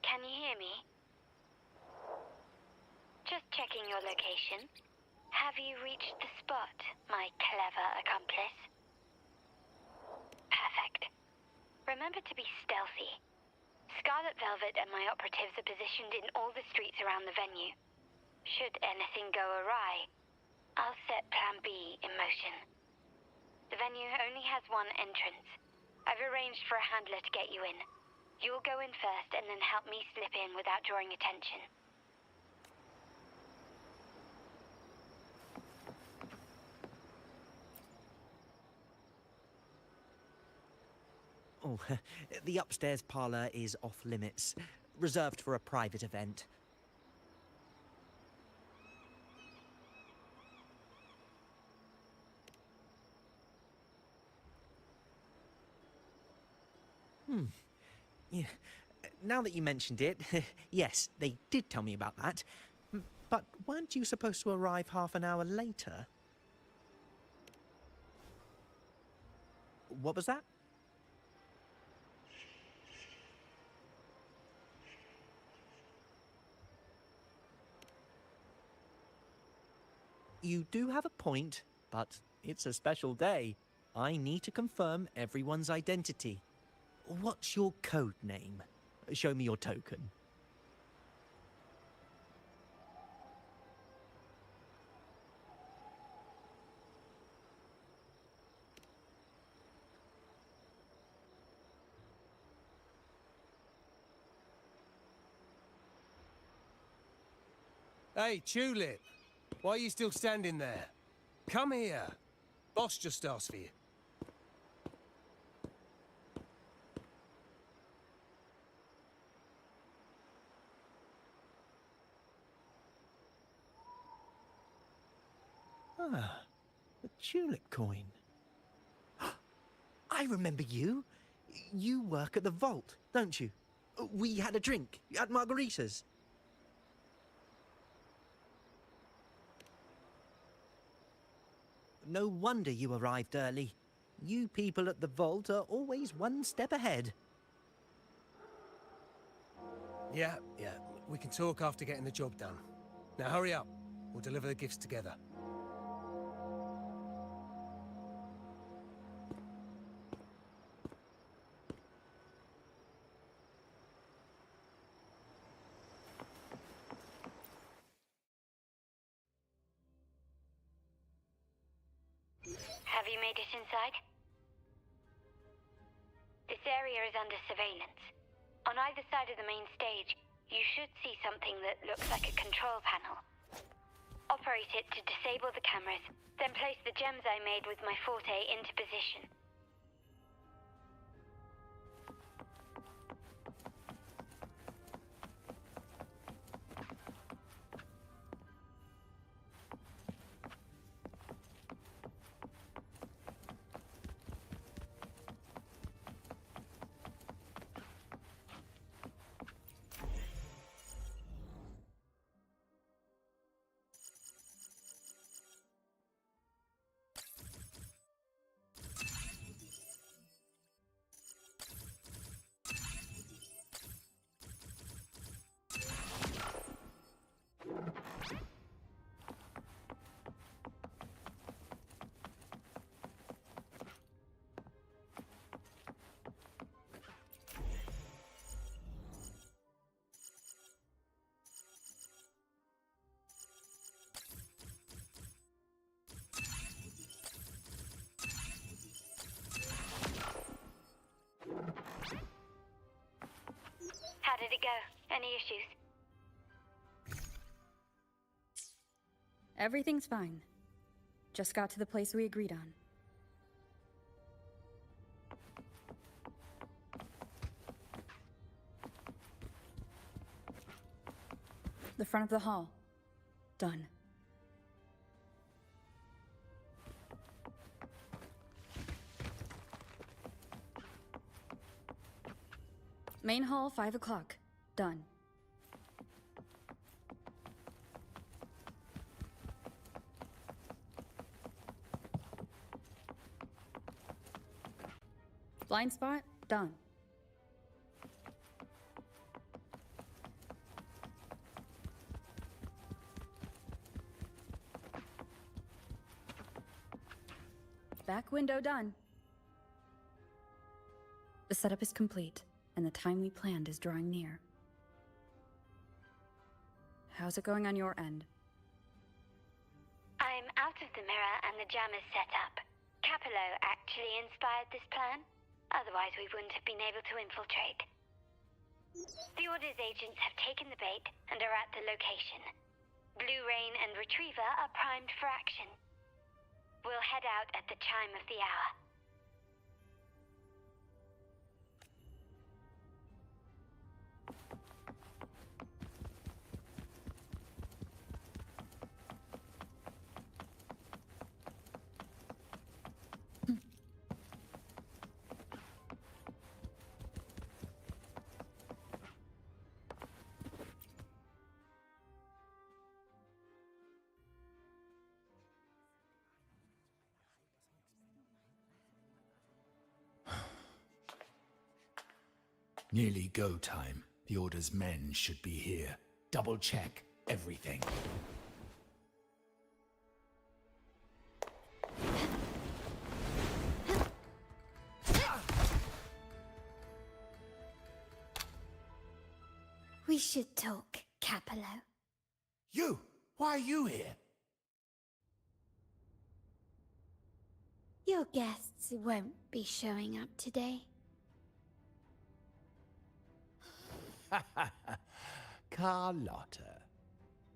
Can you hear me? Just checking your location. Have you reached the spot, my clever accomplice? Perfect. Remember to be stealthy. Scarlet Velvet and my operatives are positioned in all the streets around the venue. Should anything go awry, I'll set Plan B in motion. The venue only has one entrance. I've arranged for a handler to get you in. You'll go in first and then help me slip in without drawing attention. Oh, the upstairs parlour is off limits, reserved for a private event. Yeah. Now that you mentioned it, yes, they did tell me about that. But weren't you supposed to arrive half an hour later? What was that? You do have a point, but it's a special day. I need to confirm everyone's identity. What's your code name? Show me your token. Hey, Tulip! Why are you still standing there? Come here. Boss just asked for you. Ah, the tulip coin. I remember you. You work at the vault, don't you? We had a drink at Margarita's. No wonder you arrived early. You people at the vault are always one step ahead. Yeah. We can talk after getting the job done. Now hurry up. We'll deliver the gifts together. Have you made it inside? This area is under surveillance. On either side of the main stage, you should see something that looks like a control panel. Operate it to disable the cameras, then place the gems I made with my forte into position. How did it go? Any issues? Everything's fine. Just got to the place we agreed on. The front of the hall. Done. Main hall, 5 o'clock. Done. Blind spot, done. Back window done. The setup is complete, and the time we planned is drawing near. How's it going on your end? I'm out of the mirror and the jam is set up. Capello actually inspired this plan. Otherwise, we wouldn't have been able to infiltrate. The Order's agents have taken the bait and are at the location. Blue Rain and Retriever are primed for action. We'll head out at the chime of the hour. Nearly go time. The Order's men should be here. Double check everything. We should talk, Capello. You! Why are you here? Your guests won't be showing up today. Carlotta.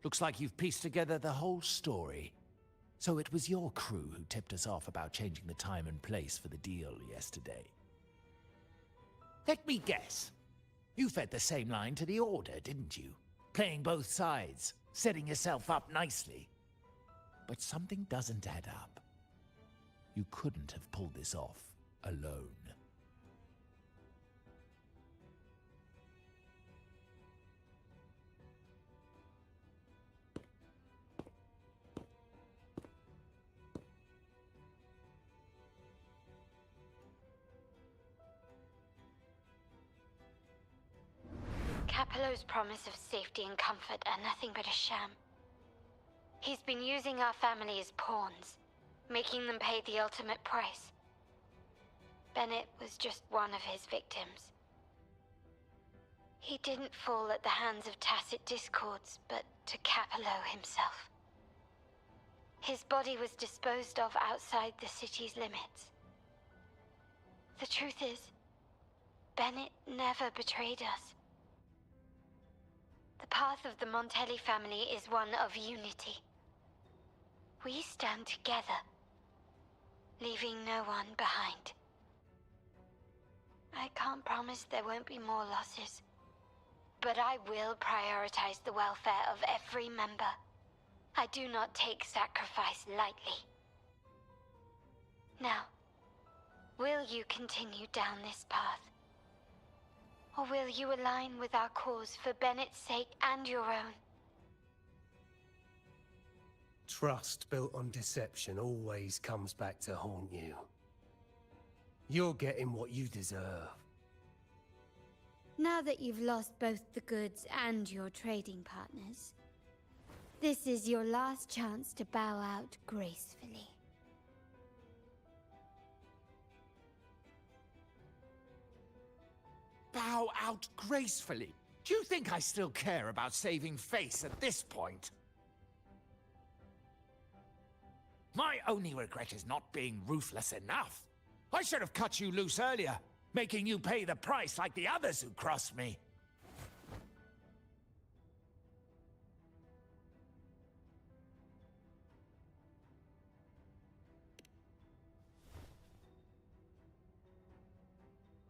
Looks like you've pieced together the whole story. So it was your crew who tipped us off about changing the time and place for the deal yesterday. Let me guess. You fed the same line to the Order, didn't you? Playing both sides, setting yourself up nicely. But something doesn't add up. You couldn't have pulled this off alone. Capello's promise of safety and comfort are nothing but a sham. He's been using our family as pawns, making them pay the ultimate price. Bennett was just one of his victims. He didn't fall at the hands of tacit discords, but to Capello himself. His body was disposed of outside the city's limits. The truth is, Bennett never betrayed us. The path of the Montelli family is one of unity. We stand together, leaving no one behind. I can't promise there won't be more losses, but I will prioritize the welfare of every member. I do not take sacrifice lightly. Now, will you continue down this path? Or will you align with our cause for Bennett's sake and your own? Trust built on deception always comes back to haunt you. You're getting what you deserve. Now that you've lost both the goods and your trading partners, this is your last chance to bow out gracefully. Bow out gracefully? Do you think I still care about saving face at this point? My only regret is not being ruthless enough. I should have cut you loose earlier, making you pay the price like the others who crossed me.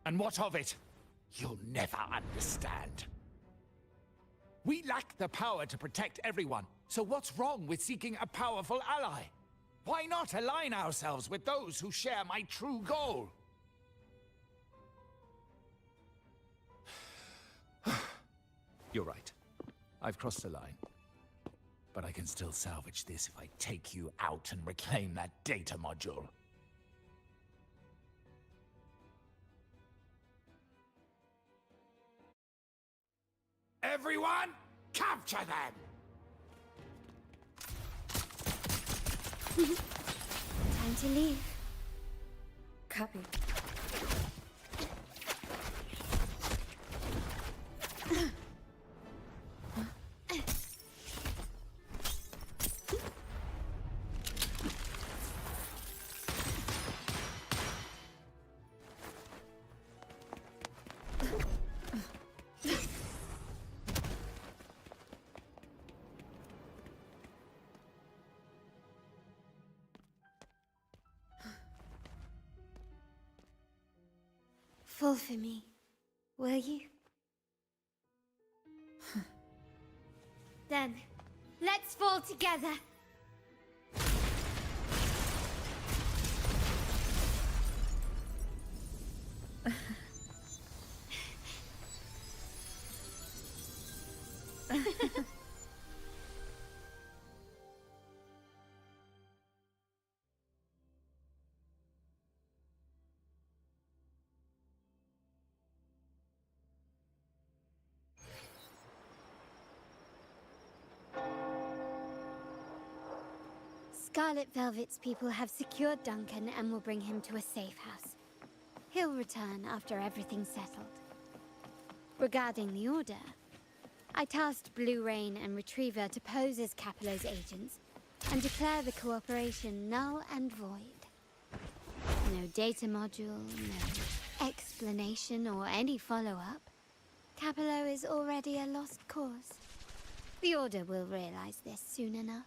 And what of it? You'll never understand. We lack the power to protect everyone, so what's wrong with seeking a powerful ally? Why not align ourselves with those who share my true goal? You're right. I've crossed the line. But I can still salvage this if I take you out and reclaim that data module. Everyone, capture them! Time to leave. Copy. Fall for me, will you? Then, let's fall together. Scarlet Velvet's people have secured Duncan and will bring him to a safe house. He'll return after everything's settled. Regarding the Order, I tasked Blue Rain and Retriever to pose as Capello's agents and declare the cooperation null and void. No data module, no explanation or any follow-up. Capello is already a lost cause. The Order will realize this soon enough.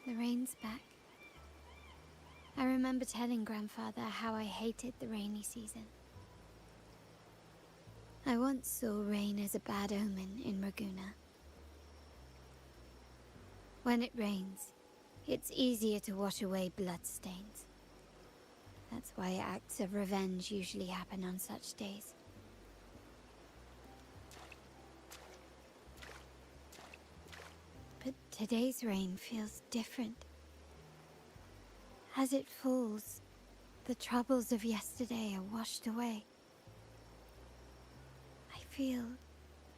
The rain's back. I remember telling Grandfather how I hated the rainy season. I once saw rain as a bad omen in Raguna. When it rains, it's easier to wash away bloodstains. That's why acts of revenge usually happen on such days. But today's rain feels different. As it falls, the troubles of yesterday are washed away. I feel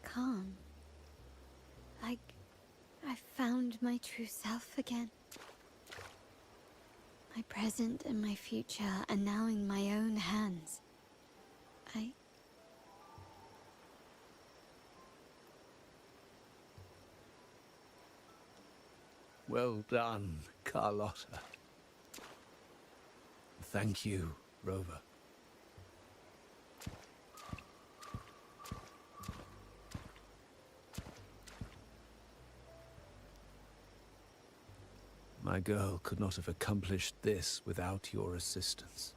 calm. Like I've found my true self again. My present and my future are now in my own hands. Well done, Carlotta. Thank you, Rover. My girl could not have accomplished this without your assistance.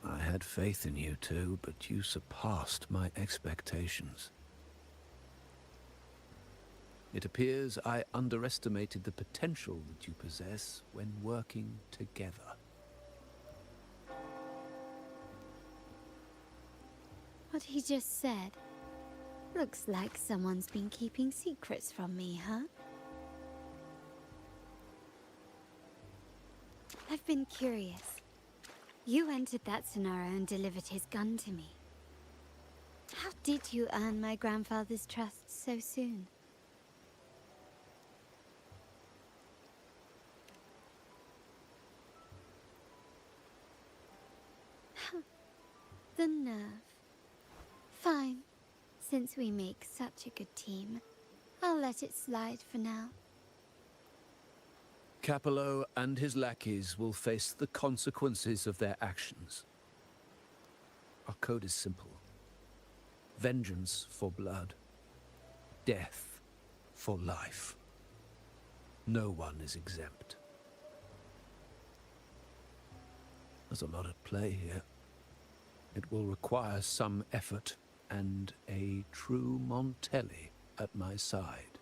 I had faith in you too, but you surpassed my expectations. It appears I underestimated the potential that you possess when working together. What he just said. Looks like someone's been keeping secrets from me, huh? I've been curious. You entered that Sonara and delivered his gun to me. How did you earn my grandfather's trust so soon? The nerve. Fine. Since we make such a good team, I'll let it slide for now. Capello and his lackeys will face the consequences of their actions. Our code is simple. Vengeance for blood. Death for life. No one is exempt. There's a lot at play here. It will require some effort and a true Montelli at my side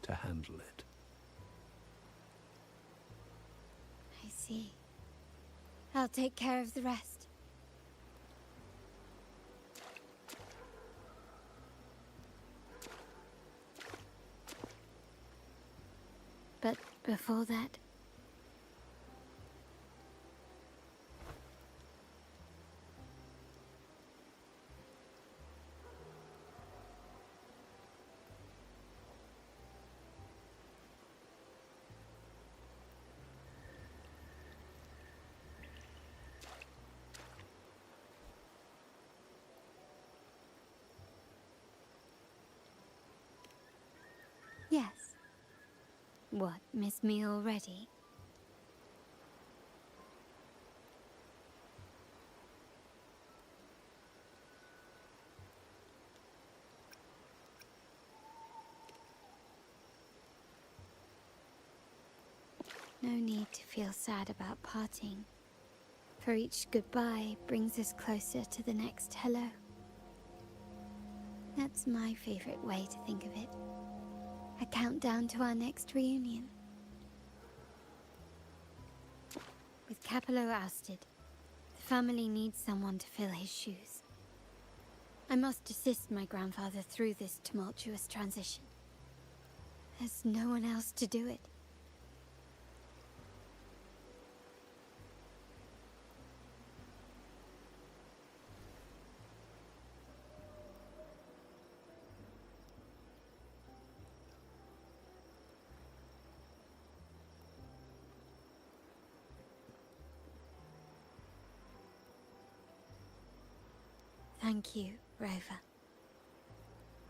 to handle it. I see. I'll take care of the rest. But before that... Yes. What, miss me already? No need to feel sad about parting, for each goodbye brings us closer to the next hello. That's my favorite way to think of it. A countdown to our next reunion. With Capello ousted, the family needs someone to fill his shoes. I must assist my grandfather through this tumultuous transition. There's no one else to do it. Thank you, Rover.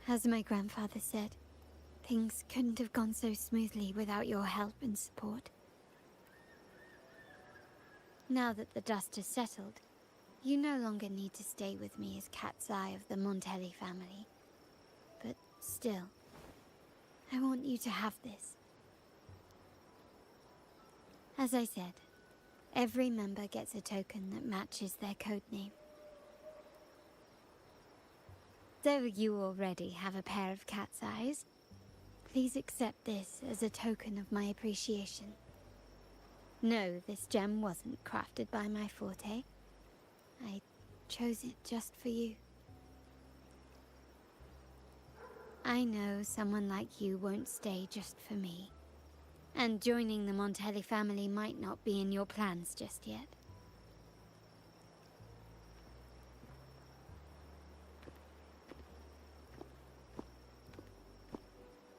As my grandfather said, things couldn't have gone so smoothly without your help and support. Now that the dust has settled, you no longer need to stay with me as cat's eye of the Montelli family. But still, I want you to have this. As I said, every member gets a token that matches their codename. Though you already have a pair of cat's eyes, please accept this as a token of my appreciation. No, this gem wasn't crafted by my forte. I chose it just for you. I know someone like you won't stay just for me. And joining the Montelli family might not be in your plans just yet.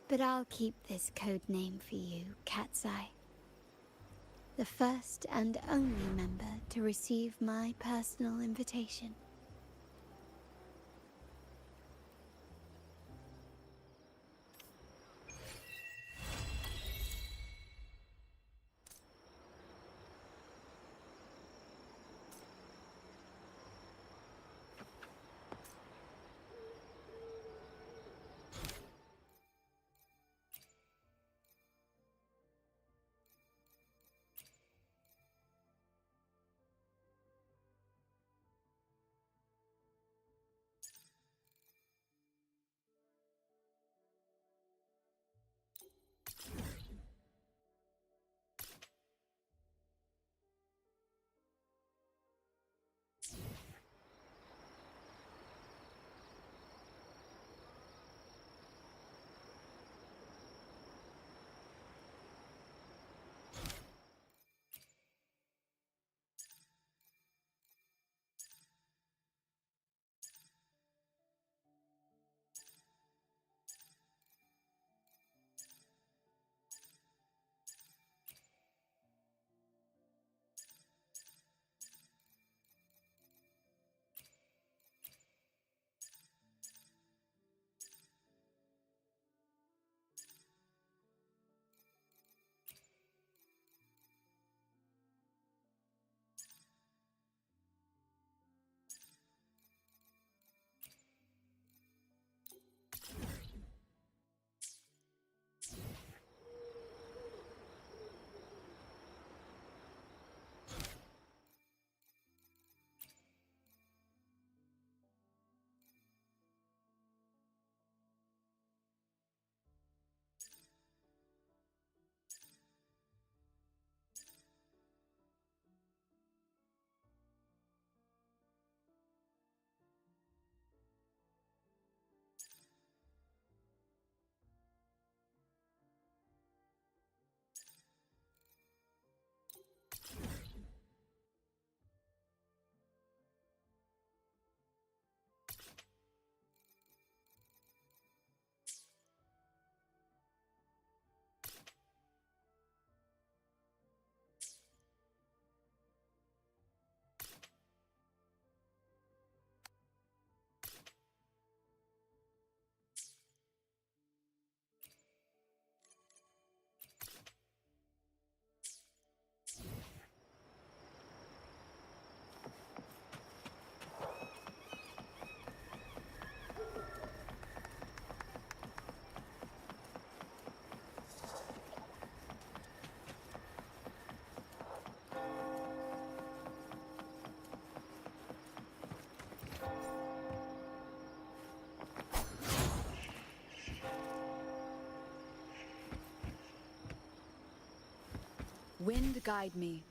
But I'll keep this code name for you, Cat's Eye. The first and only member to receive my personal invitation. Wind guide me.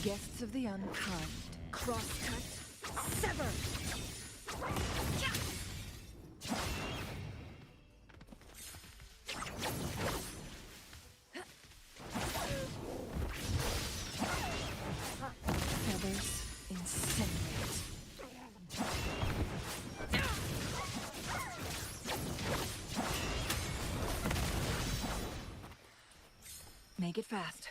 Guests of the unkind. Crosscut. Sever! Feathers incinerate. Make it fast.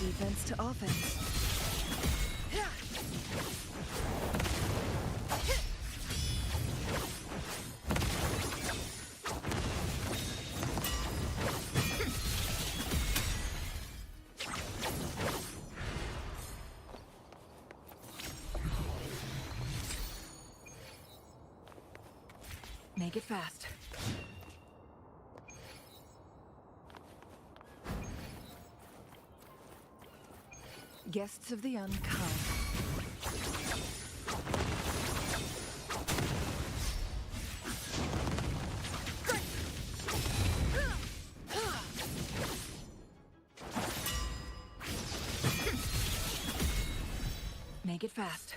Defense to offense. Make it fast. Guests of the unkind. Make it fast.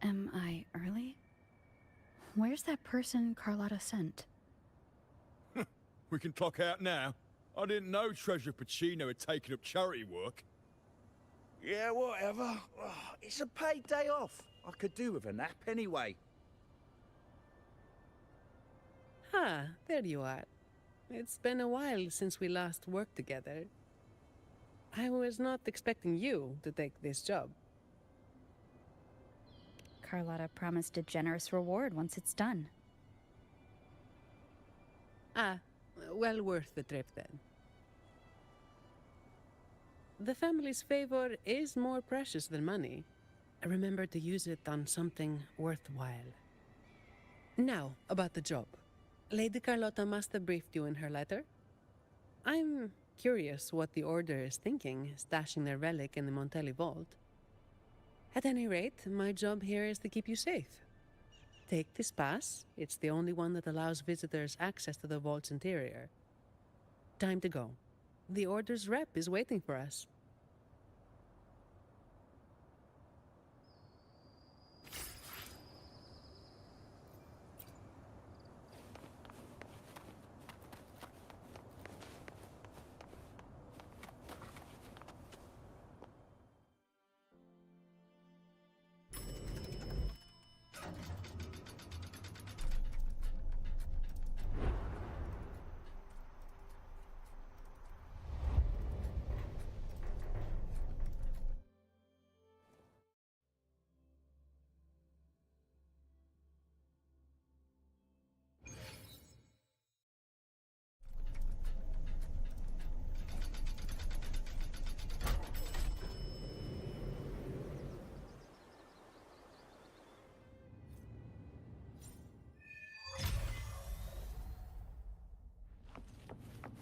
Am I early? Where's that person Carlotta sent? We can clock out now. I didn't know Treasure Pacino had taken up charity work. Yeah, whatever. It's a paid day off. I could do with a nap anyway. Ah, there you are. It's been a while since we last worked together. I was not expecting you to take this job. Carlotta promised a generous reward once it's done. Ah, well worth the trip then. The family's favor is more precious than money. Remember to use it on something worthwhile. Now, about the job. Lady Carlotta must have briefed you in her letter. I'm curious what the Order is thinking, stashing their relic in the Montelli vault. At any rate, my job here is to keep you safe. Take this pass. It's the only one that allows visitors access to the vault's interior. Time to go. The Order's rep is waiting for us.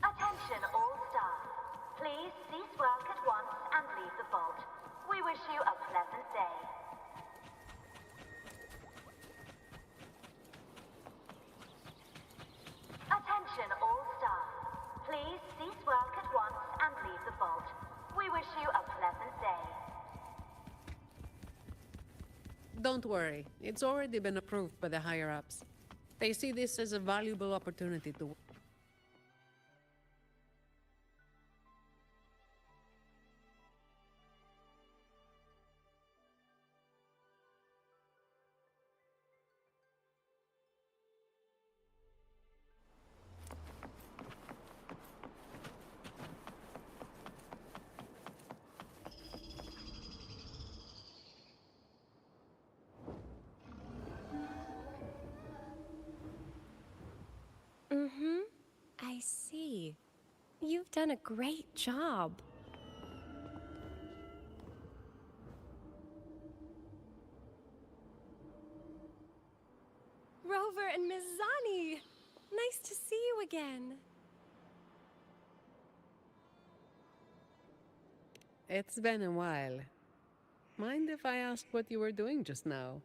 Attention all staff. Please cease work at once and leave the vault. We wish you a pleasant day. Attention all staff. Please cease work at once and leave the vault. We wish you a pleasant day. Don't worry, it's already been approved by the higher-ups. They see this as a valuable opportunity to... I see. You've done a great job. Rover and Miss Zani! Nice to see you again. It's been a while. Mind if I ask what you were doing just now?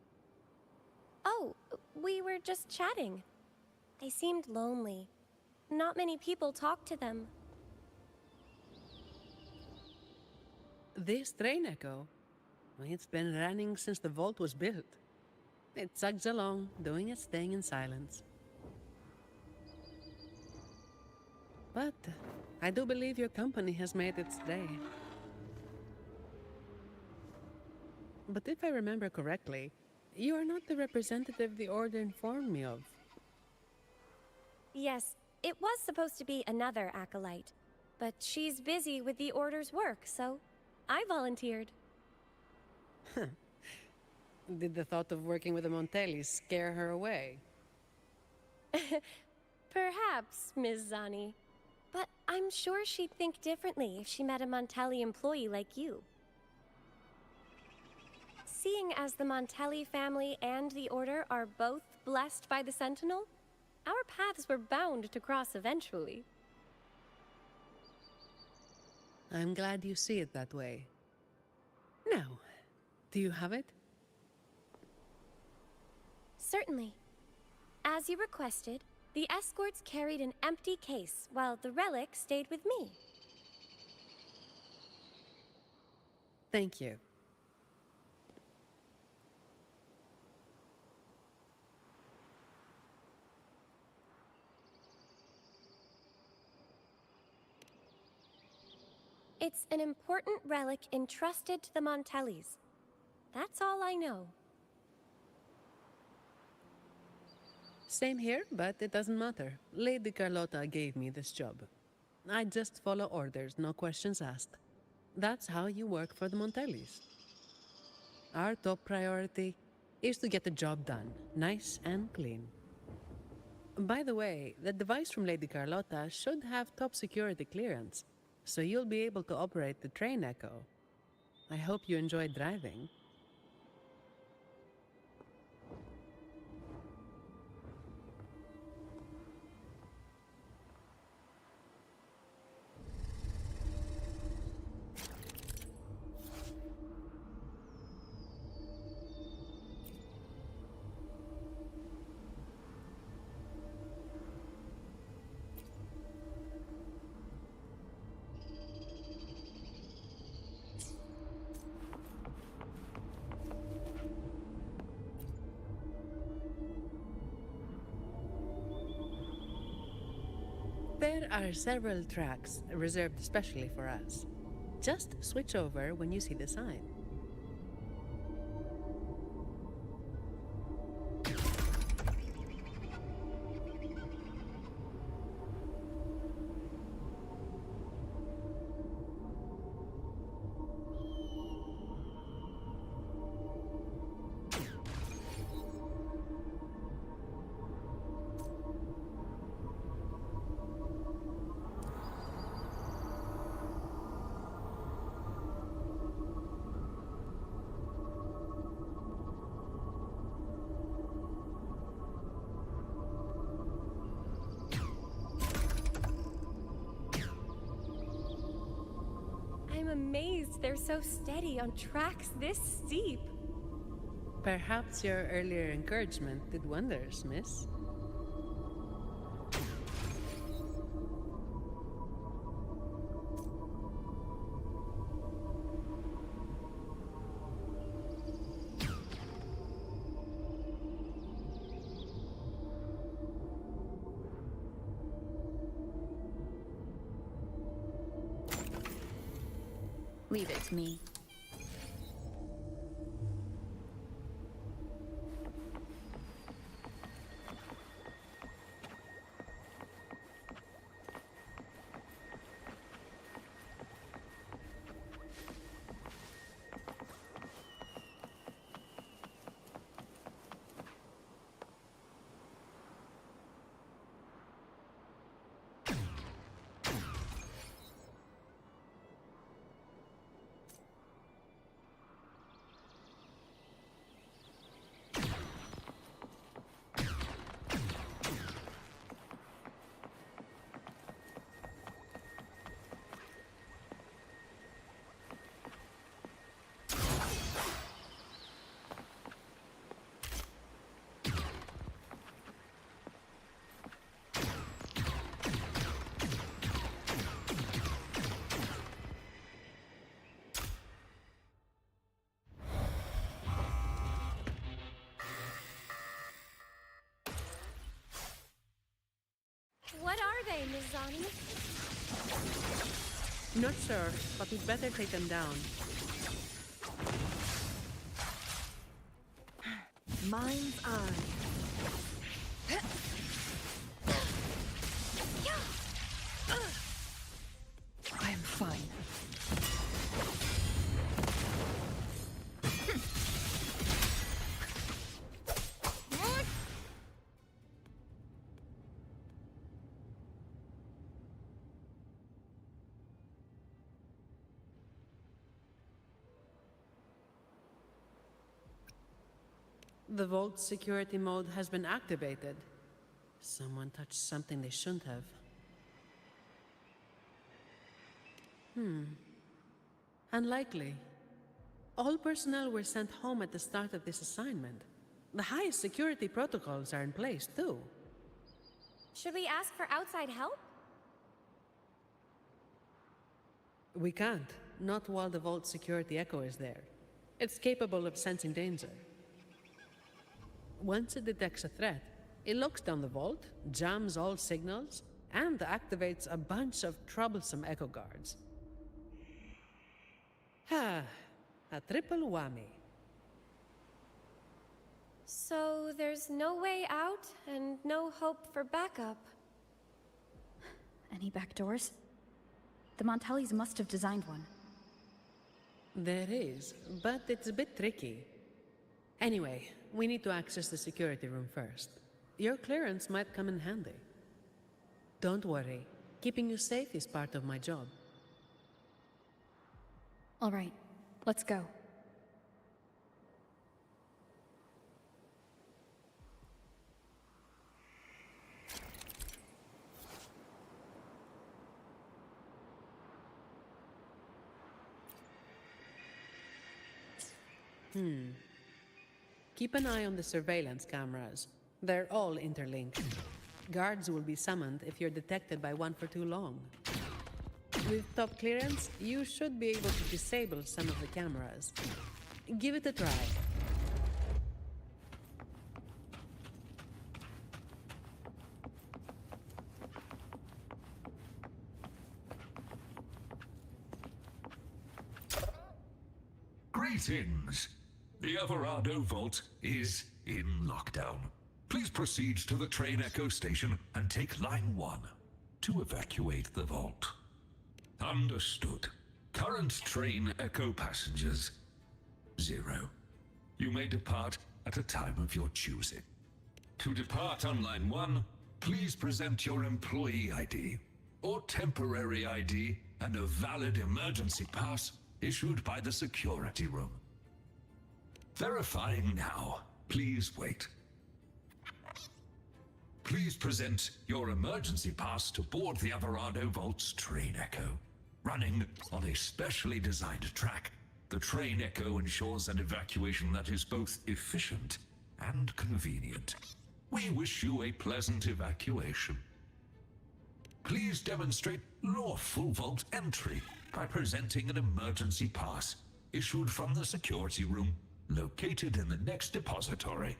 Oh, we were just chatting. They seemed lonely. Not many people talk to them. This train echo? It's been running since the vault was built. It chugs along, doing its thing in silence. But I do believe your company has made its day. But if I remember correctly, you are not the representative the Order informed me of. Yes, it was supposed to be another acolyte, but she's busy with the Order's work, so I volunteered. Did the thought of working with the Montellis scare her away? Perhaps, Ms. Zani. But I'm sure she'd think differently if she met a Montelli employee like you. Seeing as the Montelli family and the Order are both blessed by the Sentinel, our paths were bound to cross eventually. I'm glad you see it that way. Now, do you have it? Certainly. As you requested, The escorts carried an empty case, while the relic stayed with me. Thank you. It's an important relic entrusted to the Montellis. That's all I know. Same here, but it doesn't matter. Lady Carlotta gave me this job. I just follow orders, no questions asked. That's how you work for the Montellis. Our top priority is to get the job done, nice and clean. By the way, the device from Lady Carlotta should have top security clearance, so you'll be able to operate the train Echo. I hope you enjoy driving. There are several tracks reserved especially for us. Just switch over when you see the sign. I'm amazed they're so steady on tracks this steep. Perhaps your earlier encouragement did wonders, miss. Leave it to me. What are they, Ms. Zani? Not sure, but we'd better take them down. Mind's eye. I am fine. The vault security mode has been activated. Someone touched something they shouldn't have. Unlikely. All personnel were sent home at the start of this assignment. The highest security protocols are in place, too. Should we ask for outside help? We can't. Not while the vault's security echo is there. It's capable of sensing danger. Once it detects a threat, it locks down the vault, jams all signals, and activates a bunch of troublesome echo guards. Ha! A triple whammy. So there's no way out and no hope for backup. Any back doors? The Montellis must have designed one. There is, but it's a bit tricky. Anyway, we need to access the security room first. Your clearance might come in handy. Don't worry. Keeping you safe is part of my job. All right, let's go. Keep an eye on the surveillance cameras. They're all interlinked. Guards will be summoned if you're detected by one for too long. With top clearance, you should be able to disable some of the cameras. Give it a try. Greetings. The Alvarado Vault is in lockdown. Please proceed to the train echo station and take line 1 to evacuate the vault. Understood. Current train echo passengers, 0. You may depart at a time of your choosing. To depart on line 1, please present your employee ID or temporary ID and a valid emergency pass issued by the security room. Verifying now. Please wait. Please present your emergency pass to board the Alvarado Vault's train echo. Running on a specially designed track, the train echo ensures an evacuation that is both efficient and convenient. We wish you a pleasant evacuation. Please demonstrate lawful vault entry by presenting an emergency pass issued from the security room located in the next depository.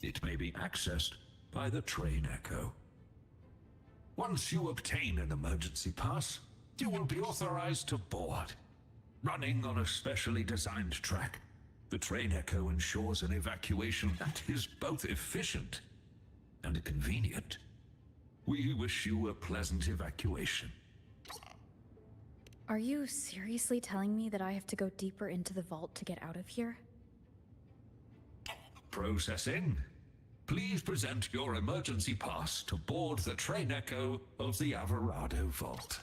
It may be accessed by the train echo. Once you obtain an emergency pass, you will be authorized to board. Running on a specially designed track, the train echo ensures an evacuation that is both efficient and convenient. We wish you a pleasant evacuation. Are you seriously telling me that I have to go deeper into the vault to get out of here? Processing. Please present your emergency pass to board the train echo of the Alvarado Vault.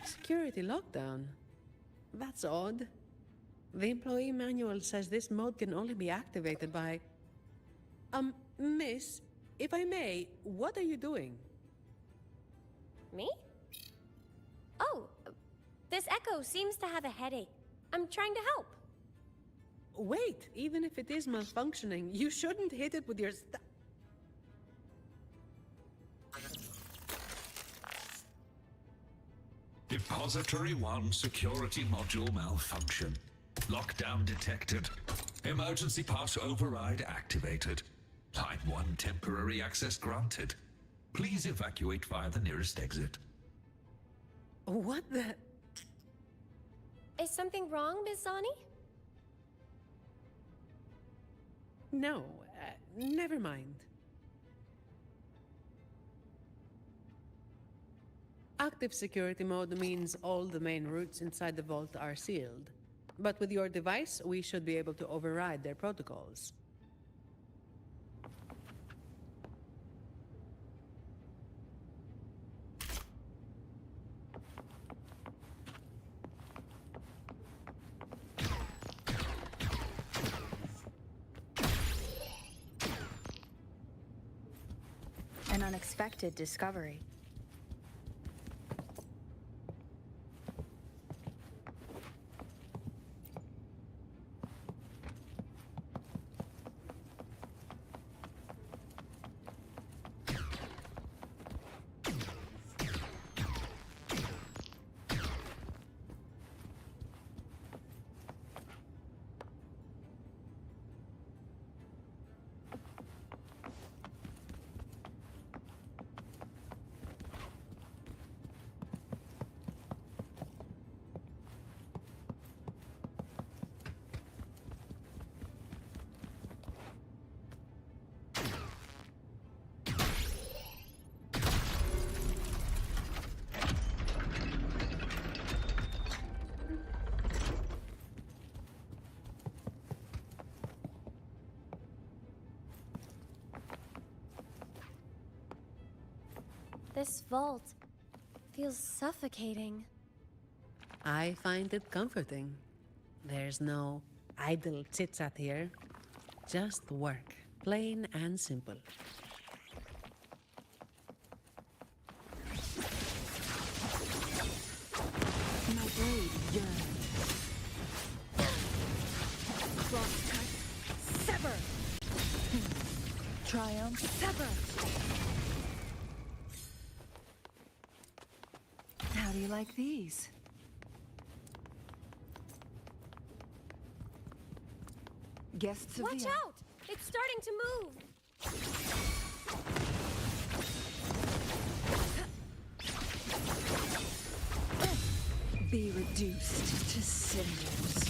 Security lockdown? That's odd. The employee manual says this mode can only be activated by... Miss, if I may, what are you doing? Me? Oh, this echo seems to have a headache. I'm trying to help. Wait, even if it is malfunctioning, you shouldn't hit it with your Depository 1 security module malfunction. Lockdown detected. Emergency pass override activated. Line 1 temporary access granted. Please evacuate via the nearest exit. What the... Is something wrong, Miss Zani? No, never mind. Active security mode means all the main routes inside the vault are sealed. But with your device, we should be able to override their protocols. An unexpected discovery. This vault feels suffocating. I find it comforting. There's no idle chit-chat here. Just work, plain and simple. My blade yearns. Cross-cut. Sever! Triumph. Sever! How do you like these? Guests of Watch the out! It's starting to move! Be reduced to cinders.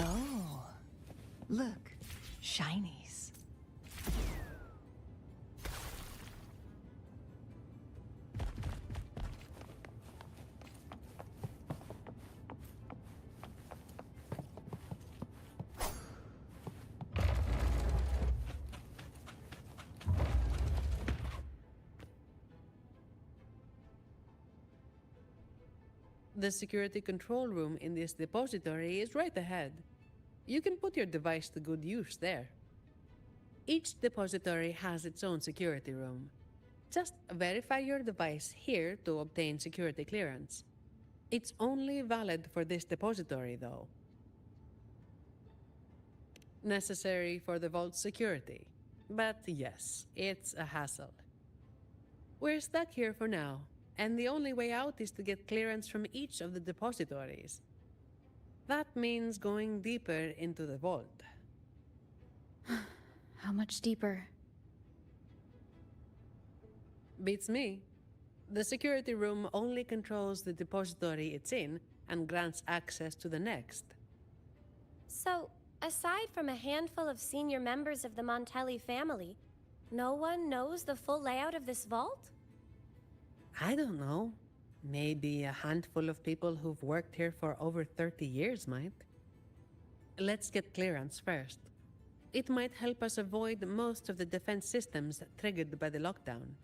Oh, look, shinies. The security control room in this depository is right ahead. You can put your device to good use there. Each depository has its own security room. Just verify your device here to obtain security clearance. It's only valid for this depository, though. Necessary for the vault's security. But yes, it's a hassle. We're stuck here for now, and the only way out is to get clearance from each of the depositories. That means going deeper into the vault. How much deeper? Beats me. The security room only controls the depository it's in and grants access to the next. So, aside from a handful of senior members of the Montelli family, no one knows the full layout of this vault? I don't know. Maybe a handful of people who've worked here for over 30 years might. Let's get clearance first. It might help us avoid most of the defense systems triggered by the lockdown.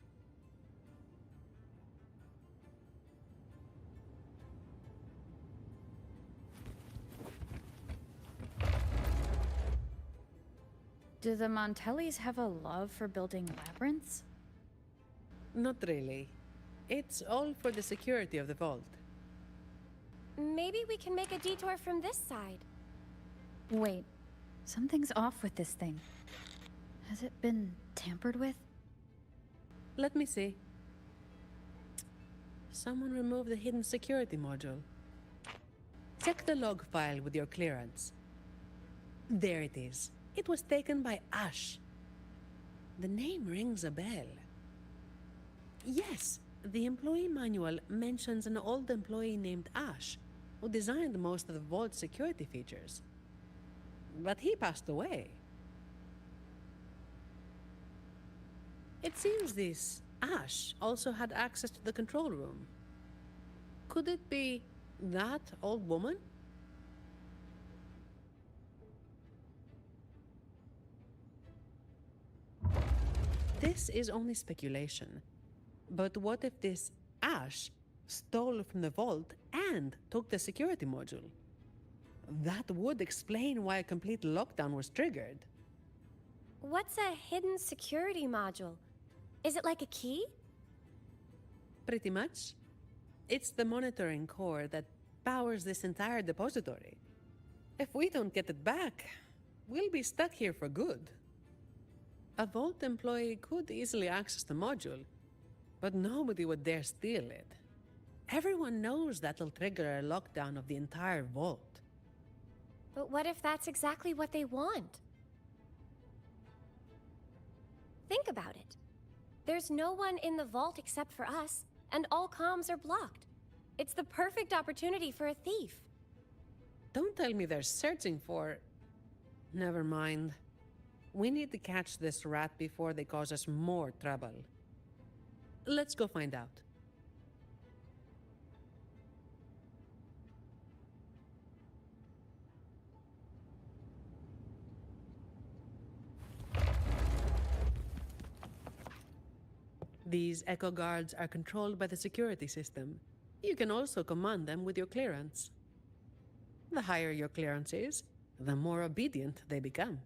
Do the Montellis have a love for building labyrinths? Not really. It's all for the security of the vault. Maybe we can make a detour from this side. Wait, something's off with this thing. Has it been tampered with? Let me see. Someone removed the hidden security module. Check the log file with your clearance. There it is. It was taken by Ash. The name rings a bell. Yes, the employee manual mentions an old employee named Ash, who designed most of the vault's security features. But he passed away. It seems this Ash also had access to the control room. Could it be that old woman? This is only speculation. But what if this Ash stole from the vault and took the security module? That would explain why a complete lockdown was triggered. What's a hidden security module? Is it like a key? Pretty much. It's the monitoring core that powers this entire depository. If we don't get it back, we'll be stuck here for good. A vault employee could easily access the module, but nobody would dare steal it. Everyone knows that'll trigger a lockdown of the entire vault. But what if that's exactly what they want? Think about it. There's no one in the vault except for us, and all comms are blocked. It's the perfect opportunity for a thief. Don't tell me they're searching for... Never mind. We need to catch this rat before they cause us more trouble. Let's go find out. These Echo Guards are controlled by the security system. You can also command them with your clearance. The higher your clearance is, the more obedient they become.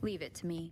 Leave it to me.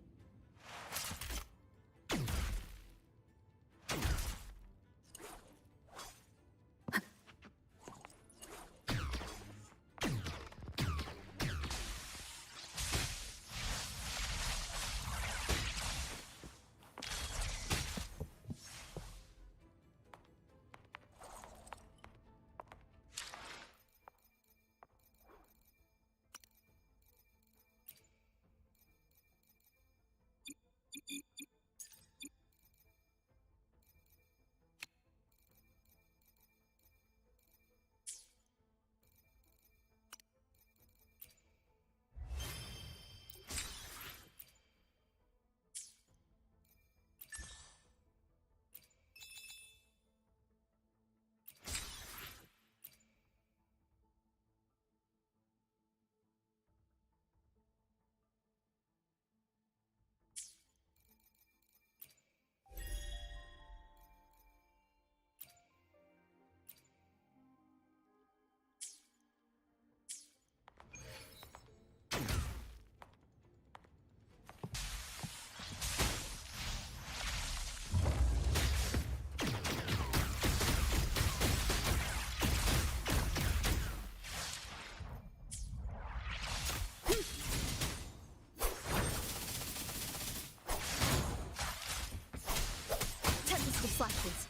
Flashes.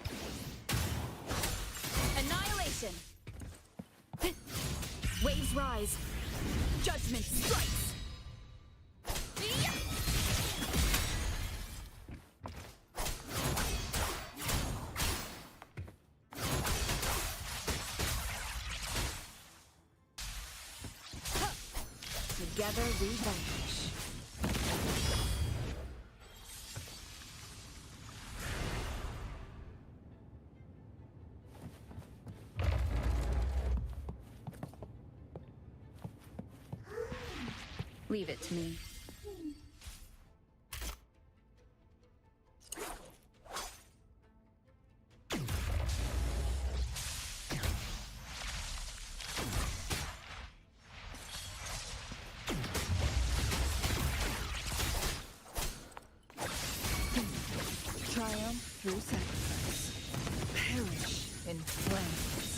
Annihilation. Waves rise. Judgment strikes. Together we vanquish. Leave it to me. Triumph through sacrifice. Perish in flames.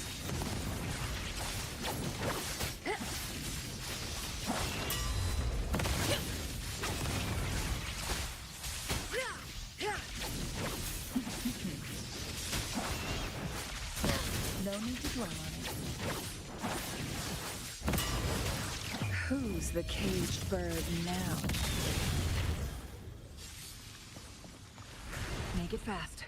No need to dwell on it. Who's the caged bird now? Make it fast.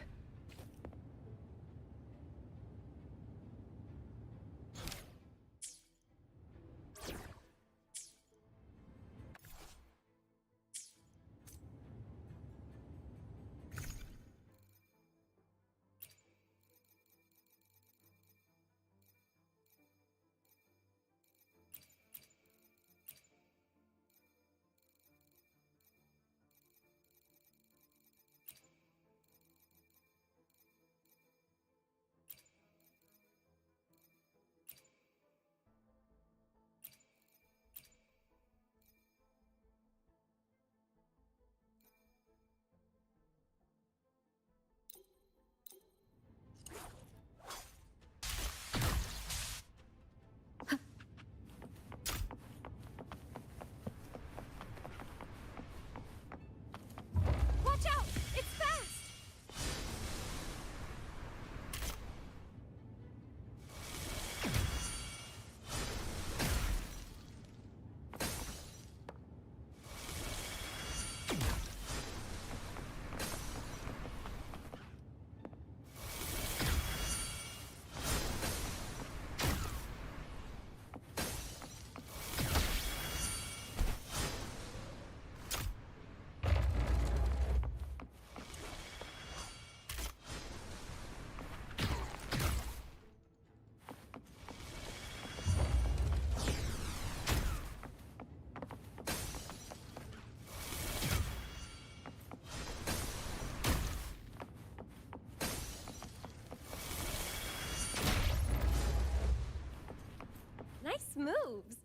moves.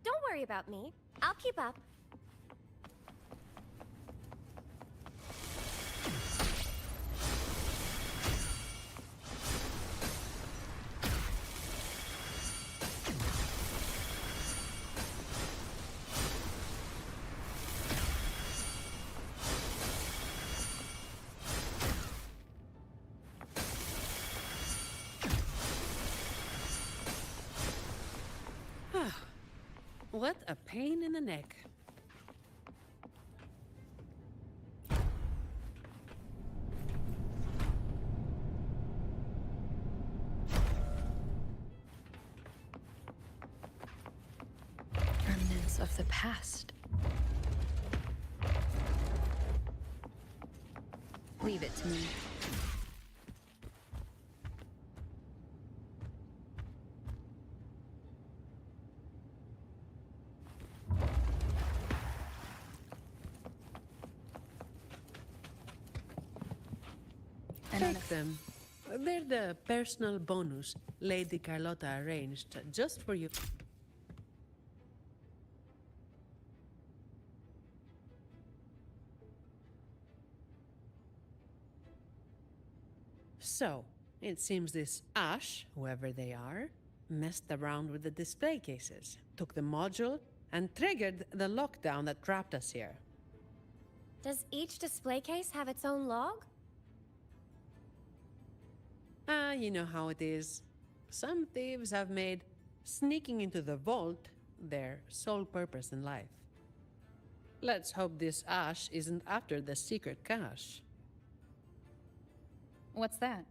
Don't worry about me. I'll keep up. What a pain in the neck. Remnants of the past. Leave it to me. Take them. They're the personal bonus Lady Carlotta arranged just for you. So, it seems this Ash, whoever they are, messed around with the display cases, took the module, and triggered the lockdown that trapped us here. Does each display case have its own log? You know how it is. Some thieves have made sneaking into the vault their sole purpose in life. Let's hope this Ash isn't after the secret cache. What's that?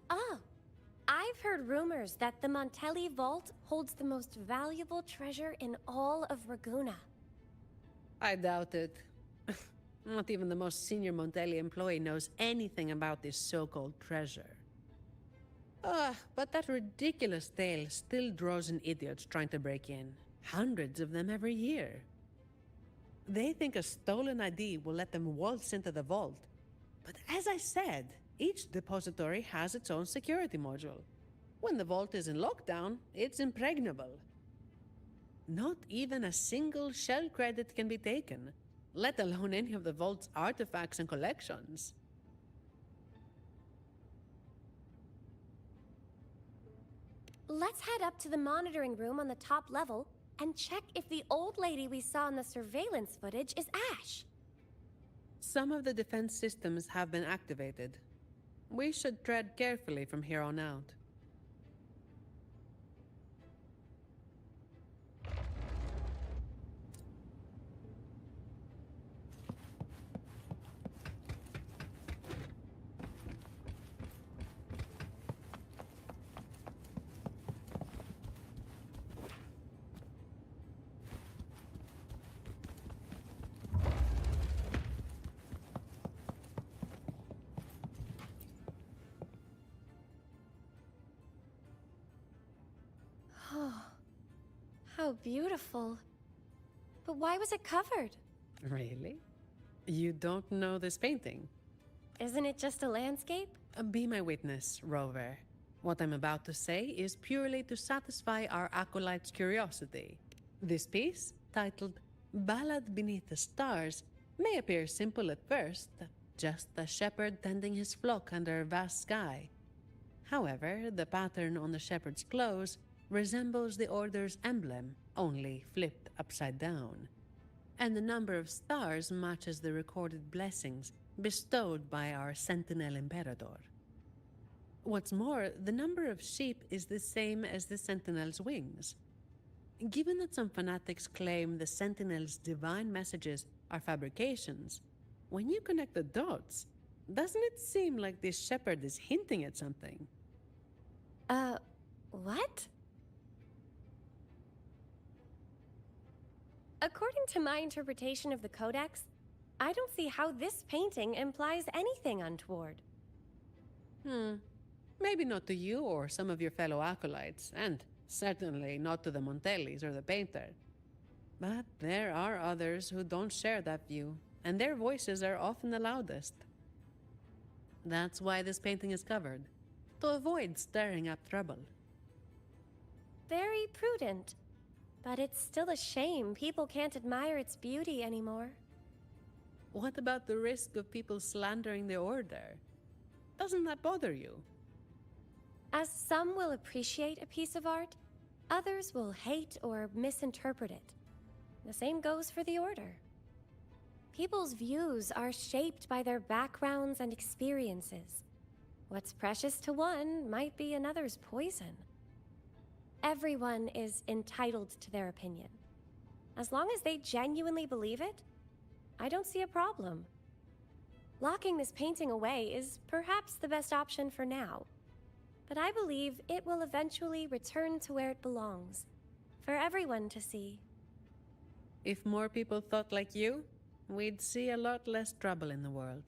Ah, I've heard rumors that the Montelli Vault holds the most valuable treasure in all of Raguna. I doubt it. Not even the most senior Montelli employee knows anything about this so-called treasure. But that ridiculous tale still draws in idiots trying to break in. Hundreds of them every year. They think a stolen ID will let them waltz into the vault. But as I said, each depository has its own security module. When the vault is in lockdown, it's impregnable. Not even a single shell credit can be taken, let alone any of the vault's artifacts and collections. Let's head up to the monitoring room on the top level and check if the old lady we saw in the surveillance footage is Ash. Some of the defense systems have been activated. We should tread carefully from here on out. Oh, how beautiful. But why was it covered? Really? You don't know this painting? Isn't it just a landscape? Be my witness, Rover. What I'm about to say is purely to satisfy our acolyte's curiosity. This piece, titled Ballad Beneath the Stars, may appear simple at first, just a shepherd tending his flock under a vast sky. However, the pattern on the shepherd's clothes resembles the Order's emblem, only flipped upside down. And the number of stars matches the recorded blessings bestowed by our Sentinel Imperador. What's more, the number of sheep is the same as the Sentinel's wings. Given that some fanatics claim the Sentinel's divine messages are fabrications, when you connect the dots, doesn't it seem like this shepherd is hinting at something? What? According to my interpretation of the Codex, I don't see how this painting implies anything untoward. Maybe not to you or some of your fellow acolytes, and certainly not to the Montellis or the painter. But there are others who don't share that view, and their voices are often the loudest. That's why this painting is covered, to avoid stirring up trouble. Very prudent. But it's still a shame people can't admire its beauty anymore. What about the risk of people slandering the Order? Doesn't that bother you? As some will appreciate a piece of art, others will hate or misinterpret it. The same goes for the Order. People's views are shaped by their backgrounds and experiences. What's precious to one might be another's poison. Everyone is entitled to their opinion. As long as they genuinely believe it, I don't see a problem. Locking this painting away is perhaps the best option for now, but I believe it will eventually return to where it belongs, for everyone to see. If more people thought like you, we'd see a lot less trouble in the world.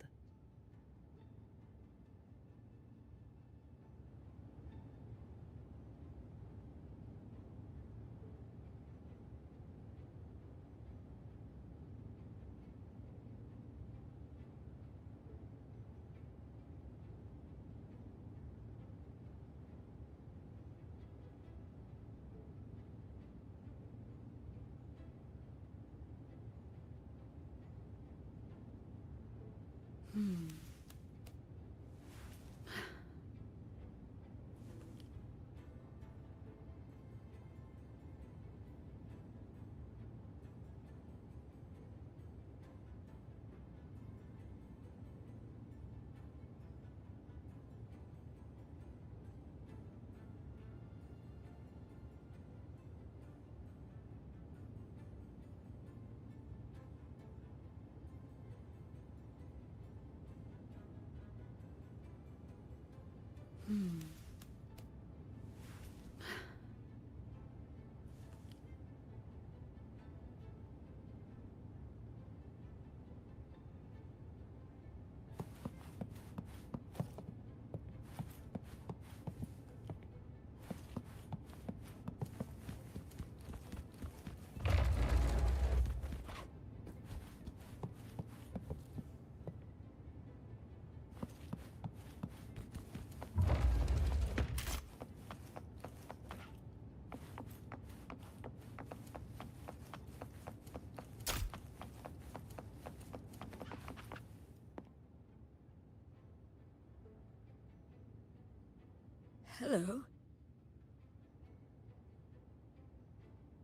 Hello?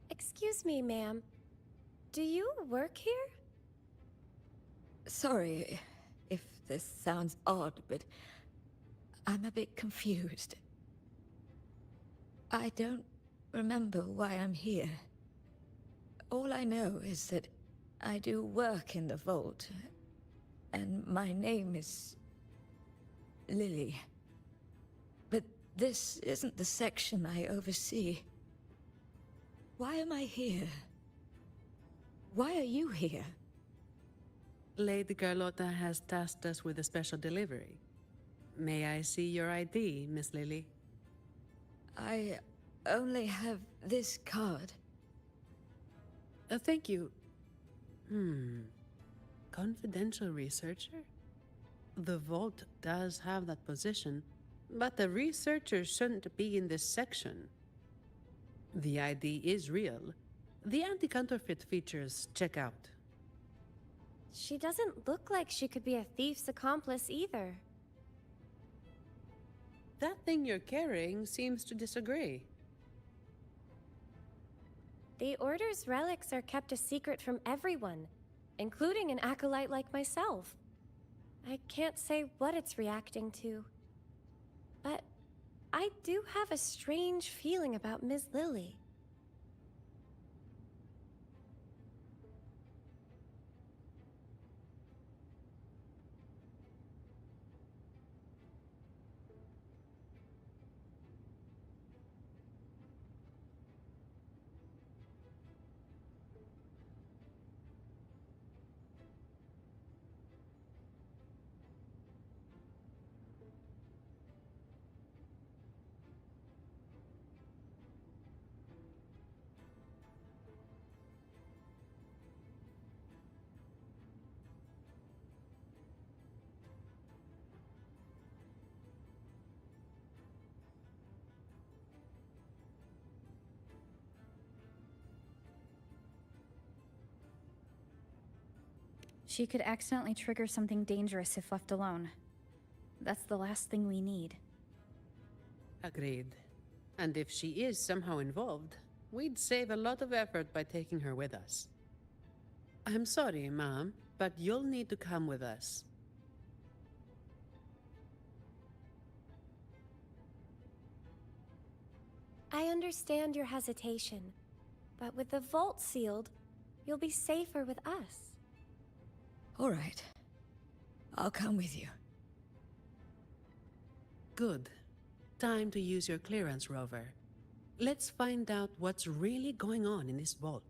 Excuse me, ma'am. Do you work here? Sorry if this sounds odd, but I'm a bit confused. I don't remember why I'm here. All I know is that I do work in the vault, and my name is Lily. But this isn't the section I oversee. Why am I here? Why are you here? Lady Carlotta has tasked us with a special delivery. May I see your ID, Miss Lily? I only have this card. Thank you. Confidential researcher? The vault does have that position, but the researcher shouldn't be in this section. The ID is real. The anti-counterfeit features check out. She doesn't look like she could be a thief's accomplice either. That thing you're carrying seems to disagree. The Order's relics are kept a secret from everyone, including an acolyte like myself. I can't say what it's reacting to, but I do have a strange feeling about Ms. Lily. She could accidentally trigger something dangerous if left alone. That's the last thing we need. Agreed. And if she is somehow involved, we'd save a lot of effort by taking her with us. I'm sorry, Mom, but you'll need to come with us. I understand your hesitation, but with the vault sealed, you'll be safer with us. All right. I'll come with you. Good. Time to use your clearance, Rover. Let's find out what's really going on in this vault.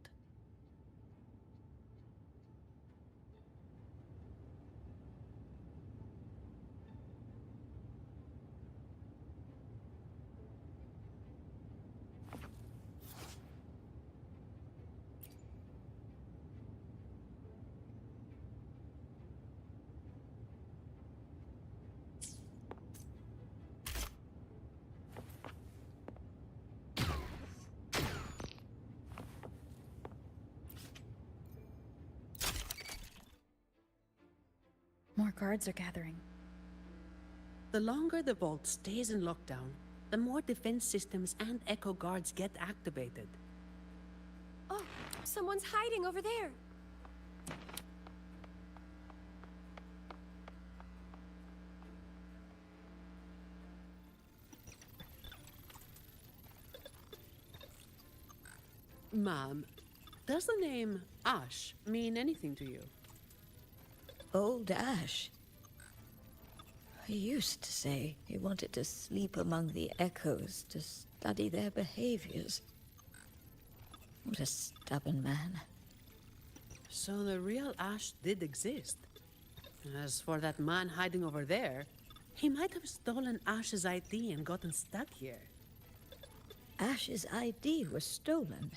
More guards are gathering. The longer the vault stays in lockdown, the more defense systems and echo guards get activated. Oh, someone's hiding over there. Mom, does the name Ash mean anything to you? Old Ash. He used to say he wanted to sleep among the echoes to study their behaviors. What a stubborn man. So the real Ash did exist. As for that man hiding over there, he might have stolen Ash's ID and gotten stuck here. Ash's ID was stolen.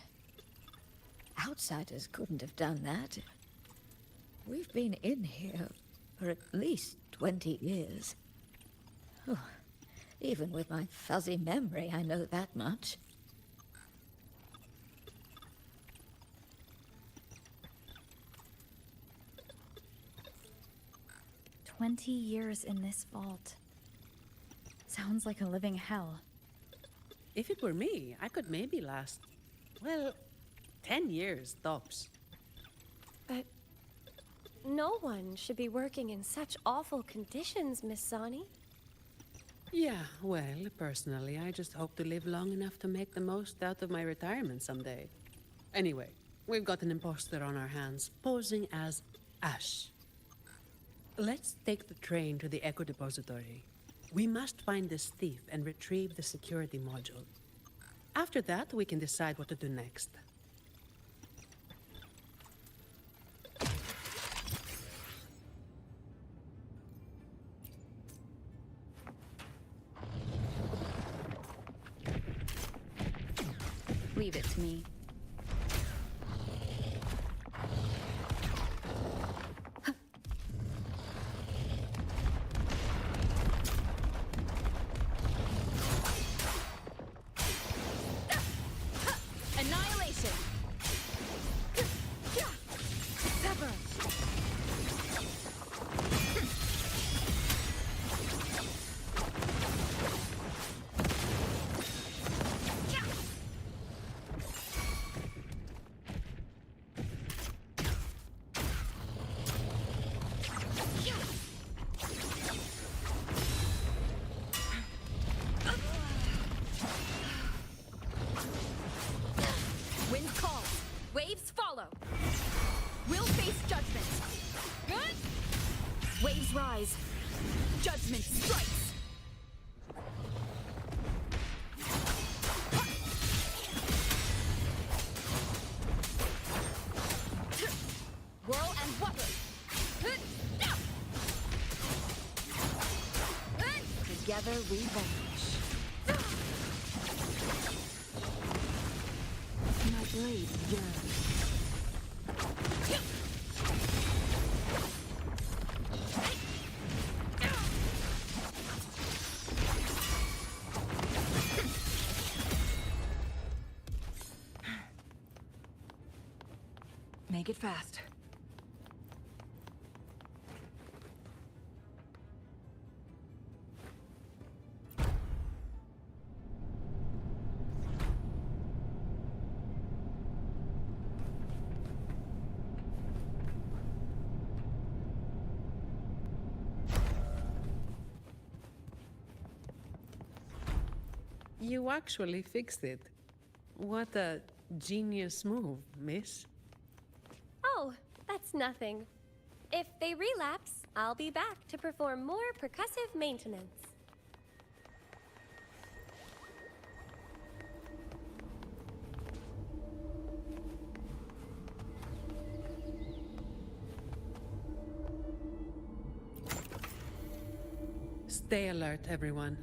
Outsiders couldn't have done that. We've been in here for at least 20 years. Oh, even with my fuzzy memory, I know that much. "20 years in this vault. Sounds like a living hell. If it were me, I could maybe last, well, 10 years tops. But no one should be working in such awful conditions, Miss Zani. Yeah, well, personally, I just hope to live long enough to make the most out of my retirement someday. Anyway, we've got an imposter on our hands, posing as Ash. Let's take the train to the Echo Depository. We must find this thief and retrieve the security module. After that, we can decide what to do next. Leave it to me. Annihilation! Sever! Wind calls, waves follow. We'll face judgment. Good? Waves rise. Judgment strikes. Whirl and water. Together we vanish. My blade yearns. Make it fast. You actually fixed it. What a genius move, miss. Oh, that's nothing. If they relapse, I'll be back to perform more percussive maintenance. Stay alert, everyone.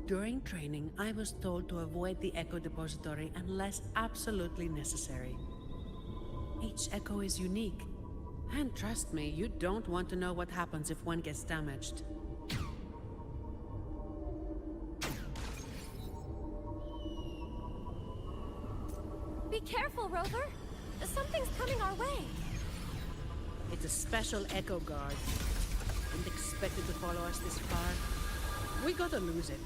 During training, I was told to avoid the Echo Depository unless absolutely necessary. Each Echo is unique. And trust me, you don't want to know what happens if one gets damaged. Be careful, Rover! Something's coming our way! It's a special Echo Guard. Didn't expect it to follow us this far. We gotta lose it.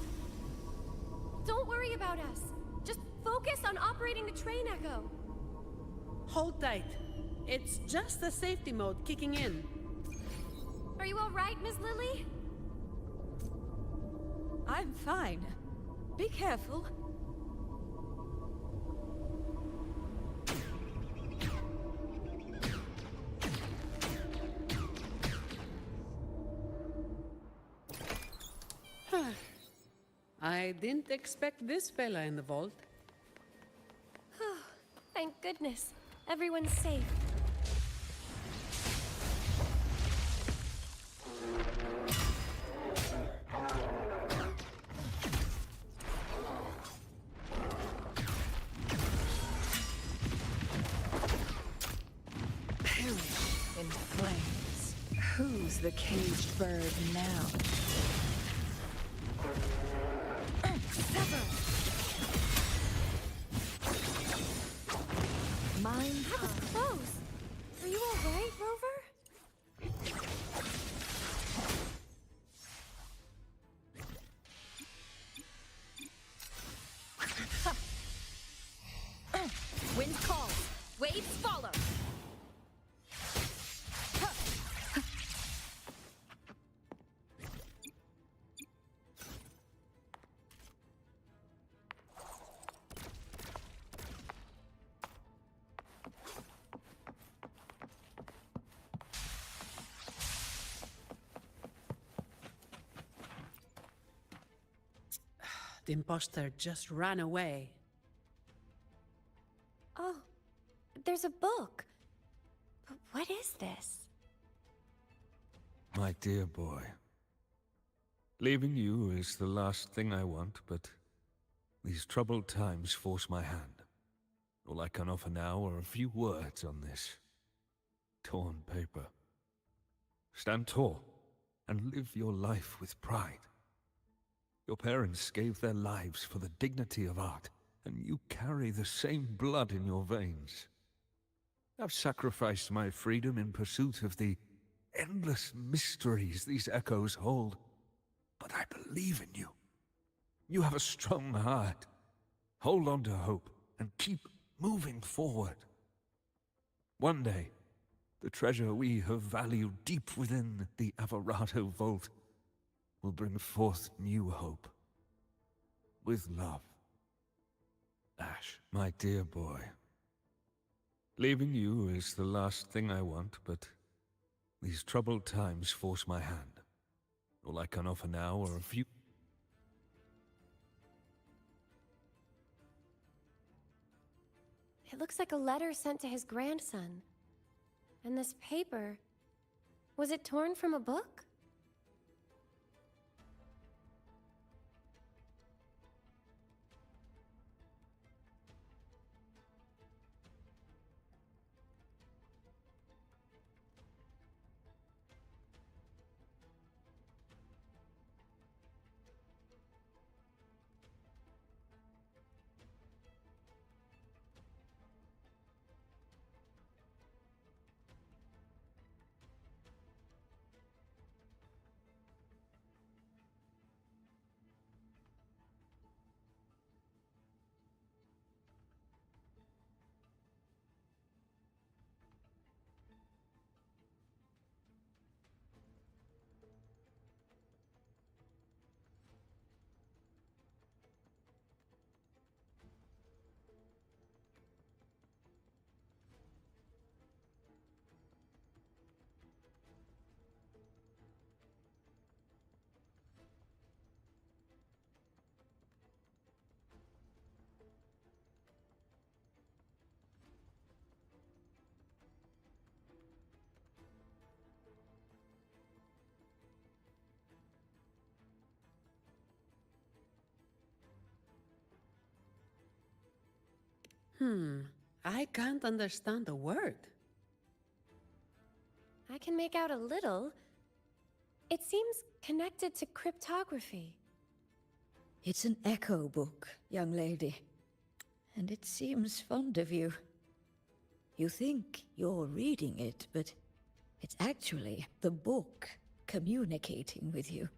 Don't worry about us. Just focus on operating the train echo. Hold tight. It's just the safety mode kicking in. Are you all right, Miss Lily? I'm fine. Be careful. I didn't expect this fella in the vault. Thank goodness. Everyone's safe. Perish in flames. Who's the caged bird now? Mine. That was close. Are you all right, Rover? Wind calls. Waves follow. The imposter just ran away. Oh, there's a book. But what is this? My dear boy, leaving you is the last thing I want, but these troubled times force my hand. All I can offer now are a few words on this torn paper. Stand tall and live your life with pride. Your parents gave their lives for the dignity of art, and you carry the same blood in your veins. I've sacrificed my freedom in pursuit of the endless mysteries these echoes hold, but I believe in you. You have a strong heart. Hold on to hope and keep moving forward. One day, the treasure we have valued deep within the Averado Vault will bring forth new hope. With love. Ash, my dear boy. Leaving you is the last thing I want, but these troubled times force my hand. All I can offer now are a few... It looks like a letter sent to his grandson. And this paper... Was it torn from a book? I can't understand a word. I can make out a little. It seems connected to cryptography. It's an echo book, young lady. And it seems fond of you. You think you're reading it, but it's actually the book communicating with you.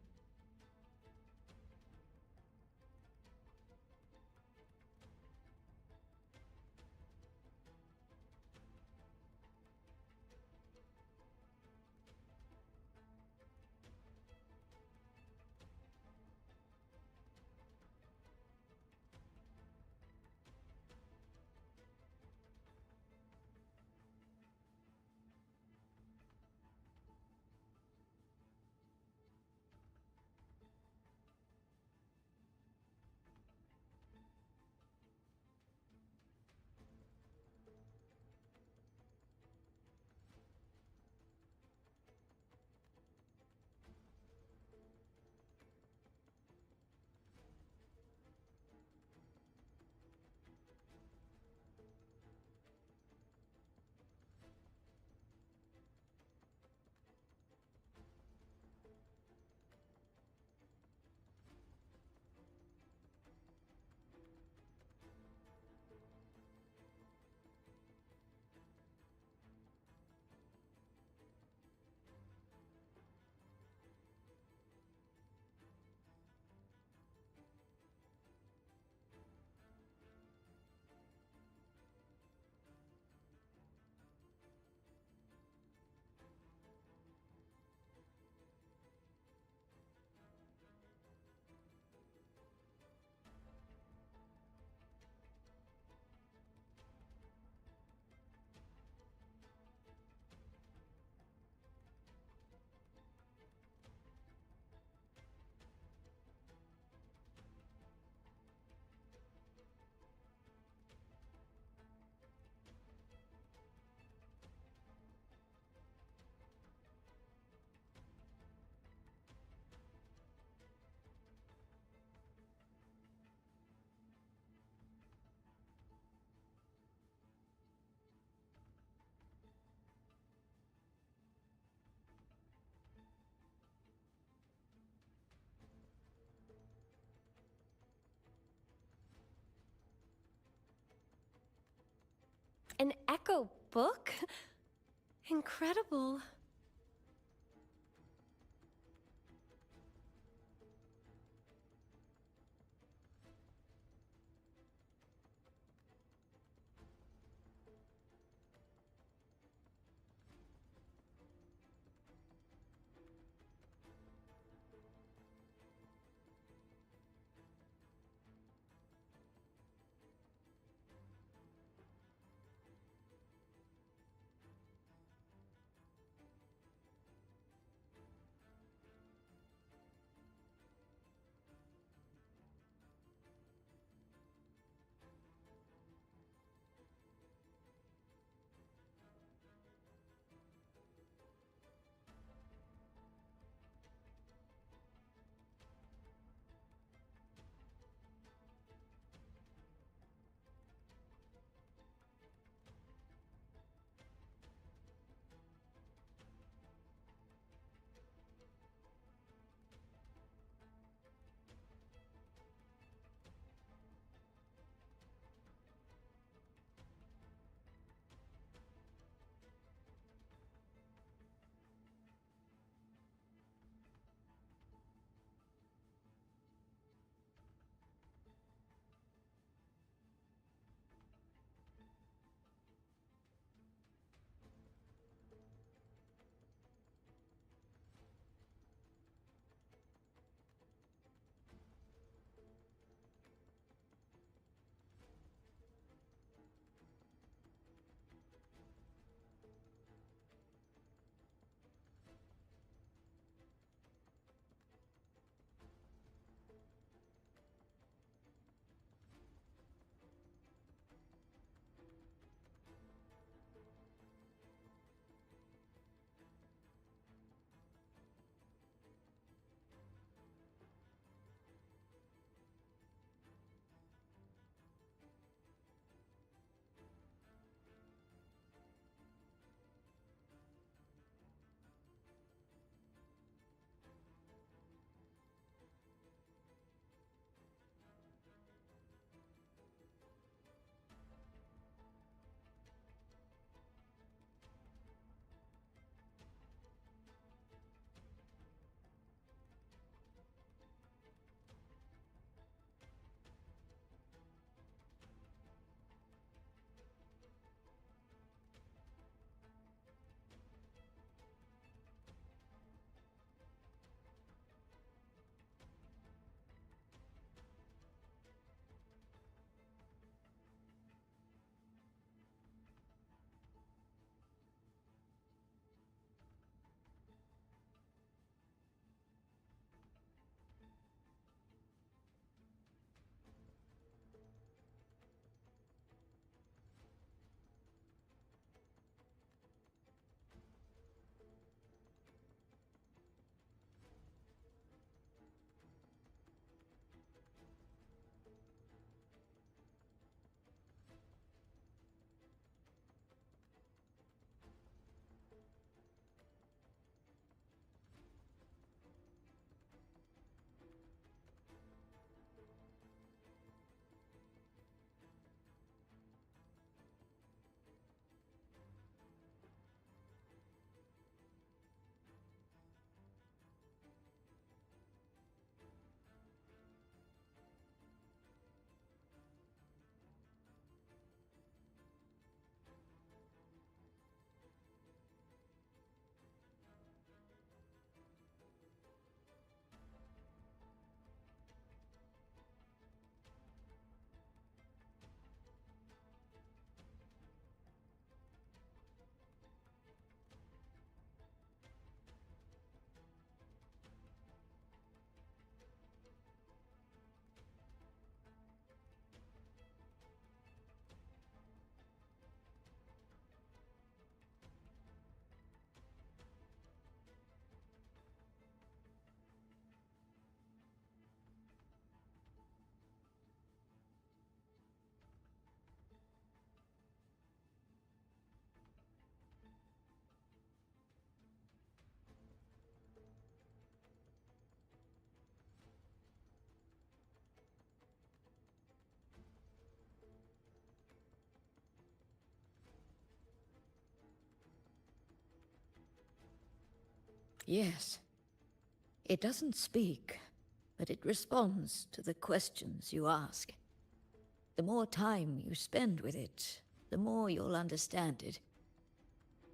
An echo book? Incredible. Yes. It doesn't speak, but it responds to the questions you ask. The more time you spend with it, the more you'll understand it.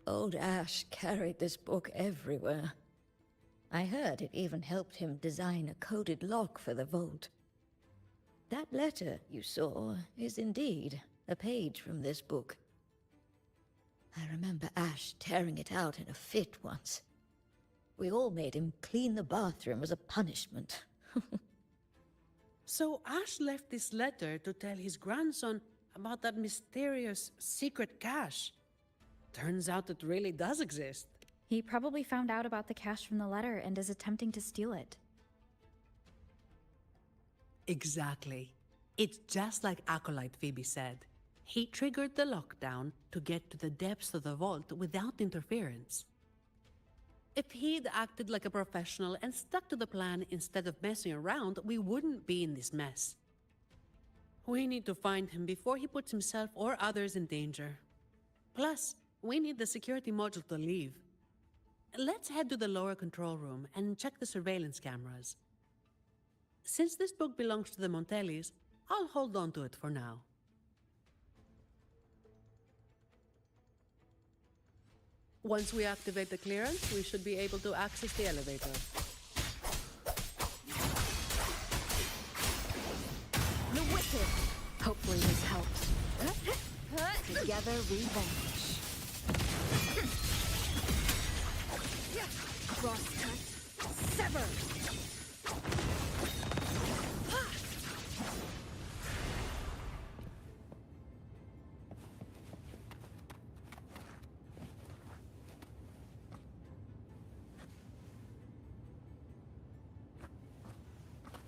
Old Ash carried this book everywhere. I heard it even helped him design a coded lock for the vault. That letter you saw is indeed a page from this book. I remember Ash tearing it out in a fit once. We all made him clean the bathroom as a punishment. So Ash left this letter to tell his grandson about that mysterious secret cache. Turns out it really does exist. He probably found out about the cache from the letter and is attempting to steal it. Exactly. It's just like Acolyte Phoebe said. He triggered the lockdown to get to the depths of the vault without interference. If he'd acted like a professional and stuck to the plan instead of messing around, we wouldn't be in this mess. We need to find him before he puts himself or others in danger. Plus, we need the security module to leave. Let's head to the lower control room and check the surveillance cameras. Since this book belongs to the Montellis, I'll hold on to it for now. Once we activate the clearance, we should be able to access the elevator. The Wicked! Hopefully this helps. Together we vanish. Crosscut. Sever!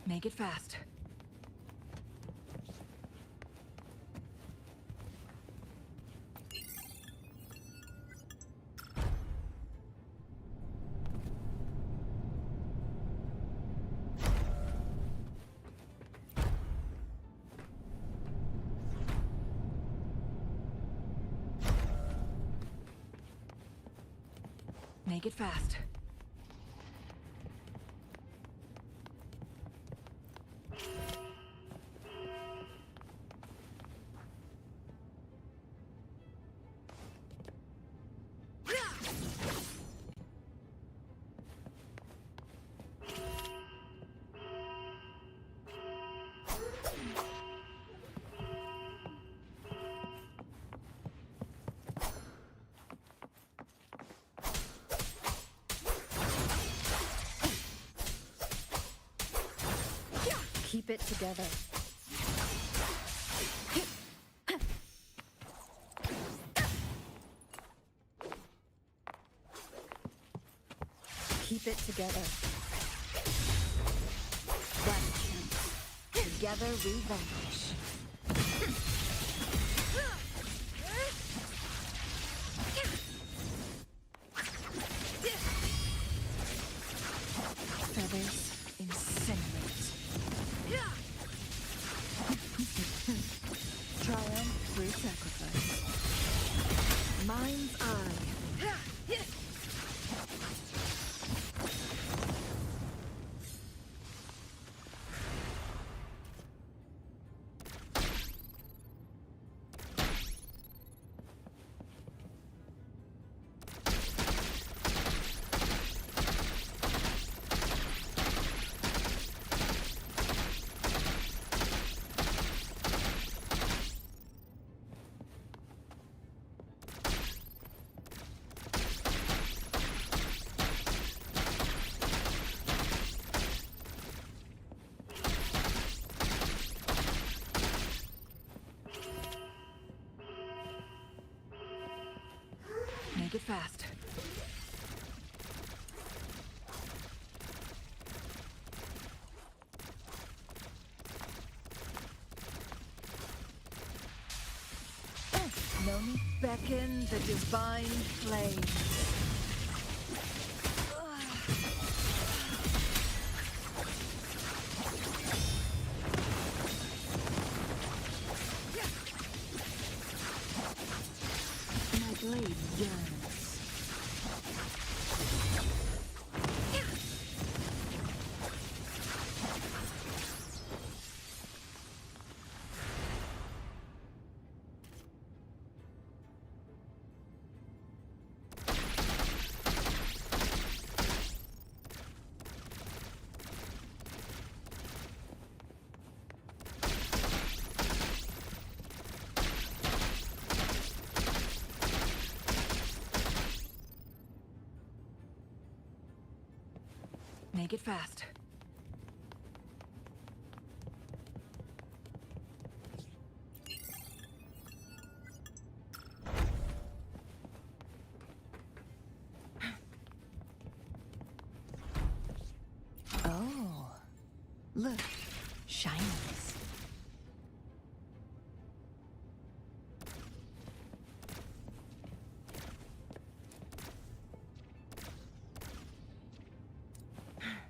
Make it fast. Make it fast. Keep it together. Keep it together. Last chance. Together we vanish. Feathers incinerate. Triumph through sacrifice. Mind's eye. Make it fast. Noni, beckon the divine flame. My blade yearns. Make it fast. Oh, look, shinies.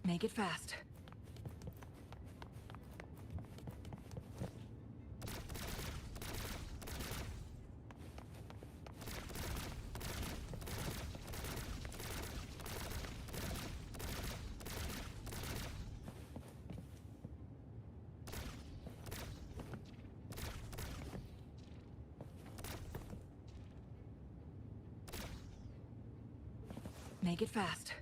Make it fast. Make it fast.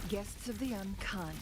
Guests of the unkind.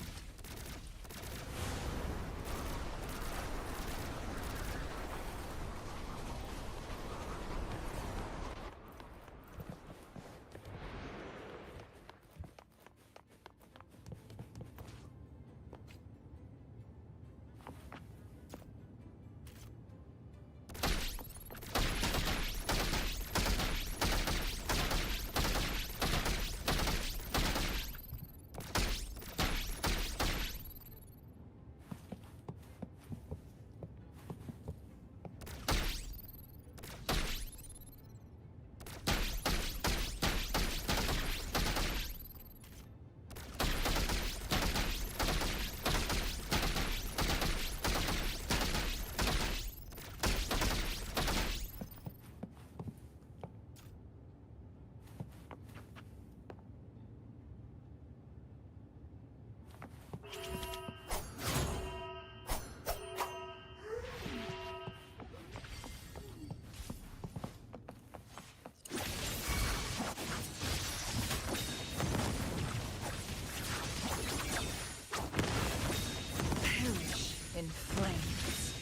In flames.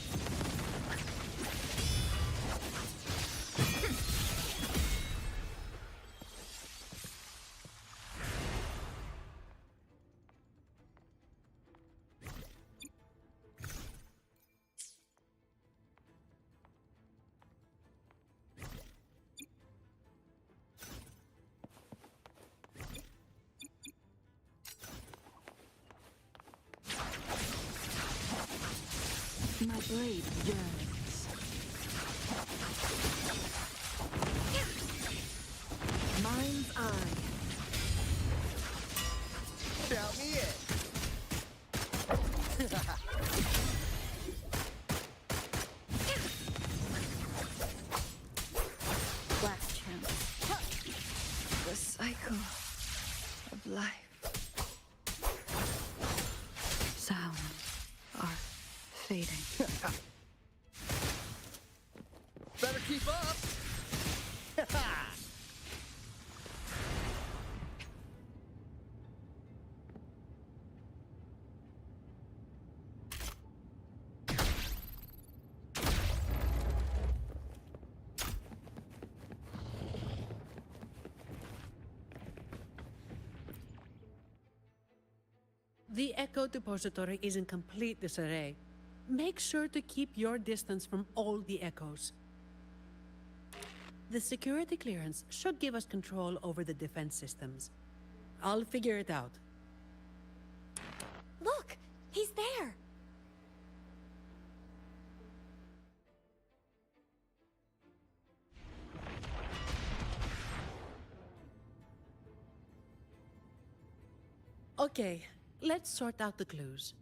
My blade yearns. Mind's eye. Shout me in. Last chance. The cycle of life. Sounds are fading. Better keep up. The Echo Depository is in complete disarray. Make sure to keep your distance from all the echoes. The security clearance should give us control over the defense systems. I'll figure it out. Look! He's there! Okay, let's sort out the clues.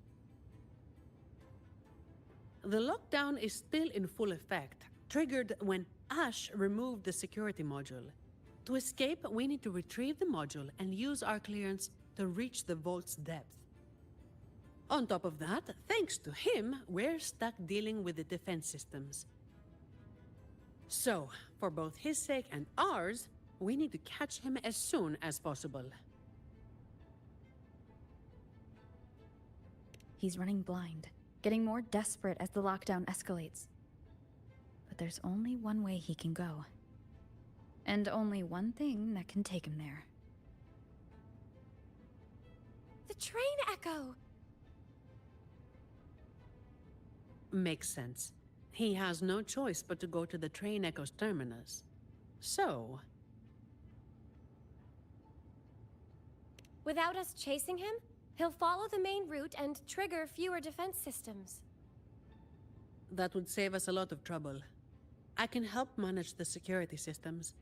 The lockdown is still in full effect, triggered when Ash removed the security module. To escape, we need to retrieve the module and use our clearance to reach the vault's depth. On top of that, thanks to him, we're stuck dealing with the defense systems. So, for both his sake and ours, we need to catch him as soon as possible. He's running blind, getting more desperate as the lockdown escalates. But there's only one way he can go. And only one thing that can take him there. The train echo! Makes sense. He has no choice but to go to the train echo's terminus. So... Without us chasing him, he'll follow the main route and trigger fewer defense systems. that would save us a lot of trouble. I can help manage the security systems.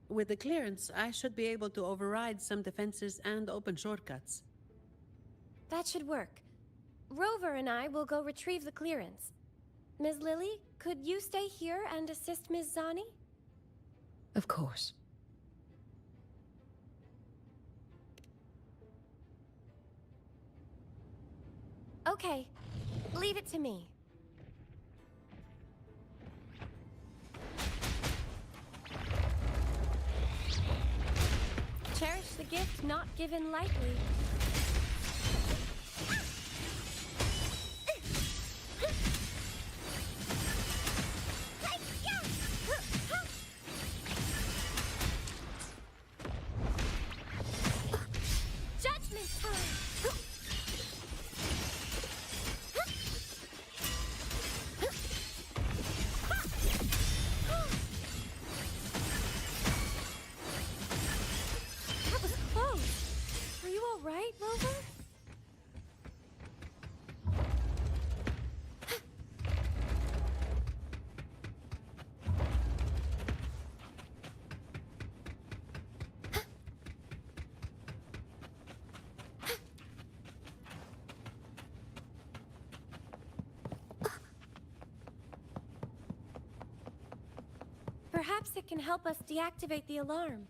With the clearance, I should be able to override some defenses and open shortcuts. That should work. Rover and I will go retrieve the clearance. Ms. Lily, could you stay here and assist Ms. Zani? Of course. Okay, leave it to me. Cherish the gift not given lightly. Judgment time! That was close. Are you all right, Rover? Perhaps it can help us deactivate the alarm.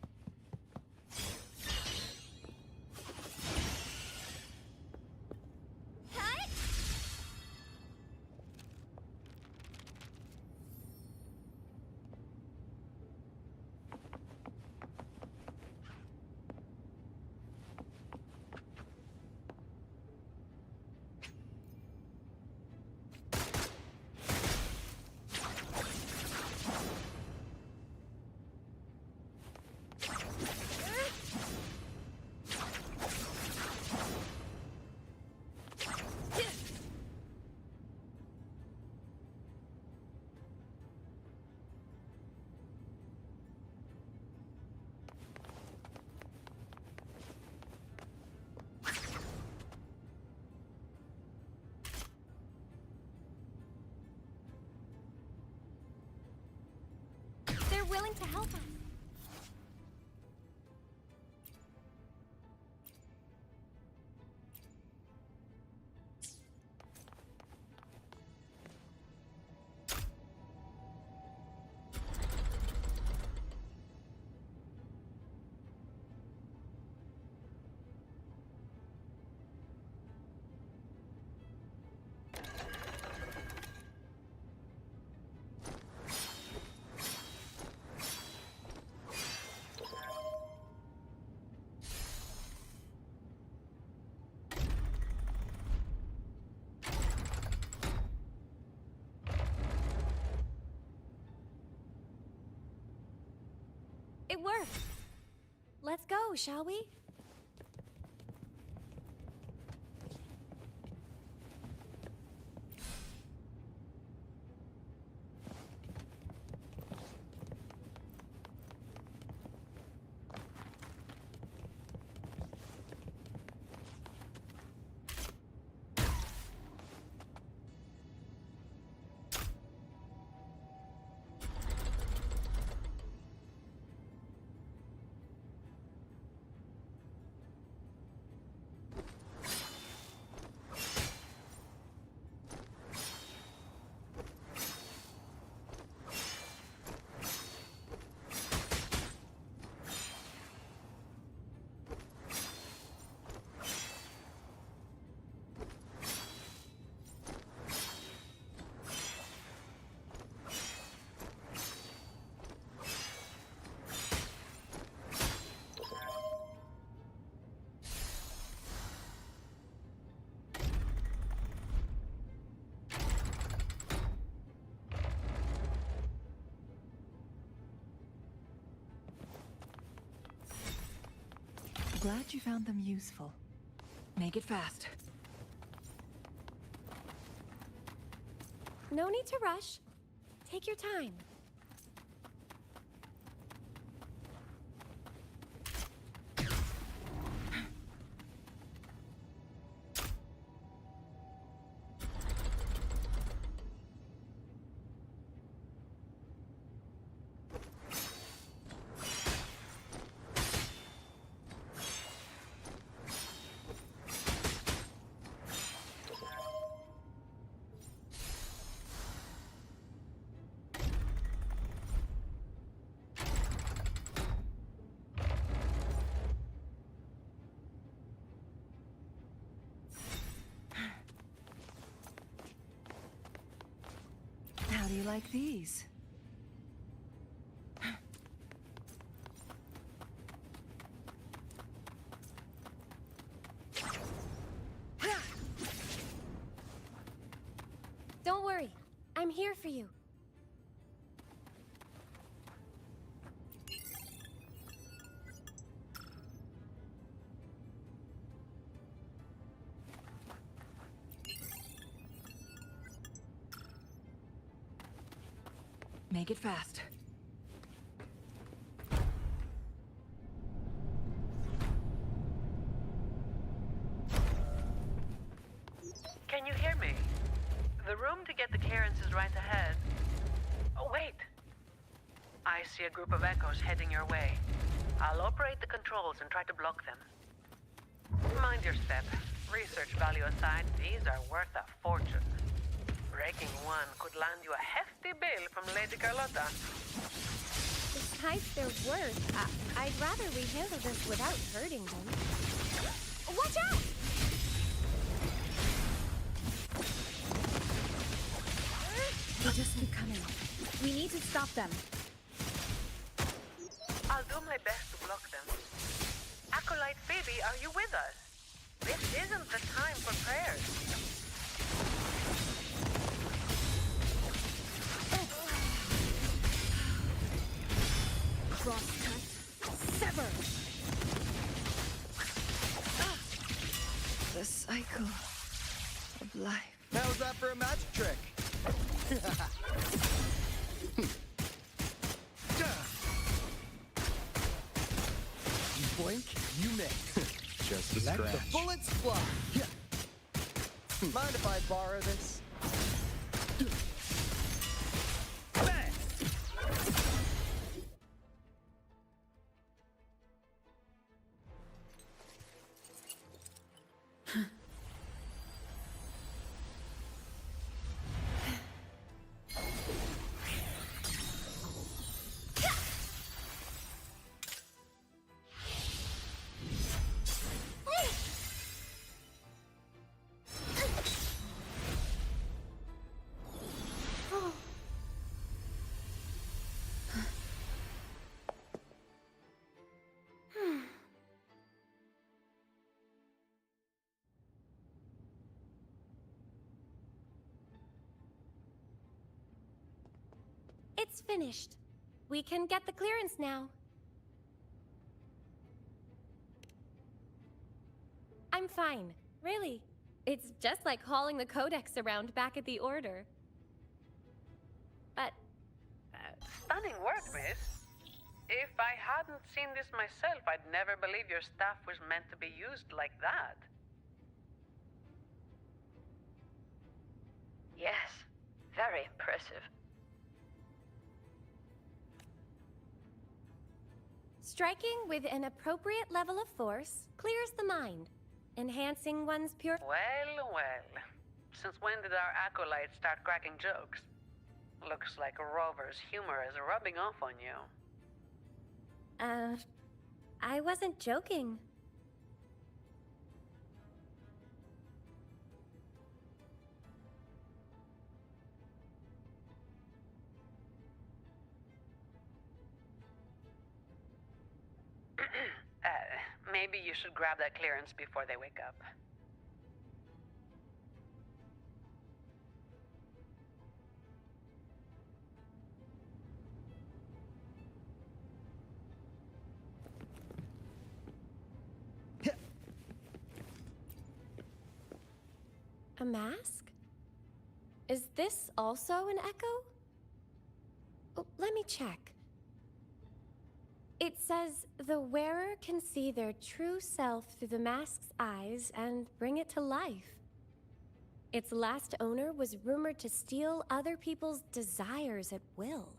They're willing to help us. It worked. Let's go, shall we? Glad you found them useful. Make it fast. No need to rush. Take your time. How do you like these? Don't worry. I'm here for you. Make it fast. Can you hear me? The room to get the clearance is right ahead. Oh, wait! I see a group of echoes heading your way. I'll operate the controls and try to block them. Mind your step. Research value aside, these are worth a fortune. Breaking one could land you a hefty bill from Lady Carlotta. Besides their worth, I'd rather we handle this without hurting them. Watch out! They just keep coming. We need to stop them. I'll do my best to block them. Acolyte Phoebe, are you with us? This isn't the time for prayers. Cross-cut. Sever! The cycle of life. How's that for a magic trick? You blink, you miss. Just a Let scratch. the bullets fly. Mind if I borrow this? Bang! It's finished. We can get the clearance now. I'm fine, really. It's just like hauling the codex around back at the Order. But... Stunning work, miss. If I hadn't seen this myself, I'd never believe your staff was meant to be used like that. Yes, very impressive. Striking with an appropriate level of force clears the mind, enhancing one's pure... Well, well. Since when did our acolytes start cracking jokes? Looks like Rover's humor is rubbing off on you. I wasn't joking. Maybe you should grab that clearance before they wake up. A mask? Is this also an echo? Oh, let me check. It says the wearer can see their true self through the mask's eyes and bring it to life. Its last owner was rumored to steal other people's desires at will.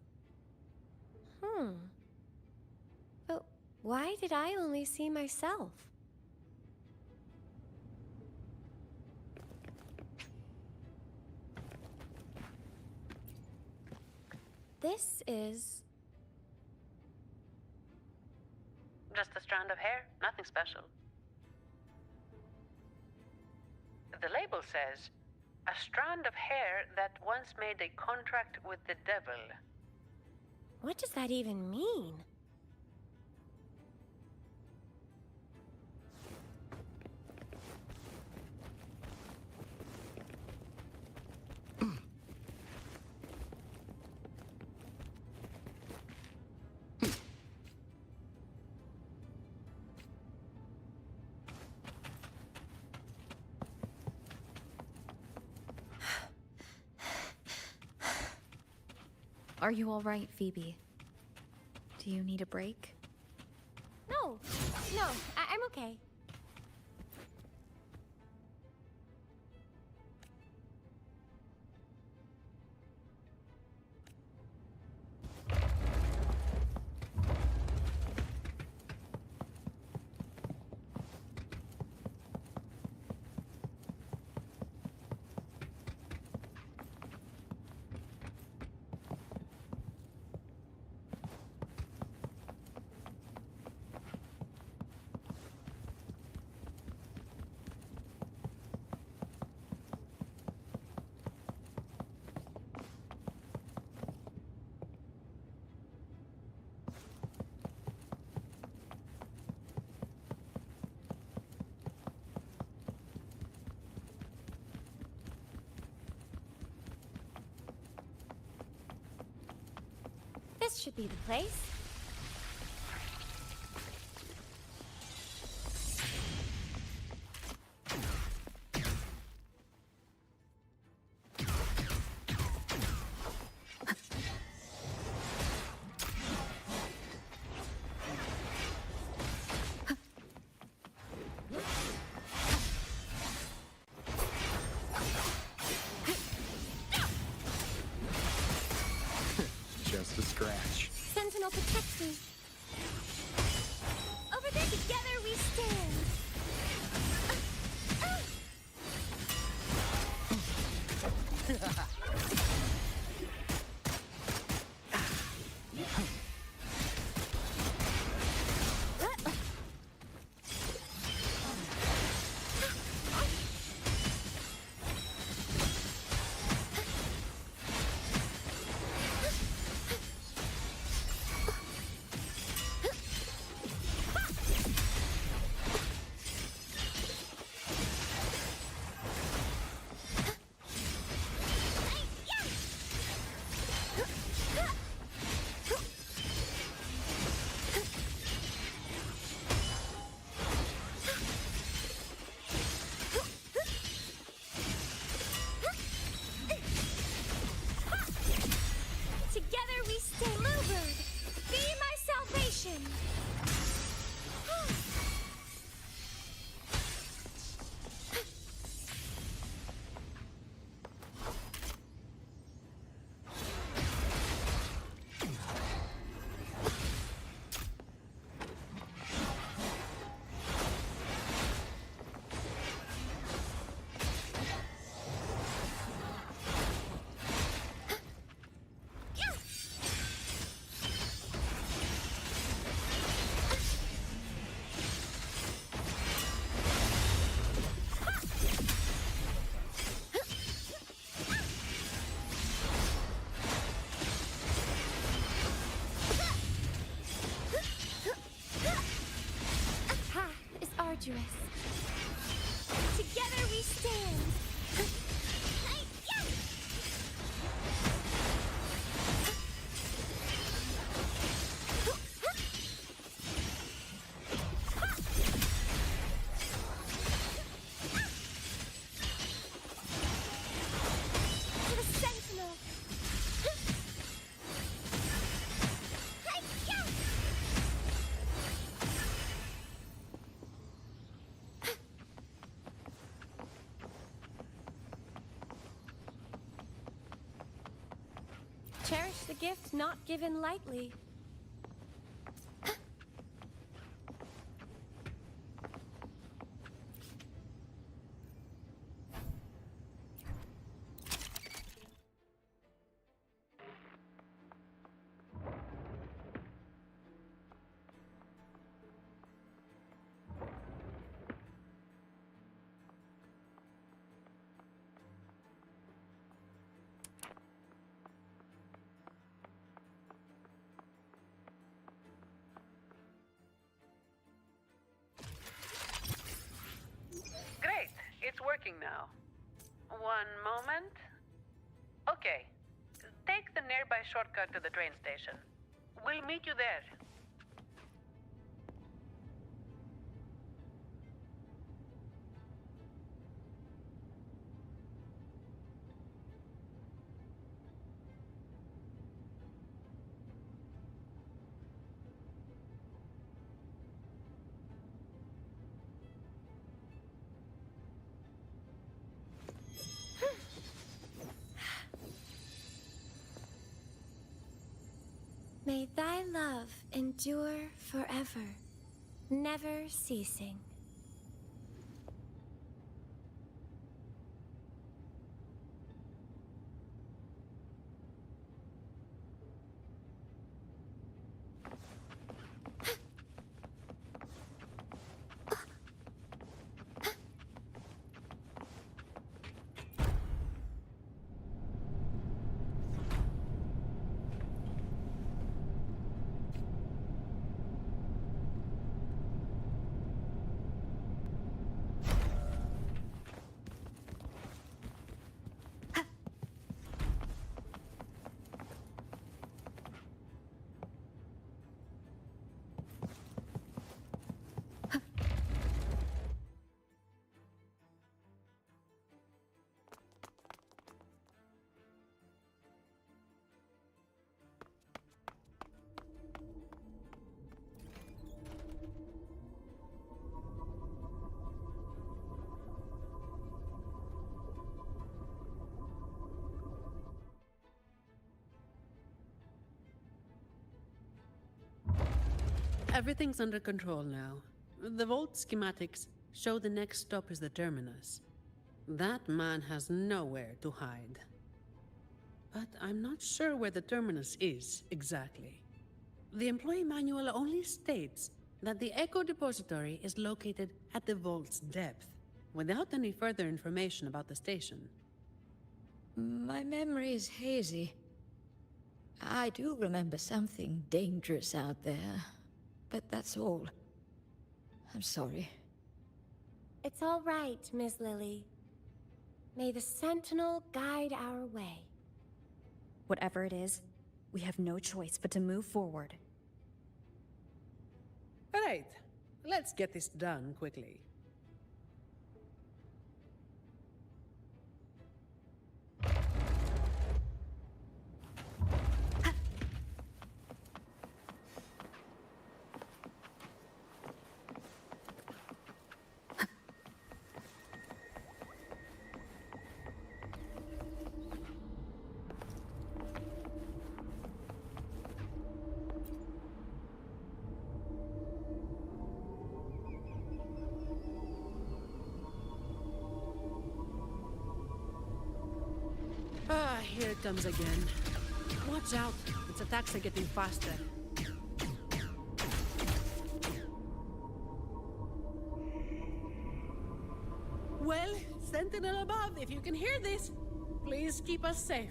But why did I only see myself? This is... Just a strand of hair, nothing special. The label says, a strand of hair that once made a contract with the devil. What does that even mean? Are you all right, Phoebe? Do you need a break? No, I'm okay. This should be the place. Just a scratch. Sentinel protects me. Over there, together we stand. Together we stand. Bluebird, be my salvation. Arduous. Together we stand. Cherish the gift not given lightly. Great, it's working now. One moment. Okay, take the nearby shortcut to the train station. We'll meet you there. May thy love endure forever, never ceasing. Everything's under control now. The vault schematics show the next stop is the terminus. That man has nowhere to hide. But I'm not sure where the terminus is exactly. The employee manual only states that the Echo Depository is located at the vault's depth, without any further information about the station. My memory is hazy. I do remember something dangerous out there, but that's all. I'm sorry. It's all right, Miss Lily. May the Sentinel guide our way. Whatever it is, we have no choice but to move forward. All right, let's get this done quickly. Here it comes again. Watch out, its attacks are getting faster. Well, Sentinel above, if you can hear this, please keep us safe.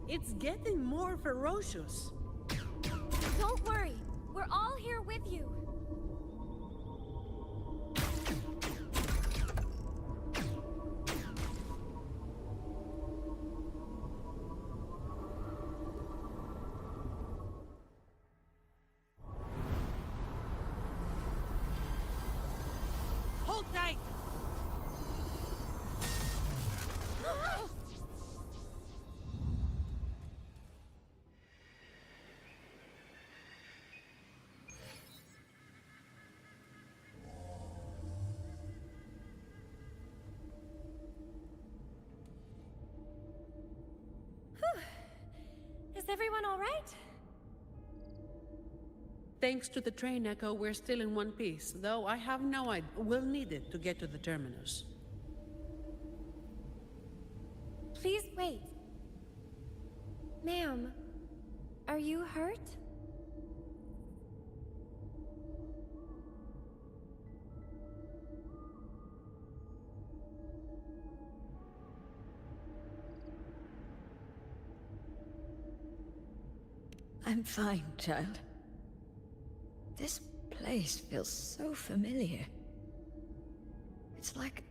It's getting more ferocious. Don't worry. We're all here with you. Hold tight! everyone all right? Thanks to the train echo, we're still in one piece, though I have no idea. We'll need it to get to the terminus. Please wait. Ma'am, are you hurt? I'm fine, child. This place feels so familiar. It's like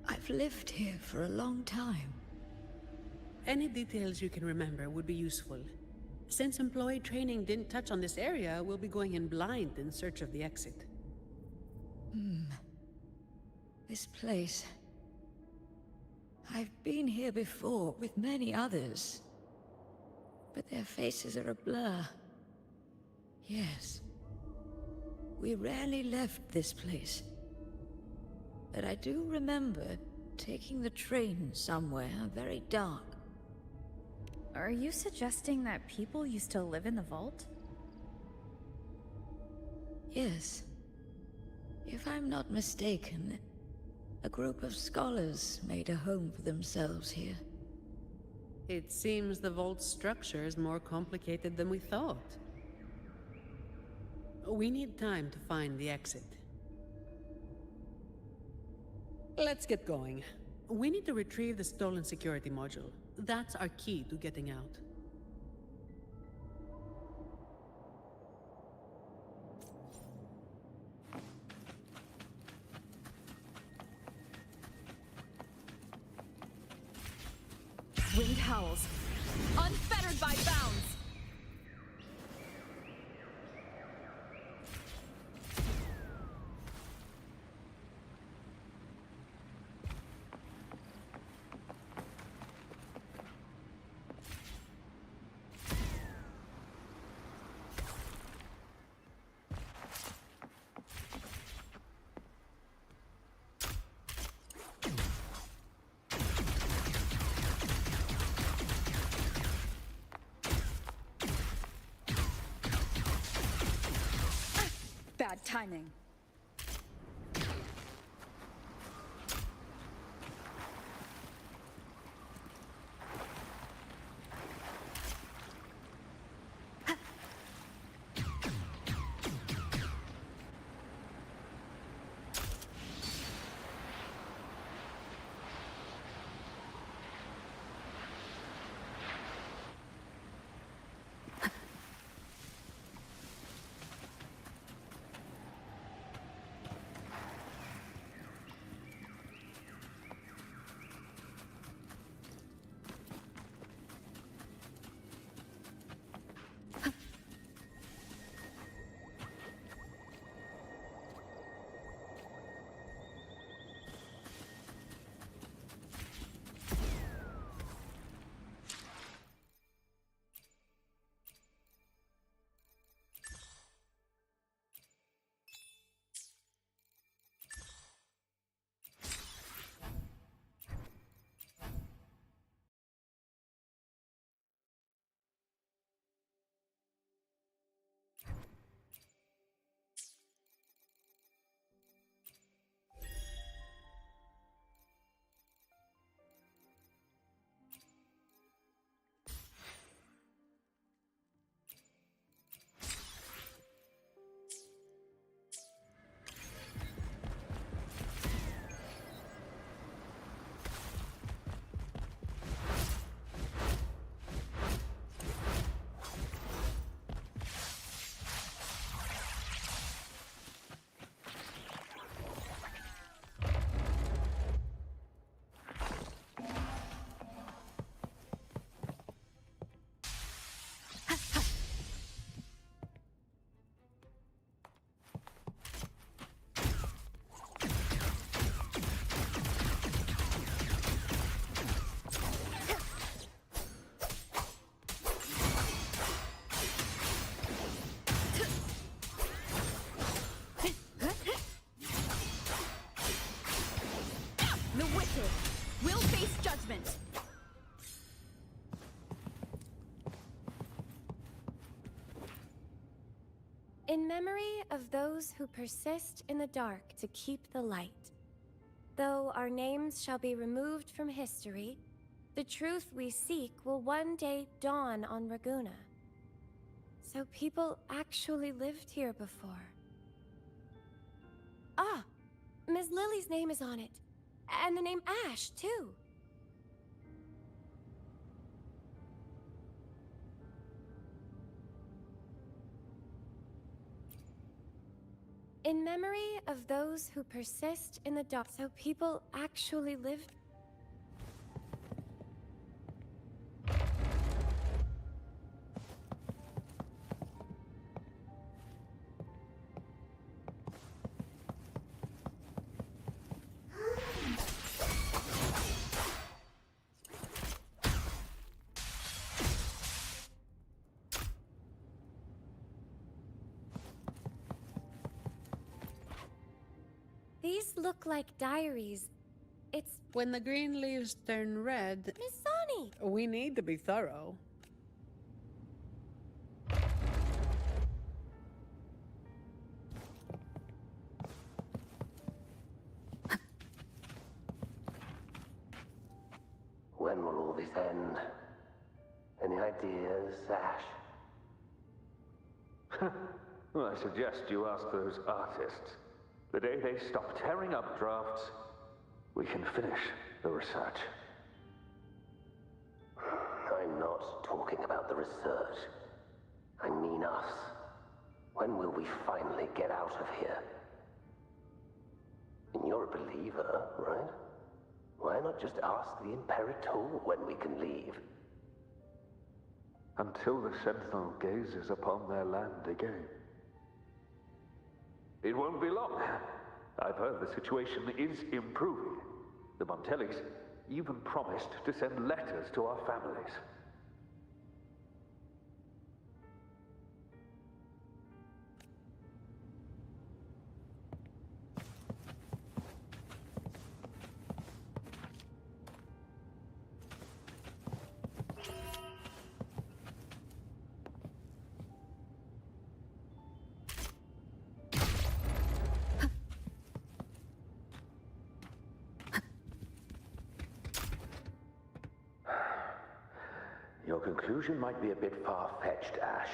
I've lived here for a long time. Any details you can remember would be useful. Since employee training didn't touch on this area, we'll be going in blind in search of the exit. This place... I've been here before with many others. But their faces are a blur. Yes. We rarely left this place. But I do remember taking the train somewhere very dark. Are you suggesting that people used to live in the vault? Yes. If I'm not mistaken, a group of scholars made a home for themselves here. It seems the vault's structure is more complicated than we thought. We need time to find the exit. Let's get going. We need to retrieve the stolen security module. That's our key to getting out. Wind howls, unfettered by bounds. Bad timing. In memory of those who persist in the dark to keep the light. Though our names shall be removed from history, the truth we seek will one day dawn on Raguna. So people actually lived here before. Ah! Ms. Lily's name is on it. And the name Ash, too. In memory of those who persist in the dark, so people actually lived. These look like diaries. It's... When the green leaves turn red... Miss Zani! We need to be thorough. When will all this end? Any ideas, Ash? Well, I suggest you ask those artists. The day they stop tearing up drafts, we can finish the research. I'm not talking about the research. I mean us. When will we finally get out of here? And you're a believer, right? Why not just ask the Imperator when we can leave? Until the Sentinel gazes upon their land again. It won't be long. I've heard the situation is improving. The Montellis even promised to send letters to our families. Your conclusion might be a bit far-fetched, Ash.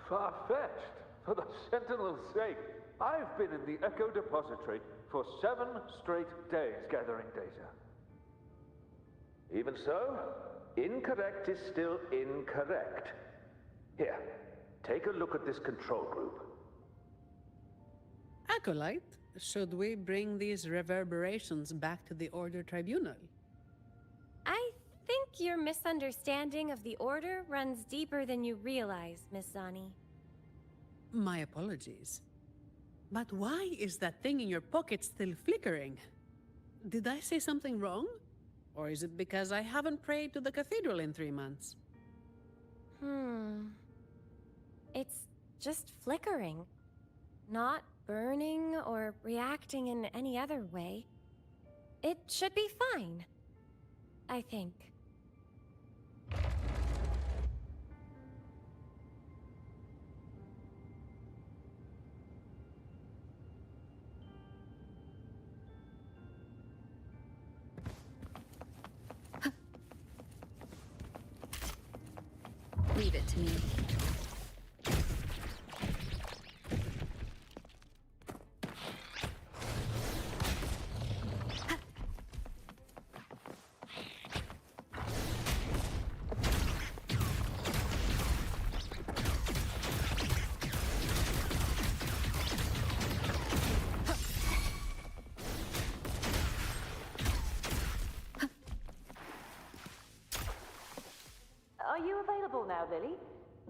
Far-fetched? For the Sentinel's sake. I've been in the Echo Depository for 7 straight days gathering data. Even so, incorrect is still incorrect. Here, take a look at this control group. Acolyte, should we bring these reverberations back to the Order Tribunal? I think your misunderstanding of the Order runs deeper than you realize, Miss Zani. My apologies. But why is that thing in your pocket still flickering? Did I say something wrong? Or is it because I haven't prayed to the cathedral in 3 months? It's just flickering. Not burning or reacting in any other way. It should be fine, I think. Leave it to me. Are you available now, Lily?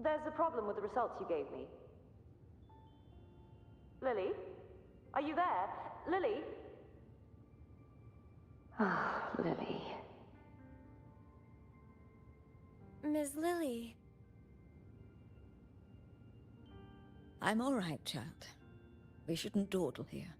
There's a problem with the results you gave me. Lily? Are you there? Lily? Ah, Lily. Ms. Lily. I'm all right, child. We shouldn't dawdle here.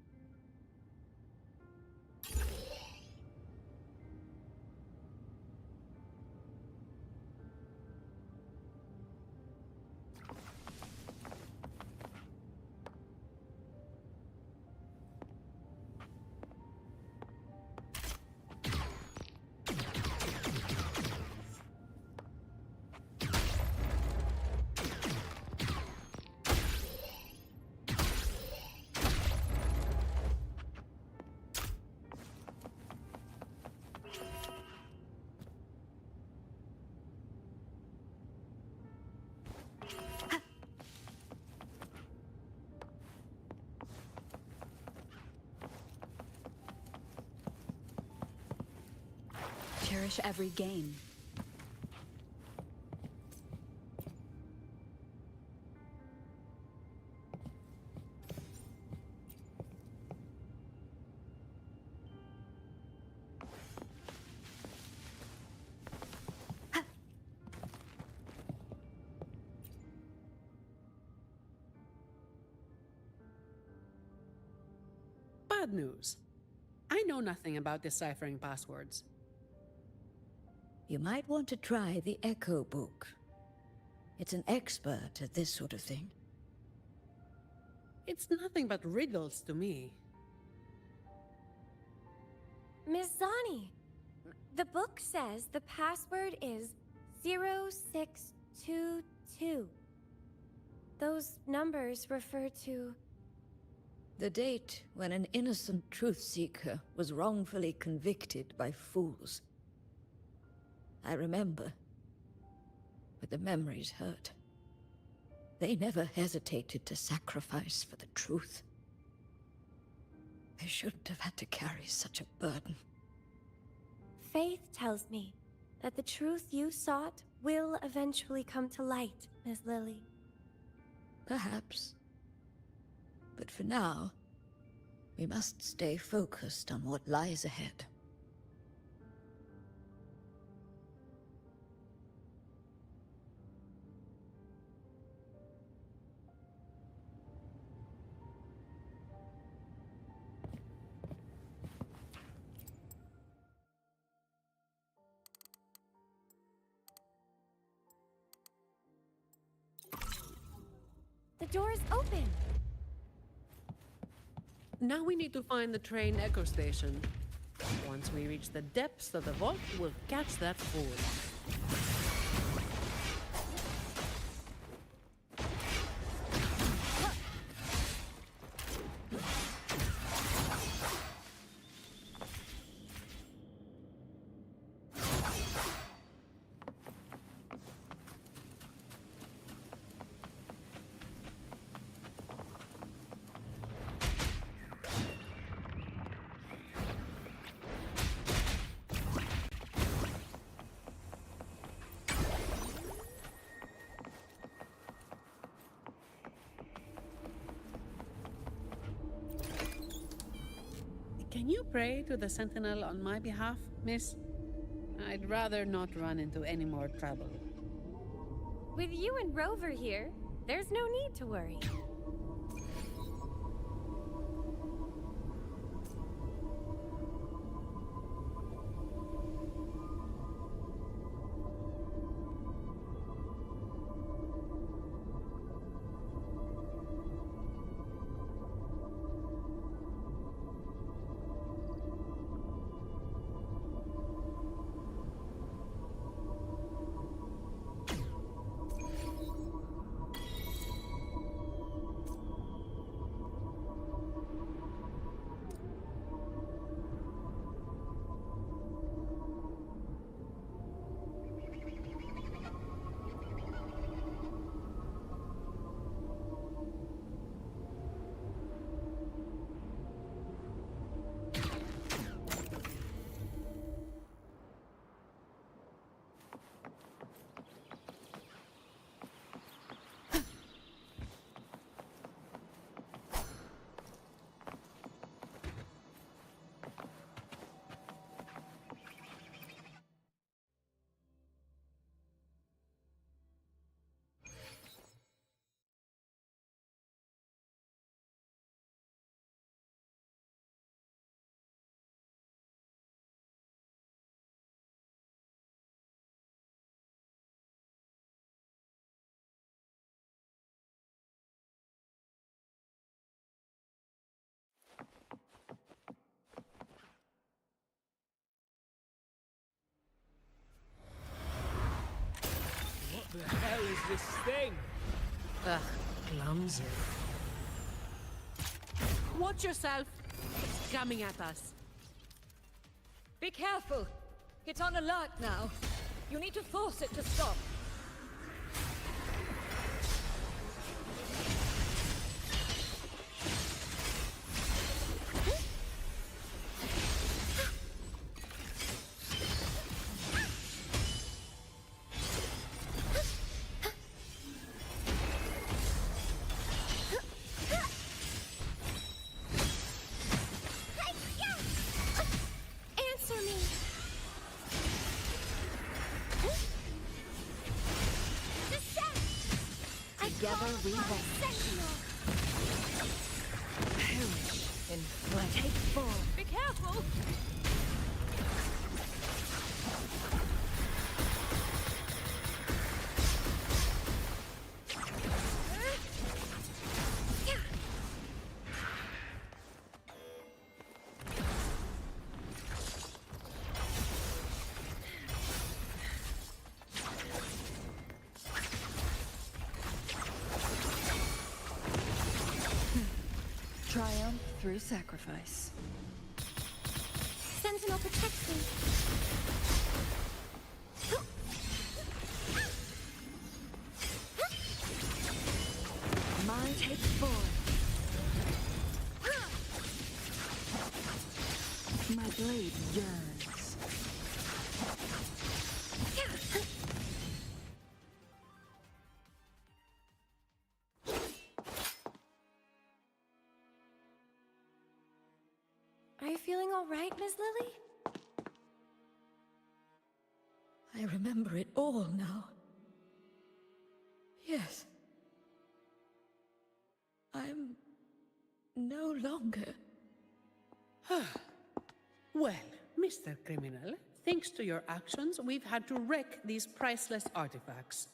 Cherish every gain. Bad news. I know nothing about deciphering passwords. You might want to try the Echo book. It's an expert at this sort of thing. It's nothing but riddles to me. Miss Zani, the book says the password is 0622. Those numbers refer to... The date when an innocent truth-seeker was wrongfully convicted by fools. I remember, but the memories hurt. They never hesitated to sacrifice for the truth. They shouldn't have had to carry such a burden. Faith tells me that the truth you sought will eventually come to light, Miss Lily. Perhaps. But for now, we must stay focused on what lies ahead. The door is open! Now we need to find the train echo station. Once we reach the depths of the vault, we'll catch that fool. Can you pray to the Sentinel on my behalf, miss? I'd rather not run into any more trouble. With you and Rover here, there's no need to worry. What the hell is this thing? Ugh, clumsy. Watch yourself! It's coming at us. Be careful! It's on alert now. You need to force it to stop. Together we vanish. Perish in flame. Take form. Be careful! Triumph through sacrifice. Sentinel protects me. Mine takes form. My blade yearns. Are you feeling all right, Miss Lily? I remember it all now. Yes. I'm no longer... Well, Mr. Criminal, thanks to your actions, we've had to wreck these priceless artifacts.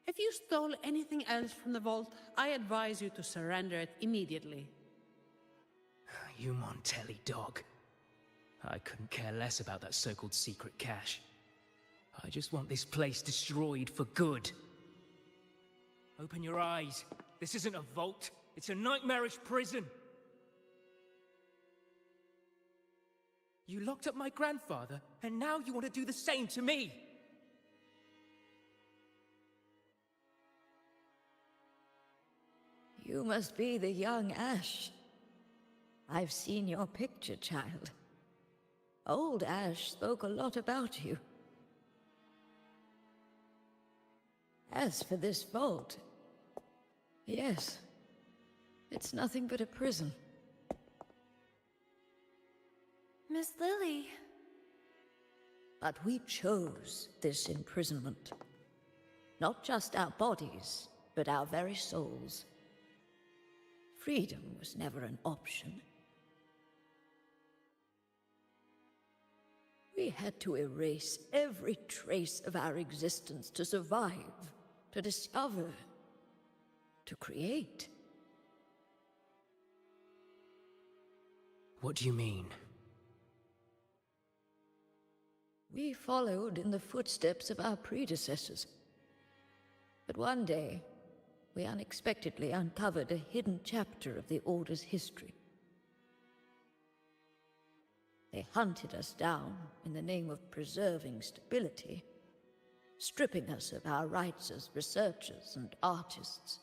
If you stole anything else from the vault, I advise you to surrender it immediately. You Montelli dog. I couldn't care less about that so-called secret cache. I just want this place destroyed for good. Open your eyes. This isn't a vault. It's a nightmarish prison. You locked up my grandfather, and now you want to do the same to me! You must be the young Ash. I've seen your picture, child. Old Ash spoke a lot about you. As for this vault, yes, it's nothing but a prison. Miss Lily. But we chose this imprisonment. Not just our bodies, but our very souls. Freedom was never an option. We had to erase every trace of our existence to survive, to discover, to create. What do you mean? We followed in the footsteps of our predecessors. But one day, we unexpectedly uncovered a hidden chapter of the Order's history. They hunted us down in the name of preserving stability, stripping us of our rights as researchers and artists.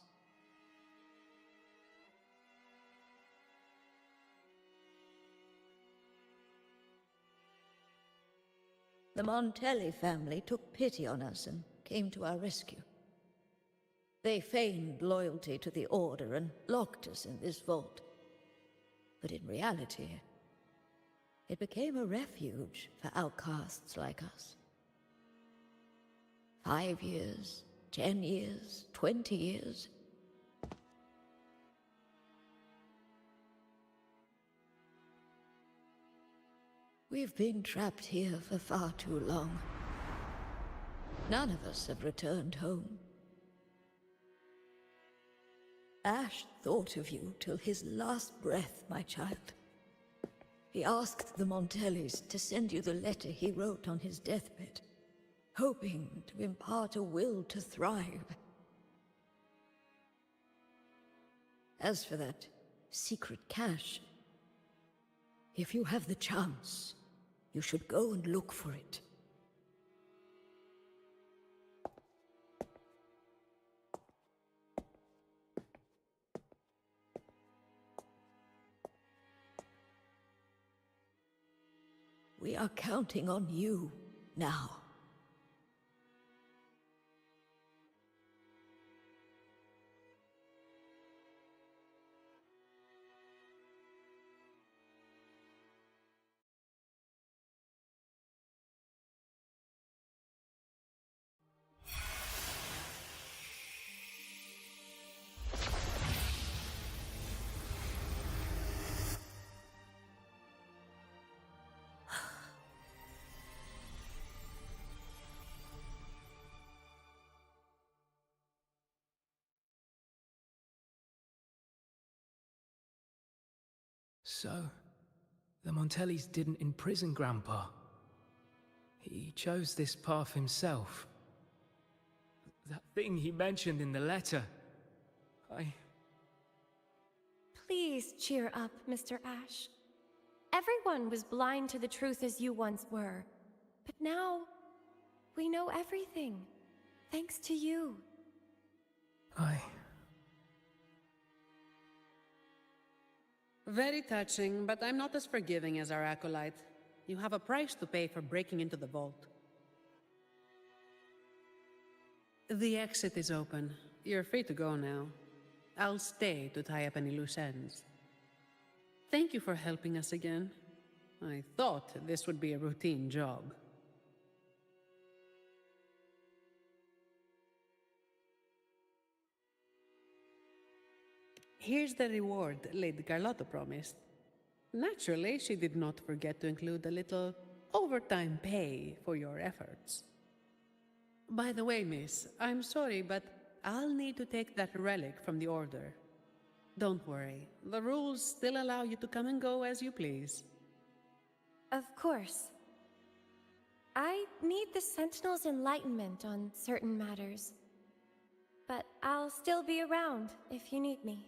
The Montelli family took pity on us and came to our rescue. They feigned loyalty to the Order and locked us in this vault. But in reality, it became a refuge for outcasts like us. 5 years, 10 years, 20 years. We've been trapped here for far too long. None of us have returned home. Ash thought of you till his last breath, my child. He asked the Montellis to send you the letter he wrote on his deathbed, hoping to impart a will to thrive. As for that secret cache, if you have the chance, you should go and look for it. We are counting on you now. So, the Montellis didn't imprison Grandpa. He chose this path himself. That thing he mentioned in the letter. Please cheer up, Mr. Ash. Everyone was blind to the truth as you once were. But now, we know everything. Thanks to you. Very touching, but I'm not as forgiving as our acolyte. You have a price to pay for breaking into the vault. The exit is open. You're free to go now. I'll stay to tie up any loose ends. Thank you for helping us again. I thought this would be a routine job. Here's the reward Lady Carlotta promised. Naturally, she did not forget to include a little overtime pay for your efforts. By the way, miss, I'm sorry, but I'll need to take that relic from the Order. Don't worry, the rules still allow you to come and go as you please. Of course. I need the Sentinel's enlightenment on certain matters. But I'll still be around if you need me.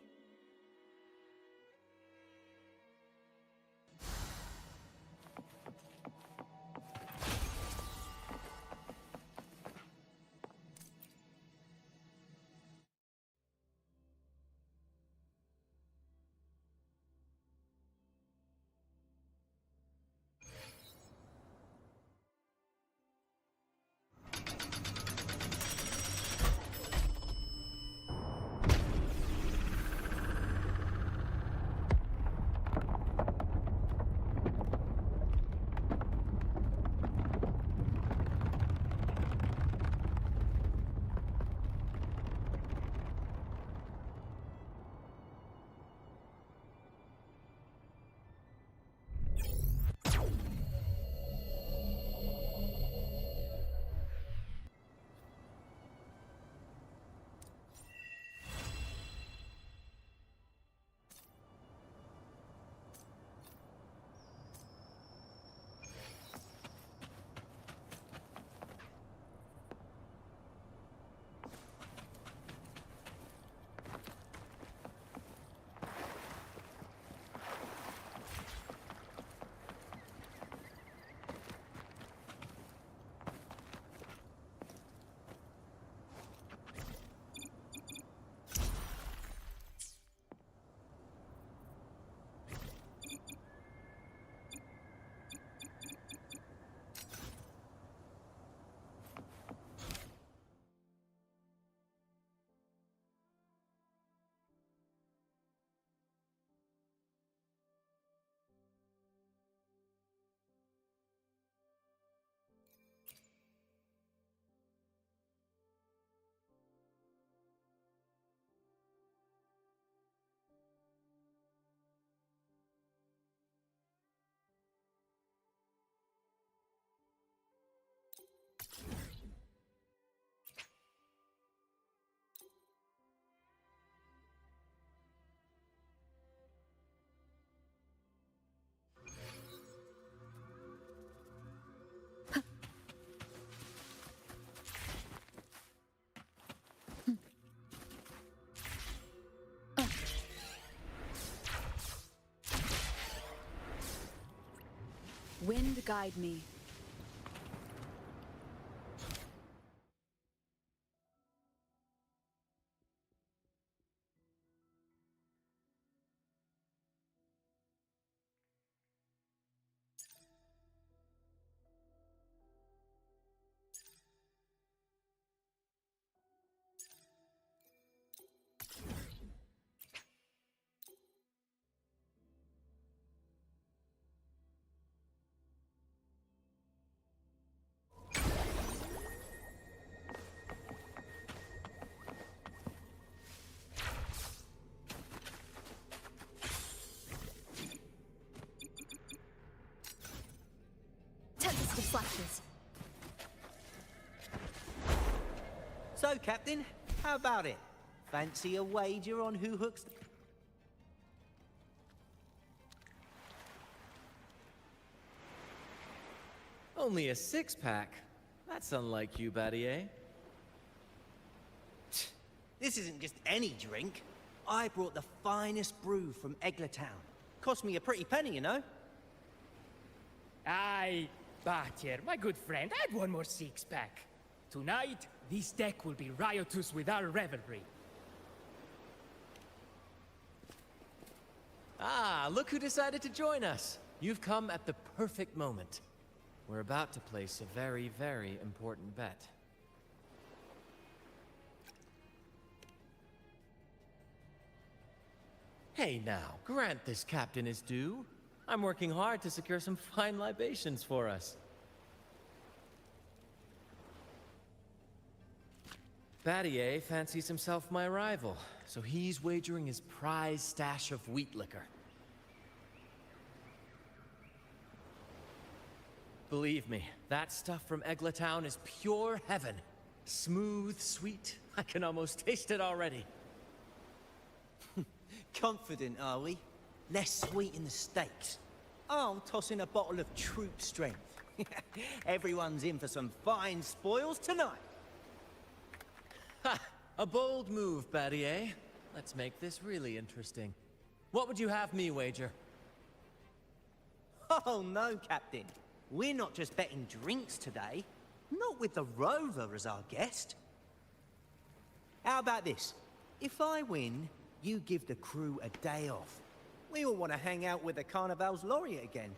Wind guide me. Tempest of Flashes. So, Captain, how about it? Fancy a wager on who hooks the... Only a six-pack? That's unlike you, Battier. This isn't just any drink. I brought the finest brew from Eglertown. Cost me a pretty penny, you know? Aye, Battier, my good friend, add one more six-pack. Tonight, this deck will be riotous with our revelry. Ah, look who decided to join us. You've come at the perfect moment. We're about to place a very, very important bet. Hey now, grant this captain his due. I'm working hard to secure some fine libations for us. Battier fancies himself my rival, so he's wagering his prize stash of wheat liquor. Believe me, that stuff from Eglertown is pure heaven. Smooth, sweet. I can almost taste it already. Confident, are we? Less sweet in the steaks. I'll toss in a bottle of troop strength. Everyone's in for some fine spoils tonight. Ha! A bold move, Battier. Let's make this really interesting. What would you have me wager? Oh no, Captain. We're not just betting drinks today. Not with the Rover as our guest. How about this? If I win, you give the crew a day off. We all want to hang out with the Carnival's laureate again.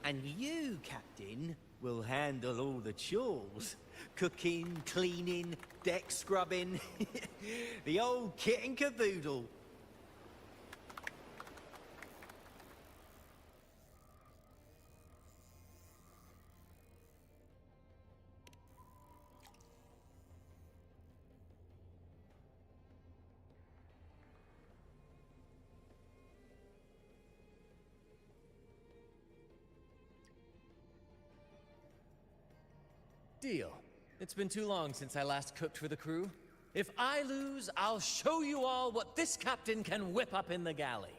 And you, Captain, will handle all the chores. Cooking, cleaning, deck scrubbing. The old kit and caboodle. Deal. It's been too long since I last cooked for the crew. If I lose, I'll show you all what this captain can whip up in the galley.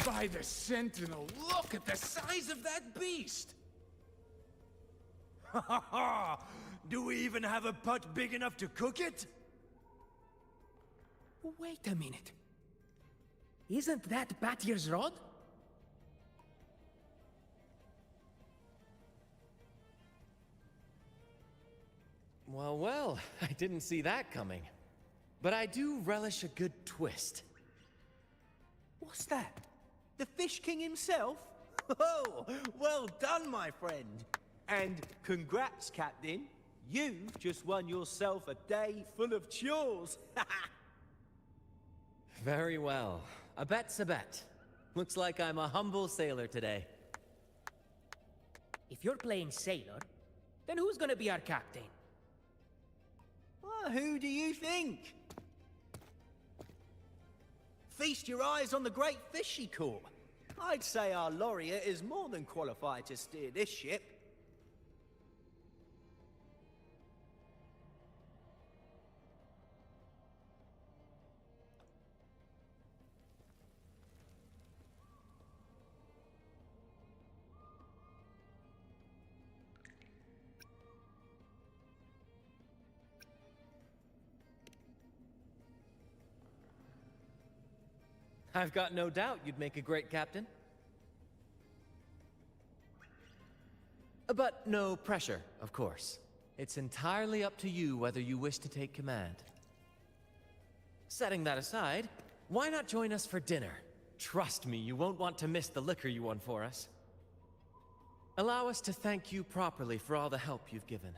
By the Sentinel, look at the size of that beast! Ha ha ha! Do we even have a pot big enough to cook it? Wait a minute. Isn't that Battier's rod? Well, well, I didn't see that coming. But I do relish a good twist. What's that? The Fish King himself? Oh, well done, my friend. And congrats, Captain. You've just won yourself a day full of chores. Very well. A bet's a bet. Looks like I'm a humble sailor today. If you're playing sailor, then who's gonna be our captain? Well, who do you think? Feast your eyes on the great fish she caught. I'd say our laureate is more than qualified to steer this ship. I've got no doubt you'd make a great captain. But no pressure, of course. It's entirely up to you whether you wish to take command. Setting that aside, why not join us for dinner? Trust me, you won't want to miss the liquor you won for us. Allow us to thank you properly for all the help you've given.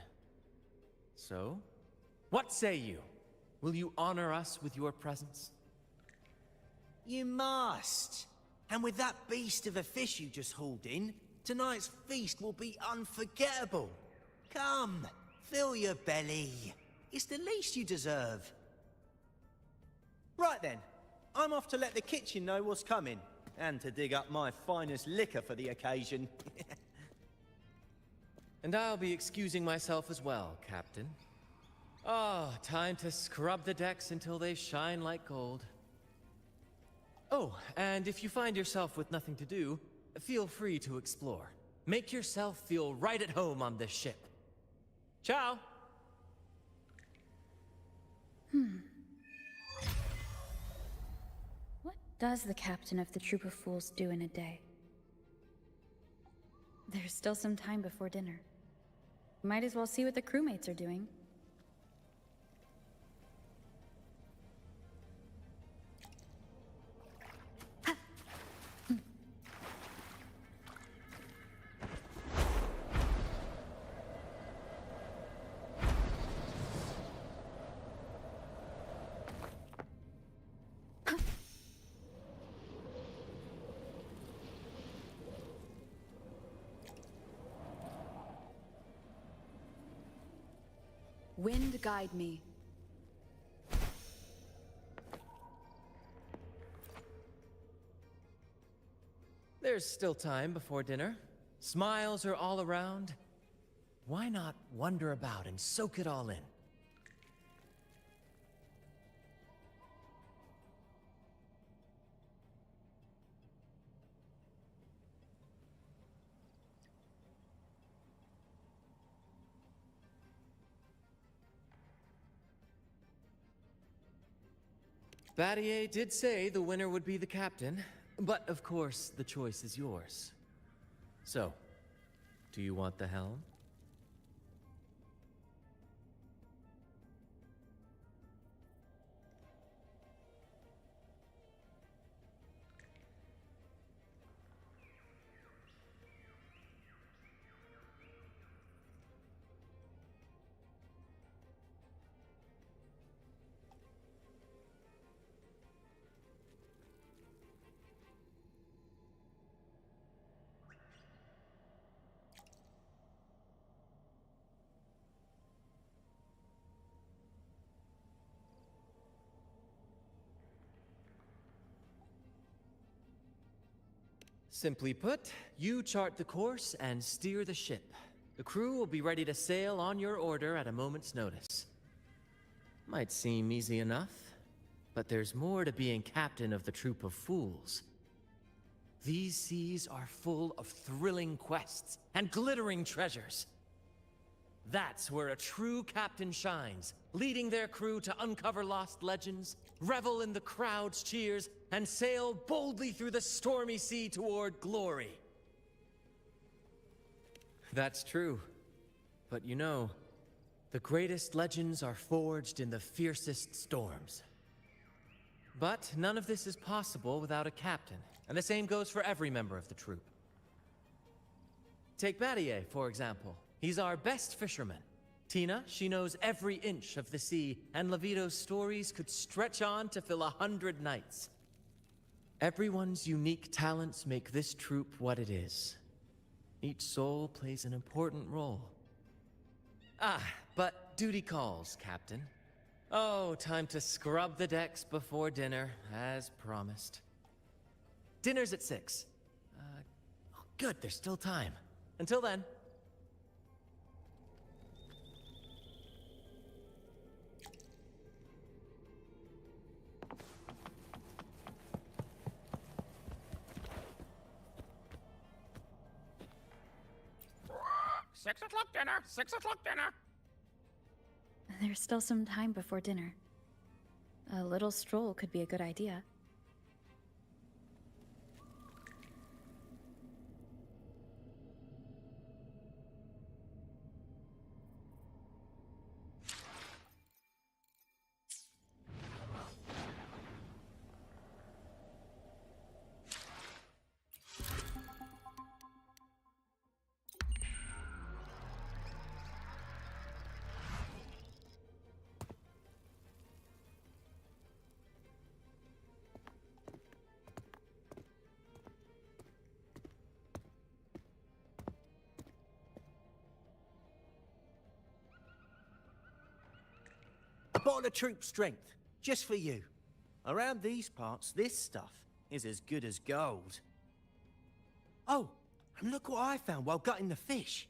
So, what say you? Will you honor us with your presence? You must. And with that beast of a fish you just hauled in, tonight's feast will be unforgettable. Come, fill your belly. It's the least you deserve. Right then, I'm off to let the kitchen know what's coming, and to dig up my finest liquor for the occasion. And I'll be excusing myself as well, Captain. Oh, time to scrub the decks until they shine like gold. Oh, and if you find yourself with nothing to do, feel free to explore. Make yourself feel right at home on this ship. Ciao! What does the captain of the Troop of Fools do in a day? There's still some time before dinner. Might as well see what the crewmates are doing. Wind guide me. There's still time before dinner. Smiles are all around. Why not wander about and soak it all in? Battier did say the winner would be the captain, but of course the choice is yours. So, do you want the helm? Simply put, you chart the course and steer the ship. The crew will be ready to sail on your order at a moment's notice. Might seem easy enough, but there's more to being captain of the Troop of Fools. These seas are full of thrilling quests and glittering treasures. That's where a true captain shines, leading their crew to uncover lost legends, revel in the crowd's cheers, and sail boldly through the stormy sea toward glory. That's true. But you know, the greatest legends are forged in the fiercest storms. But none of this is possible without a captain, and the same goes for every member of the troop. Take Battier, for example. He's our best fisherman. Tina, she knows every inch of the sea, and Levito's stories could stretch on to fill 100 nights. Everyone's unique talents make this troop what it is. Each soul plays an important role. Ah, but duty calls, Captain. Oh, time to scrub the decks before dinner, as promised. Dinner's at 6. Oh, good, there's still time. Until then. Six o'clock dinner! 6 o'clock dinner! There's still some time before dinner. A little stroll could be a good idea. bottle of troop strength, just for you. Around these parts, this stuff is as good as gold. Oh, and look what I found while gutting the fish.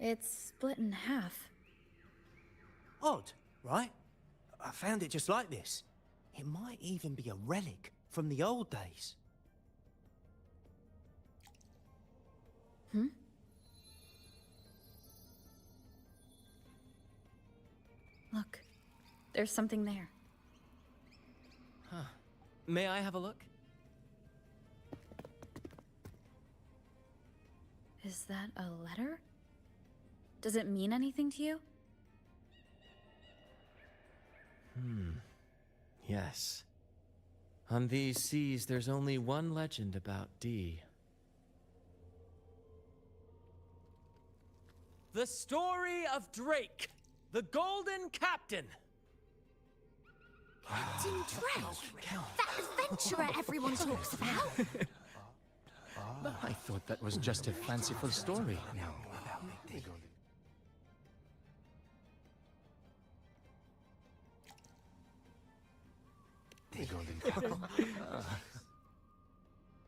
It's split in half. Odd, right? I found it just like this. It might even be a relic from the old days. Hmm? Look, there's something there. Huh. May I have a look? Is that a letter? Does it mean anything to you? Yes. On these seas, there's only one legend about Dee. The story of Drake, the Golden Captain. Captain Drake! That adventurer everyone talks about! I thought that was just a fanciful story.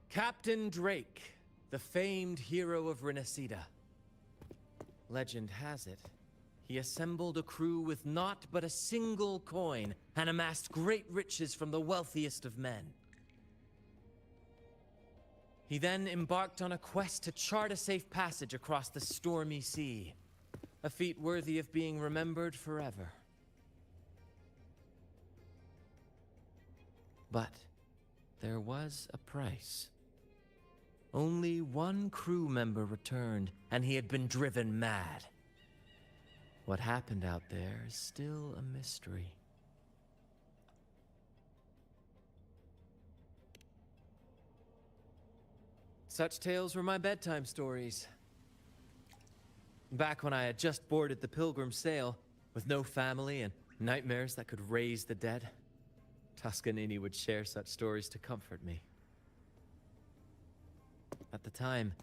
Captain Drake, the famed hero of Renacida. Legend has it, he assembled a crew with naught but a single coin and amassed great riches from the wealthiest of men. He then embarked on a quest to chart a safe passage across the stormy sea, a feat worthy of being remembered forever. But there was a price. Only one crew member returned, and he had been driven mad. What happened out there is still a mystery. Such tales were my bedtime stories. Back when I had just boarded the Pilgrim sail, with no family and nightmares that could raise the dead, Toscanini would share such stories to comfort me. At the time,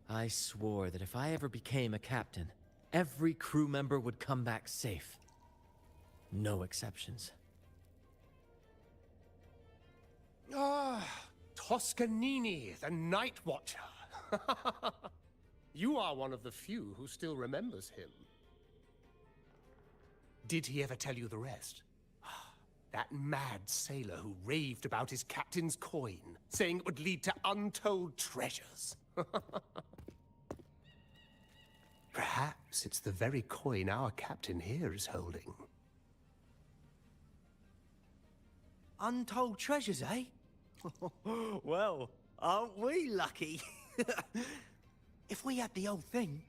I swore that if I ever became a captain, every crew member would come back safe. No exceptions. Ah, Toscanini, the Night Watcher. You are one of the few who still remembers him. Did he ever tell you the rest? That mad sailor who raved about his captain's coin, saying it would lead to untold treasures. Perhaps it's the very coin our captain here is holding. Untold treasures, eh? Well, aren't we lucky? If we had the whole thing,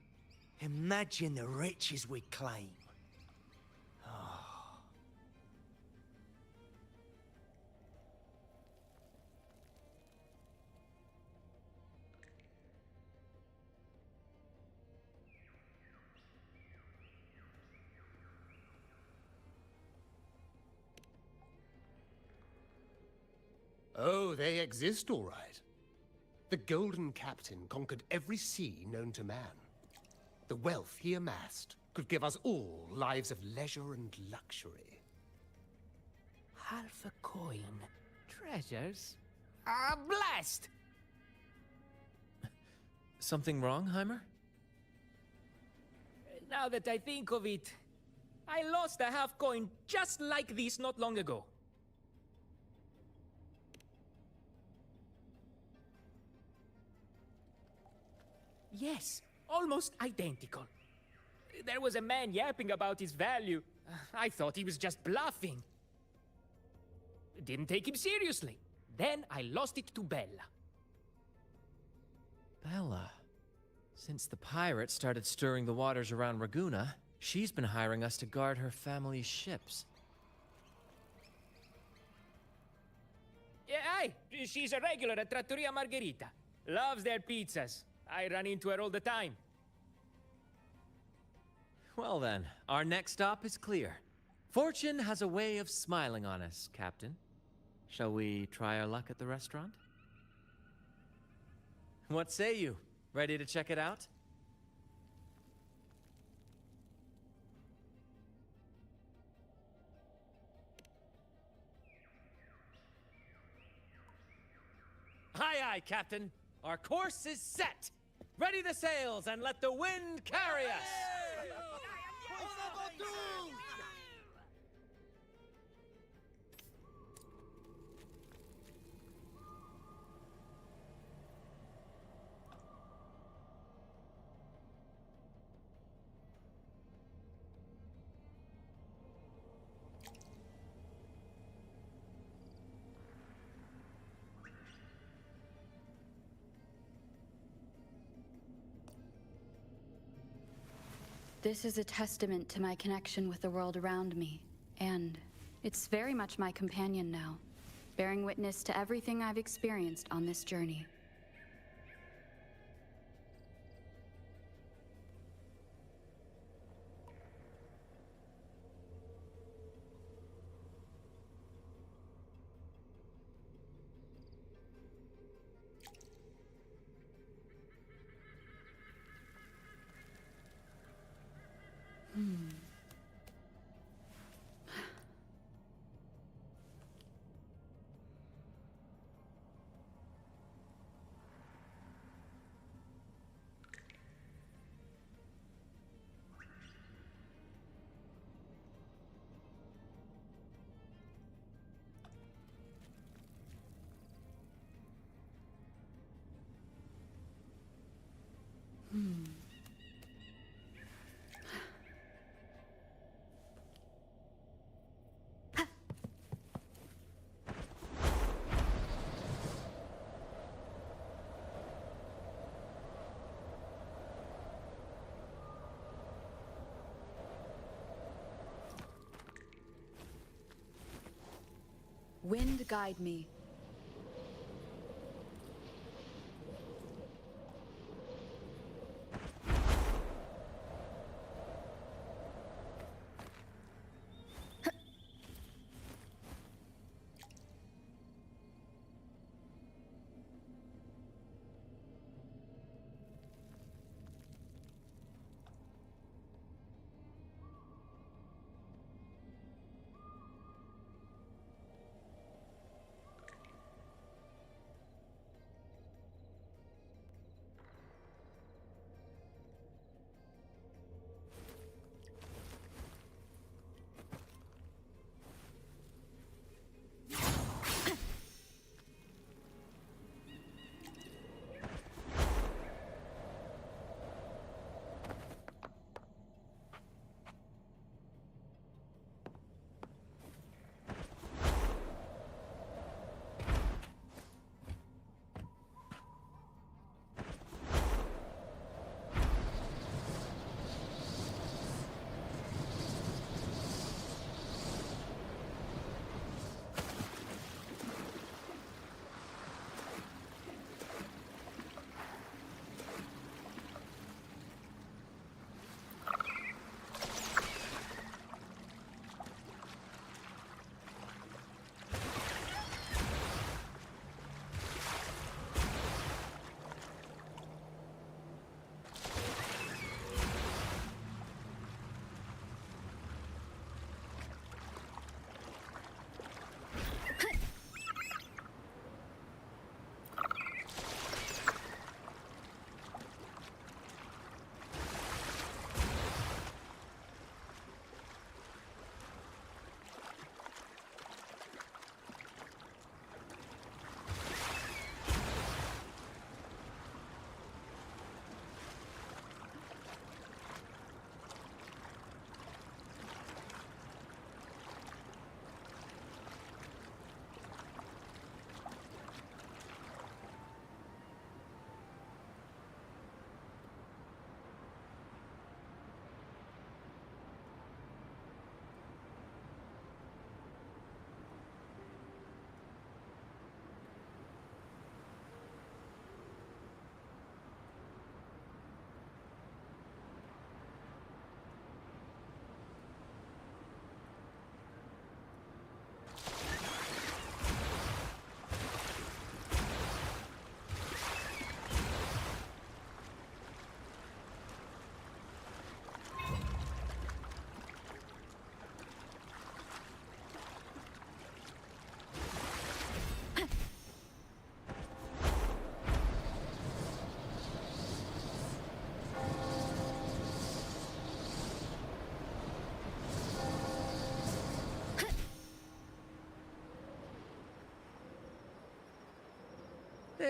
imagine the riches we'd claim. Oh, they exist, all right. The Golden Captain conquered every sea known to man. The wealth he amassed could give us all lives of leisure and luxury. Half a coin. Treasures? Ah, blast! Something wrong, Heimer? Now that I think of it, I lost a half coin just like this not long ago. Yes, almost identical. There was a man yapping about his value. I thought he was just bluffing. Didn't take him seriously. Then I lost it to Bella. Bella. Since the pirates started stirring the waters around Raguna, She's been hiring us to guard her family's ships. Yeah, aye. She's a regular at Trattoria Margherita. Loves their pizzas. I run into her all the time. Well then, our next stop is clear. Fortune has a way of smiling on us, Captain. Shall we try our luck at the restaurant? What say you? Ready to check it out? Aye, aye, Captain. Our course is set. Ready the sails and let the wind carry us. This is a testament to my connection with the world around me, and it's very much my companion now, bearing witness to everything I've experienced on this journey. Wind guide me.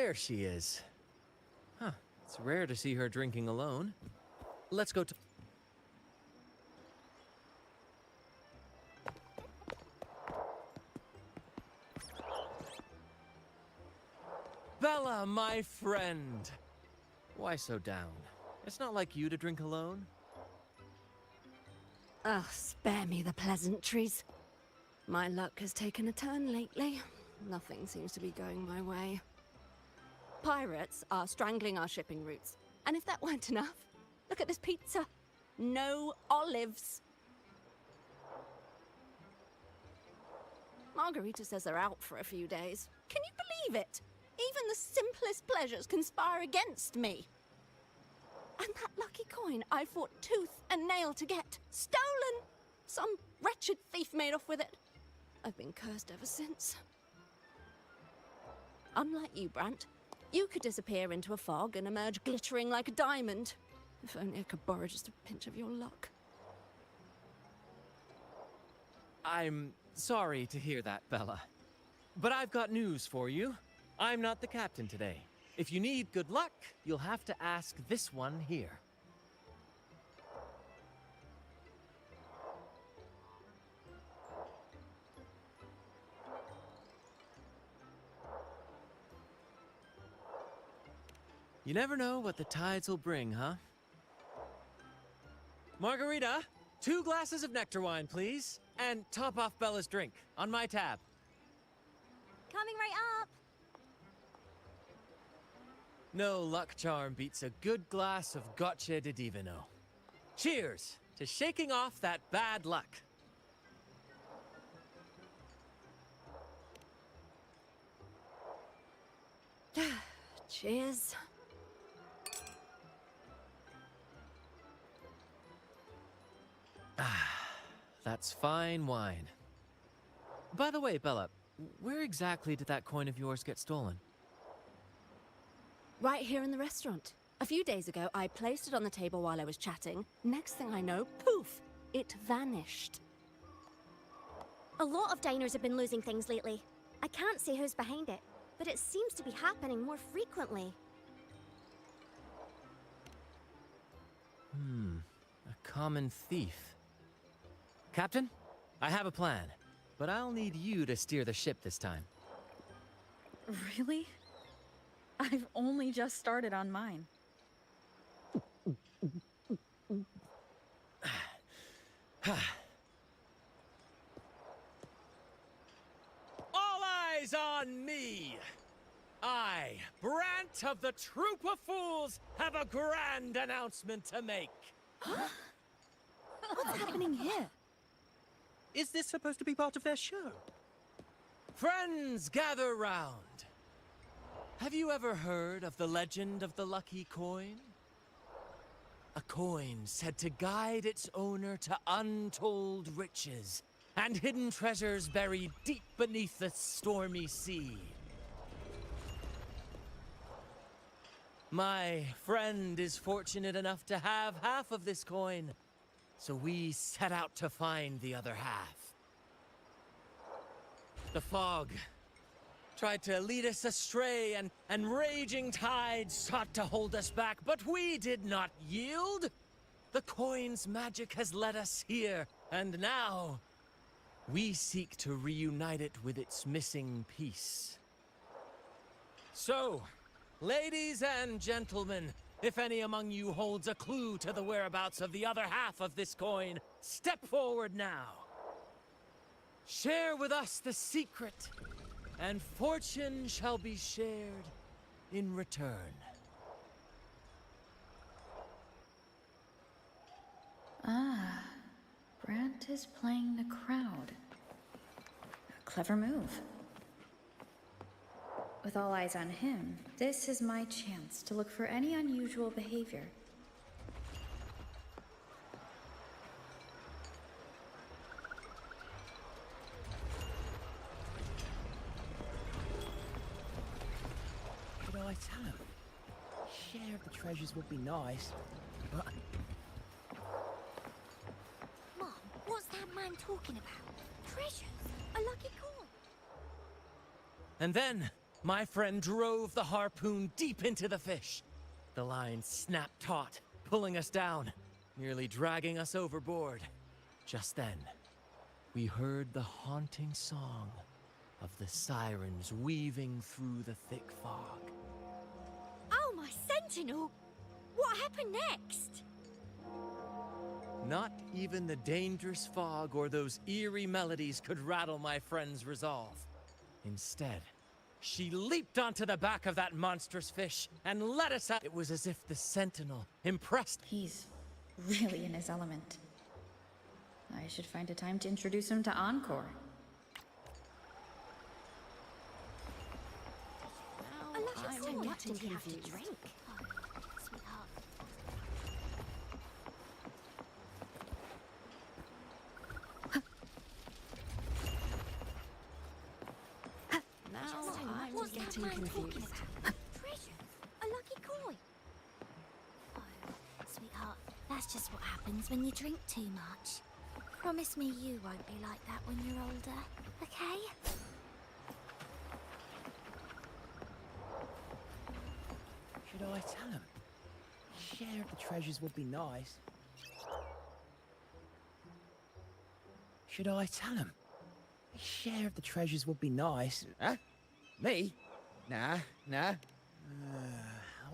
There she is. Huh. It's rare to see her drinking alone. Let's go to... Bella, my friend! Why so down? It's not like you to drink alone. Oh, spare me the pleasantries. My luck has taken a turn lately. Nothing seems to be going my way. Pirates are strangling our shipping routes. And if that weren't enough, look at this pizza. No olives. Margarita says they're out for a few days. Can you believe it? Even the simplest pleasures conspire against me. And that lucky coin I fought tooth and nail to get. Stolen! Some wretched thief made off with it. I've been cursed ever since. Unlike you, Brant, you could disappear into a fog and emerge glittering like a diamond. If only I could borrow just a pinch of your luck. I'm sorry to hear that, Bella. But I've got news for you. I'm not the captain today. If you need good luck, you'll have to ask this one here. You never know what the tides will bring, huh? Margarita, 2 glasses of nectar wine, please. And top off Bella's drink, on my tab. Coming right up. No luck charm beats a good glass of gotcha di divino. Cheers to shaking off that bad luck. Cheers. That's fine wine. By the way, Bella, where exactly did that coin of yours get stolen? Right here in the restaurant. A few days ago, I placed it on the table while I was chatting. Next thing I know, poof, it vanished. A lot of diners have been losing things lately. I can't say who's behind it, but it seems to be happening more frequently. A common thief. Captain, I have a plan, but I'll need you to steer the ship this time. Really? I've only just started on mine. All eyes on me! I, Brant of the Troop of Fools, have a grand announcement to make. What's happening here? Is this supposed to be part of their show? Friends, gather round. Have you ever heard of the legend of the lucky coin? A coin said to guide its owner to untold riches and hidden treasures buried deep beneath the stormy sea. My friend is fortunate enough to have half of this coin, so we set out to find the other half. The fog tried to lead us astray, and raging tides sought to hold us back, but we did not yield. The coin's magic has led us here, and now we seek to reunite it with its missing piece. So, ladies and gentlemen, if any among you holds a clue to the whereabouts of the other half of this coin, step forward now. Share with us the secret, and fortune shall be shared in return. Ah, Brant is playing the crowd. A clever move. With all eyes on him, this is my chance to look for any unusual behavior. Should I tell him? Share of the treasures would be nice, but... Mom, what's that man talking about? Treasures? A lucky coin? And then, my friend drove the harpoon deep into the fish. The line snapped taut, pulling us down, nearly dragging us overboard. Just then, we heard the haunting song of the sirens weaving through the thick fog. Oh, my sentinel! What happened next? Not even the dangerous fog or those eerie melodies could rattle my friend's resolve. Instead, she leaped onto the back of that monstrous fish and let us out. It was as if the sentinel, impressed. He's really in his element. I should find a time to introduce him to Encore. What did he have to drink? Sweetheart. What's getting confused. Treasure? A lucky coin? Oh, sweetheart, that's just what happens when you drink too much. Promise me you won't be like that when you're older, okay? Should I tell him? A share of the treasures would be nice. Should I tell him? A share of the treasures would be nice. Huh? Me? Nah.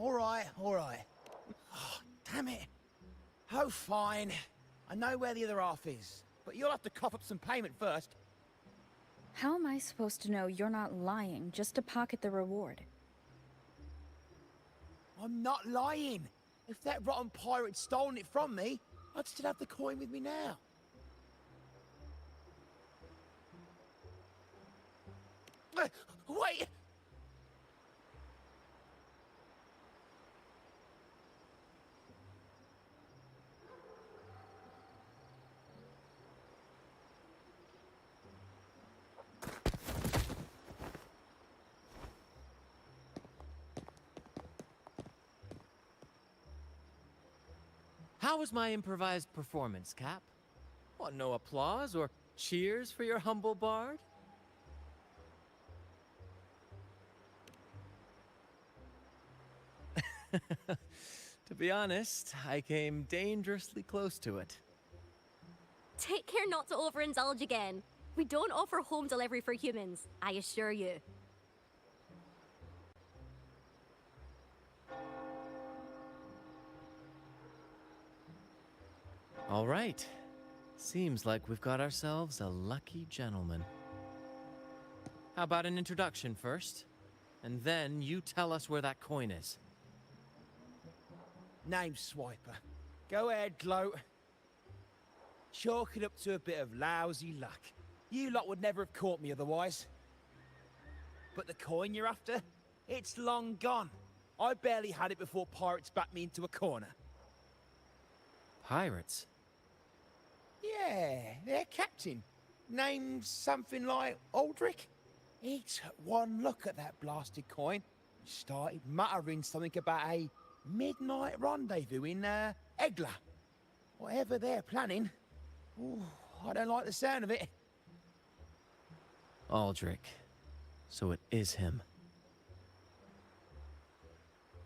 All right. Oh, damn it. Oh, fine. I know where the other half is, but you'll have to cough up some payment first. How am I supposed to know you're not lying just to pocket the reward? I'm not lying. If that rotten pirate'd stolen it from me, I'd still have the coin with me now. Wait! How was my improvised performance, Cap? What, no applause or cheers for your humble bard? To be honest, I came dangerously close to it. Take care not to overindulge again. We don't offer home delivery for humans, I assure you. All right. Seems like we've got ourselves a lucky gentleman. How about an introduction first? And then you tell us where that coin is. Name swiper. Go ahead, gloat. Chalk it up to a bit of lousy luck. You lot would never have caught me otherwise. But the coin you're after? It's long gone. I barely had it before pirates backed me into a corner. Pirates? Yeah, their captain. Named something like Aldrich. He took one look at that blasted coin and started muttering something about a midnight rendezvous in Egla. Whatever they're planning. Ooh, I don't like the sound of it. Aldrich. So it is him.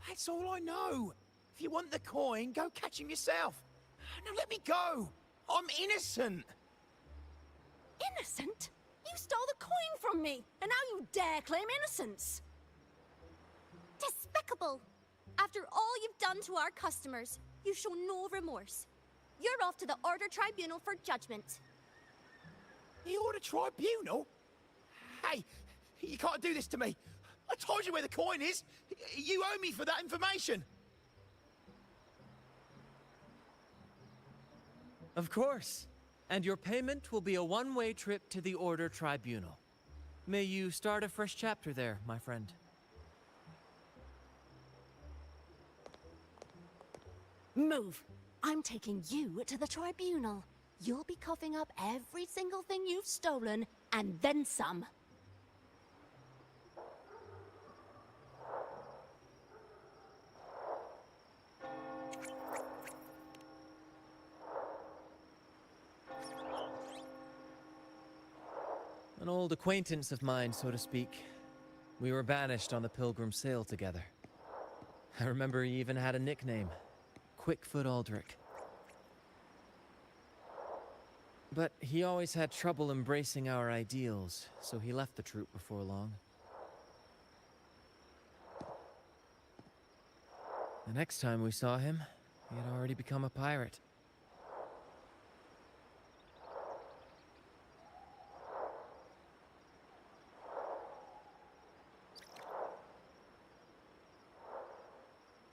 That's all I know. If you want the coin, go catch him yourself. Now let me go. I'm innocent. Innocent? You stole the coin from me, and now you dare claim innocence. Despicable! After all you've done to our customers, you show no remorse. You're off to the Order Tribunal for judgment. The Order Tribunal? Hey, you can't do this to me. I told you where the coin is. You owe me for that information. Of course. And your payment will be a one-way trip to the Order Tribunal. May you start a fresh chapter there, my friend. Move. I'm taking you to the tribunal. You'll be coughing up every single thing you've stolen, and then some. An old acquaintance of mine, so to speak. We were banished on the Pilgrim sail together. I remember he even had a nickname, Quickfoot Aldrich. But he always had trouble embracing our ideals, so he left the troop before long. The next time we saw him, he had already become a pirate.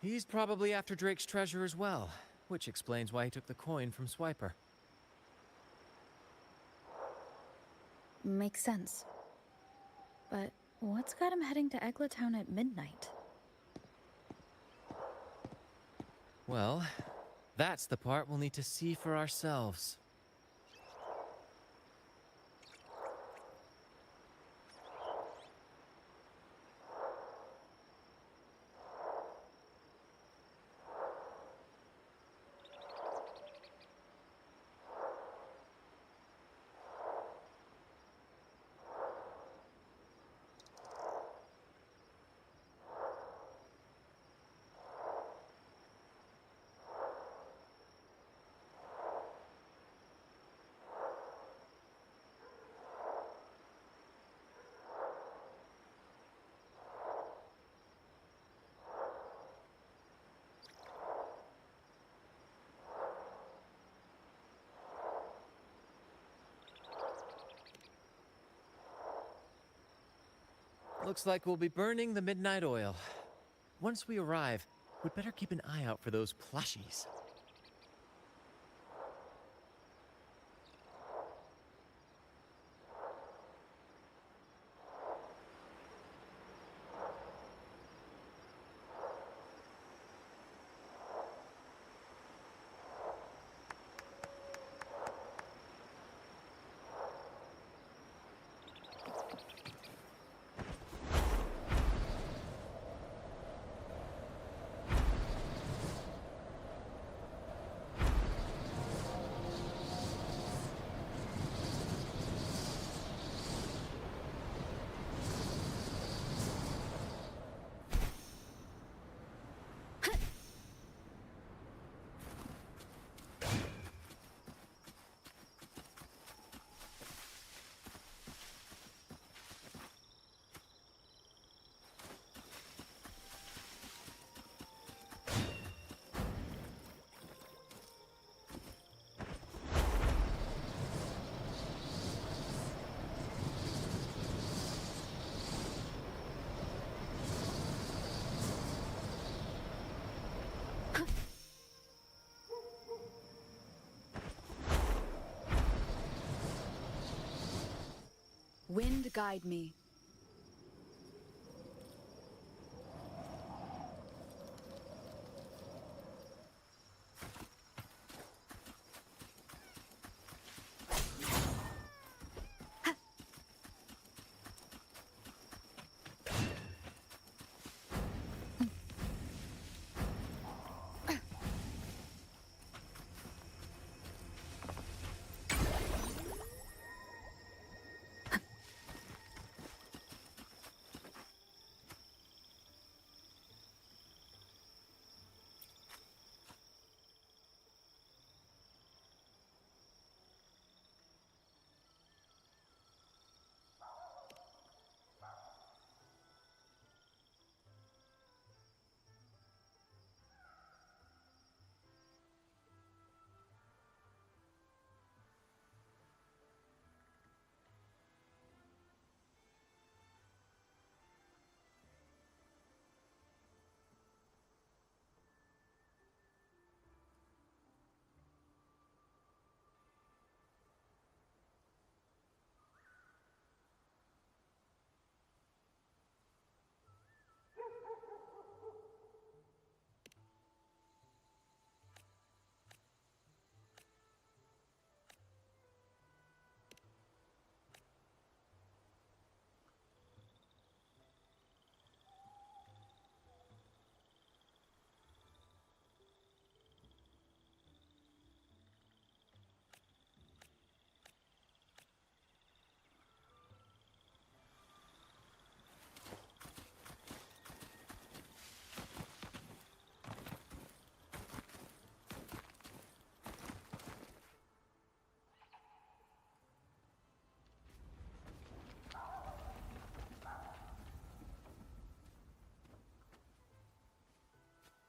He's probably after Drake's treasure as well, which explains why he took the coin from Swiper. Makes sense. But what's got him heading to Eglatown at midnight? Well, that's the part we'll need to see for ourselves. Looks like we'll be burning the midnight oil. Once we arrive, we'd better keep an eye out for those plushies. Wind guide me.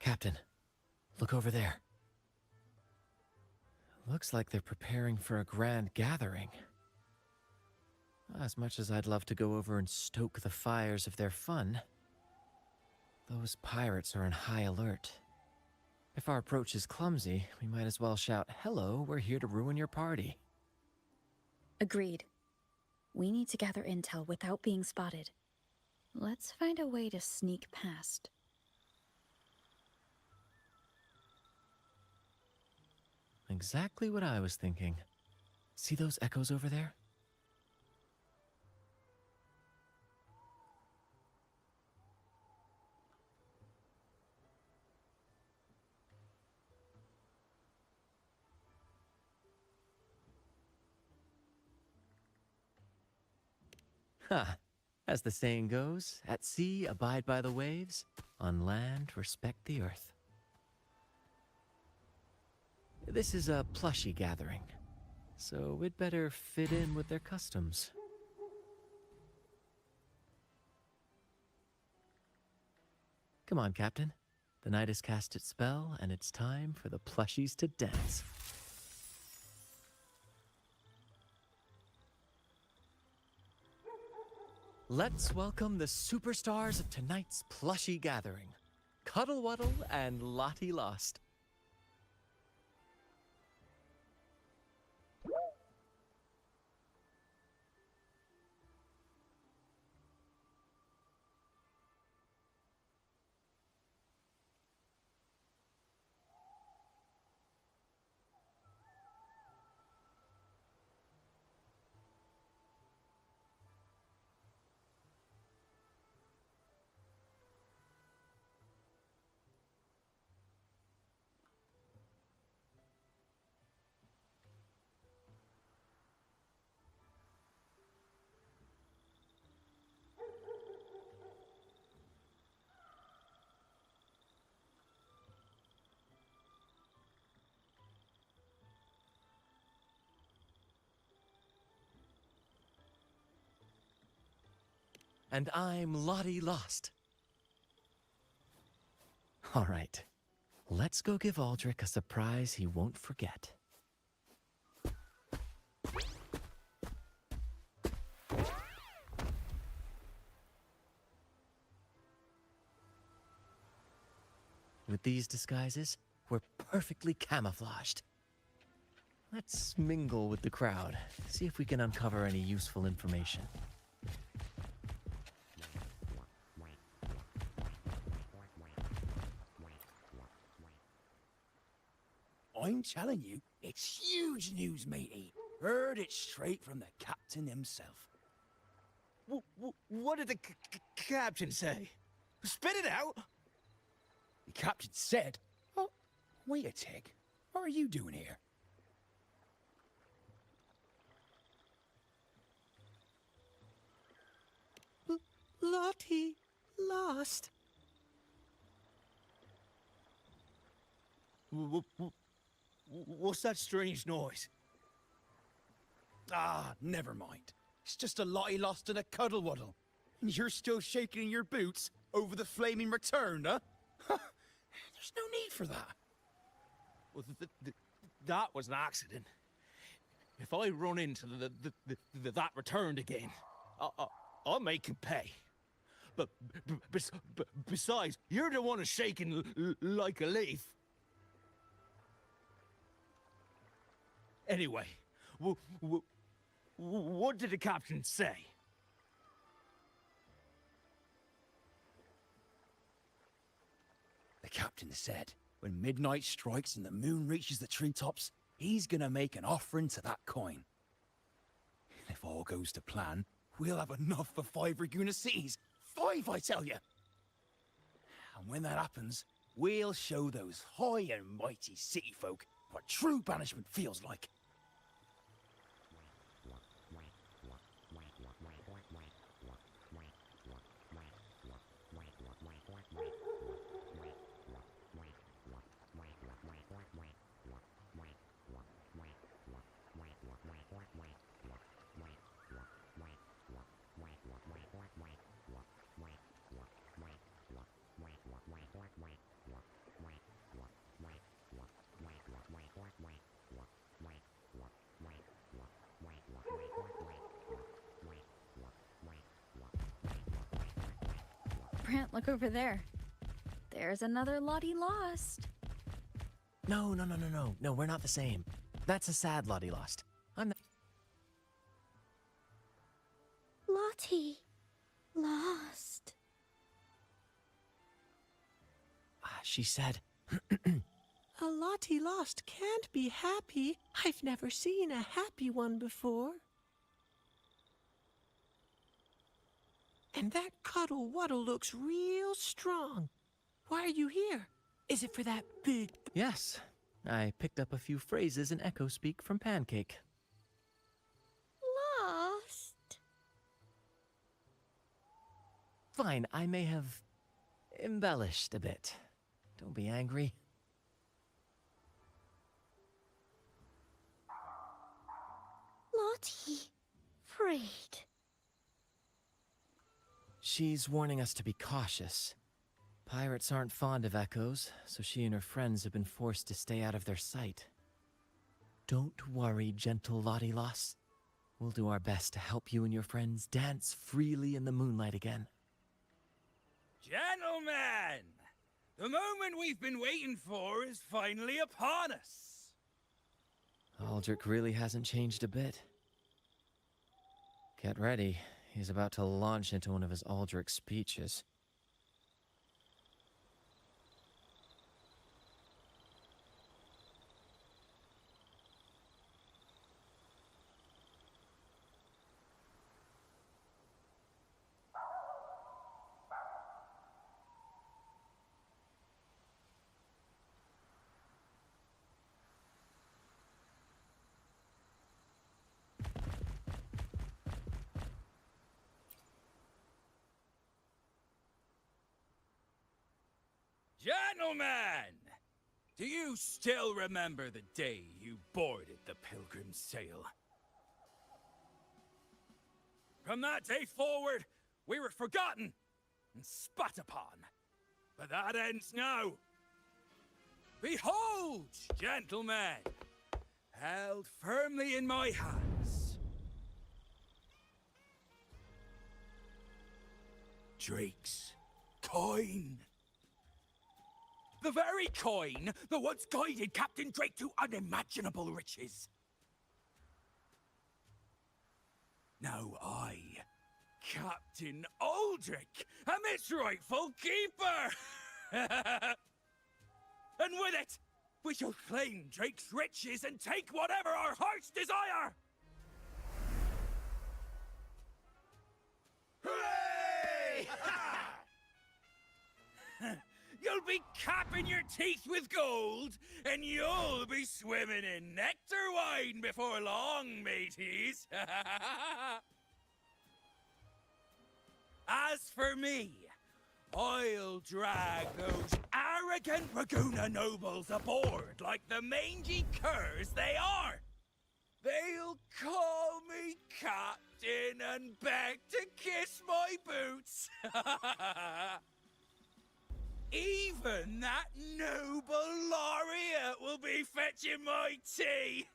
Captain, look over there. Looks like they're preparing for a grand gathering. As much as I'd love to go over and stoke the fires of their fun, those pirates are in high alert. If our approach is clumsy, we might as well shout, "Hello, we're here to ruin your party." Agreed. We need to gather intel without being spotted. Let's find a way to sneak past. Exactly what I was thinking. See those echoes over there? Ha! As the saying goes, at sea abide by the waves, on land respect the earth. This is a plushy gathering, so we'd better fit in with their customs. Come on, Captain. The night has cast its spell, and it's time for the plushies to dance. Let's welcome the superstars of tonight's plushie gathering, Cuddle Wuddle and Lottie Lost. And I'm Lottie Lost. All right, let's go give Aldrich a surprise he won't forget. With these disguises, we're perfectly camouflaged. Let's mingle with the crowd, see if we can uncover any useful information. I'm telling you, it's huge news, matey. Heard it straight from the captain himself. What did the captain say? Spit it out! The captain said... Oh, wait a tick. What are you doing here? Lottie Lost. What's that strange noise? Ah, never mind. It's just a Lottie Lost and a Cuddle Wuddle. And you're still shaking in your boots over the flaming return, huh? There's no need for that. Well, that was an accident. If I run into that returned again, I'll make him pay. But besides, you're the one who's shaking like a leaf. Anyway, what did the captain say? The captain said, when midnight strikes and the moon reaches the treetops, he's gonna make an offering to that coin. And if all goes to plan, we'll have enough for 5 Raguna cities. 5, I tell you! And when that happens, we'll show those high and mighty city folk what true banishment feels like. Brant, look over there. There's another Lottie lost. No, we're not the same. That's a sad Lottie lost. I'm the... Lottie. Lost. She said... A Lottie lost can't be happy. I've never seen a happy one before. And that cuddle-waddle looks real strong. Why are you here? Is it for that big... Yes, I picked up a few phrases in Echo Speak from Pancake. Lost. Fine, I may have embellished a bit. Don't be angry. Lottie. Afraid. She's warning us to be cautious. Pirates aren't fond of echoes, so she and her friends have been forced to stay out of their sight. Don't worry, gentle Lottie Loss. We'll do our best to help you and your friends dance freely in the moonlight again. Gentlemen! The moment we've been waiting for is finally upon us. Aldrich really hasn't changed a bit. Get ready. He's about to launch into one of his Aldrich speeches. Gentlemen! Do you still remember the day you boarded the Pilgrim's Sail? From that day forward, we were forgotten and spat upon. But that ends now. Behold, gentlemen, held firmly in my hands, Drake's coin. The very coin that once guided Captain Drake to unimaginable riches. Now I, Captain Aldrich, am its rightful keeper! And with it, we shall claim Drake's riches and take whatever our hearts desire! Hooray! You'll be capping your teeth with gold, and you'll be swimming in nectar wine before long, mateys. As for me, I'll drag those arrogant Raguna nobles aboard like the mangy curs they are. They'll call me captain and beg to kiss my boots. Even that noble laureate will be fetching my tea!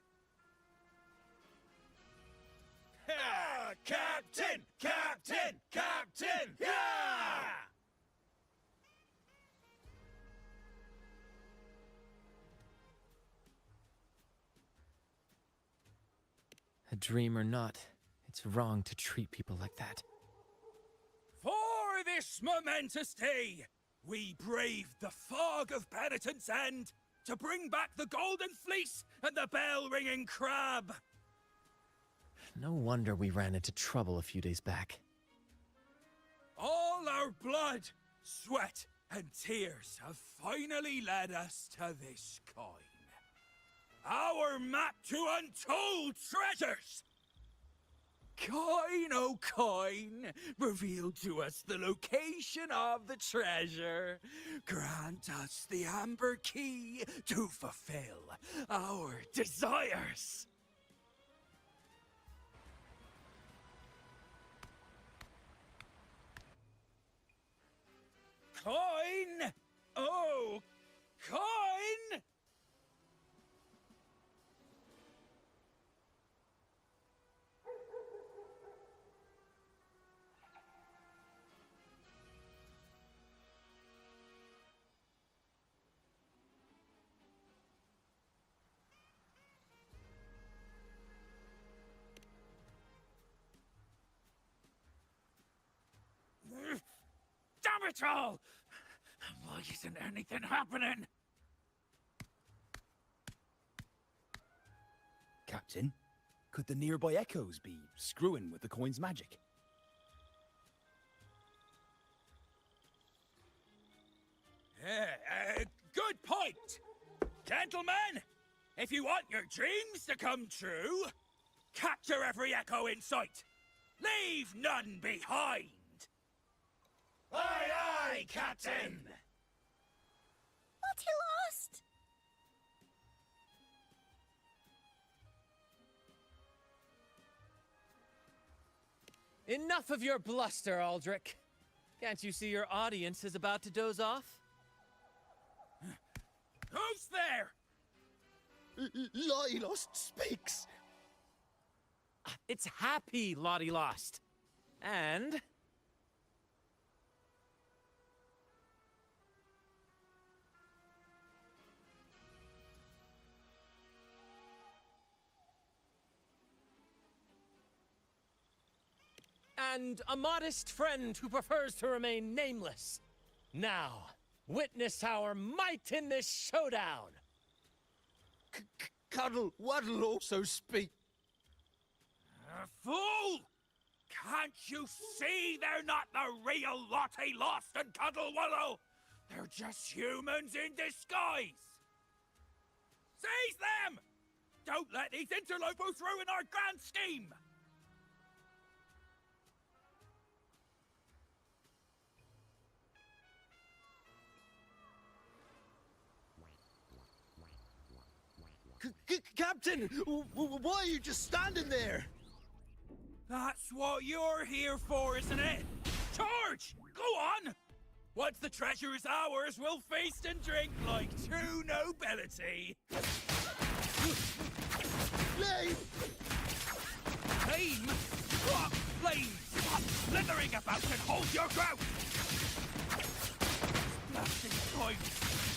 Captain! Captain! Captain! Yeah! A dream or not, it's wrong to treat people like that. For this momentous day, we braved the fog of penitence and to bring back the golden fleece and the bell-ringing crab. No wonder we ran into trouble a few days back. All our blood, sweat, and tears have finally led us to this coin. Our map to untold treasures! Coin, oh coin, reveal to us the location of the treasure. Grant us the amber key to fulfill our desires. Coin! Oh, coin! it all? Why isn't anything happening? Captain, could the nearby echoes be screwing with the coin's magic? Good point! Gentlemen, if you want your dreams to come true, capture every echo in sight. Leave none behind! Aye, aye, Captain! But he lost! Enough of your bluster, Aldrich. Can't you see your audience is about to doze off? Who's there? Lottie Lost speaks. It's happy Lottie Lost. And... and a modest friend who prefers to remain nameless. Now, witness our might in this showdown! Cuddle Waddle also speak. Fool! Can't you see they're not the real Lottie Lost and Cuddle Wallow? They're just humans in disguise! Seize them! Don't let these interlopers ruin our grand scheme! Captain, why are you just standing there? That's what you're here for, isn't it? Charge! Go on! Once the treasure is ours, we'll feast and drink like true nobility. Flame! Flame? What flame? Stop slithering about and hold your ground! Blasting coin!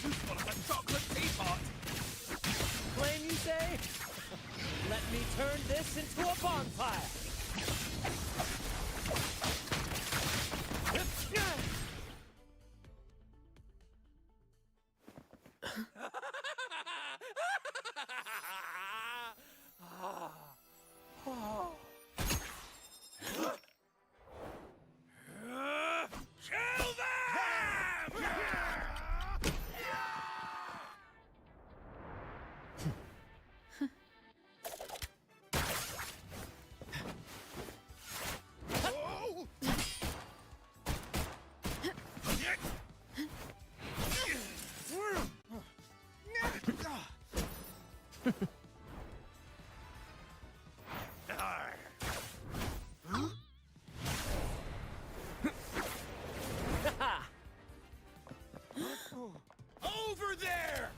Useful as a chocolate teapot! Flame, you say? Let me turn this into a bonfire! Kill them! Over there!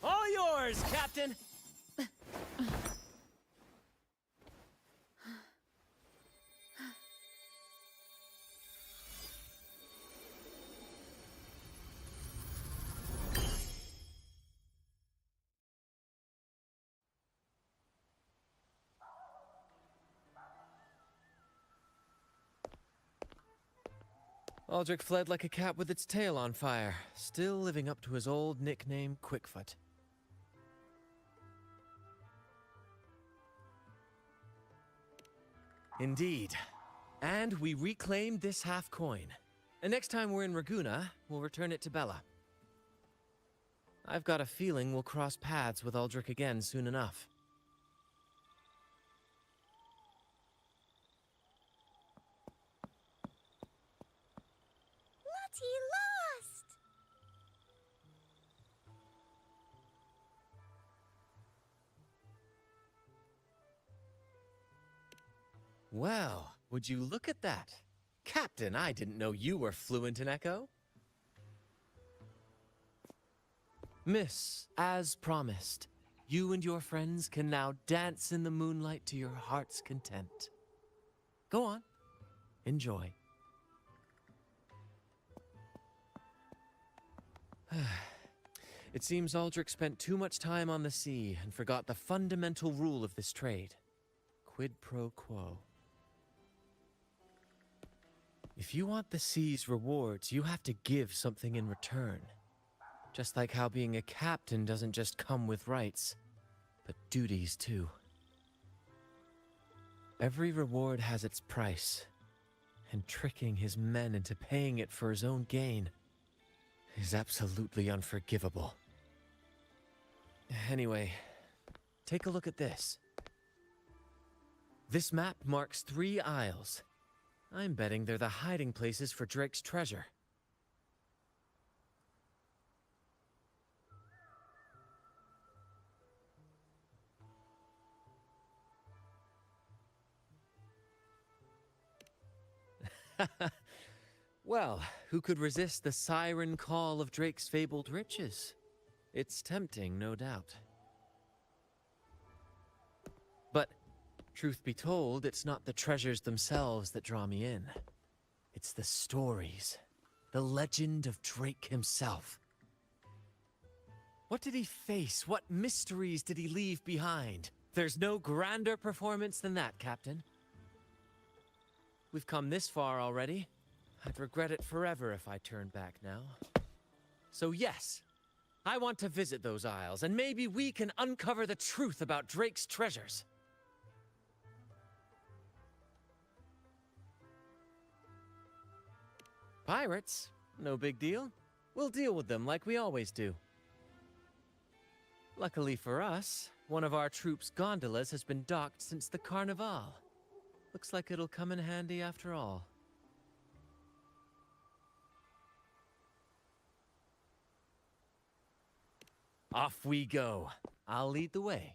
All yours, Captain! Aldrich fled like a cat with its tail on fire, still living up to his old nickname, Quickfoot. Indeed. And we reclaimed this half-coin. And next time we're in Raguna, we'll return it to Bella. I've got a feeling we'll cross paths with Aldrich again soon enough. Lost! Well, would you look at that? Captain, I didn't know you were fluent in Echo. Miss, as promised, you and your friends can now dance in the moonlight to your heart's content. Go on. Enjoy. It seems Aldrich spent too much time on the sea and forgot the fundamental rule of this trade. Quid pro quo. If you want the sea's rewards, you have to give something in return. Just like how being a captain doesn't just come with rights, but duties too. Every reward has its price, and tricking his men into paying it for his own gain is absolutely unforgivable. Anyway, take a look at this. This map marks 3 isles. I'm betting they're the hiding places for Drake's treasure. Well, who could resist the siren call of Drake's fabled riches? It's tempting, no doubt. But, truth be told, it's not the treasures themselves that draw me in. It's the stories, the legend of Drake himself. What did he face? What mysteries did he leave behind? There's no grander performance than that, Captain. We've come this far already. I'd regret it forever if I turned back now. So yes, I want to visit those isles, and maybe we can uncover the truth about Drake's treasures. Pirates? No big deal. We'll deal with them like we always do. Luckily for us, one of our troops' gondolas has been docked since the Carnival. Looks like it'll come in handy after all. Off we go. I'll lead the way.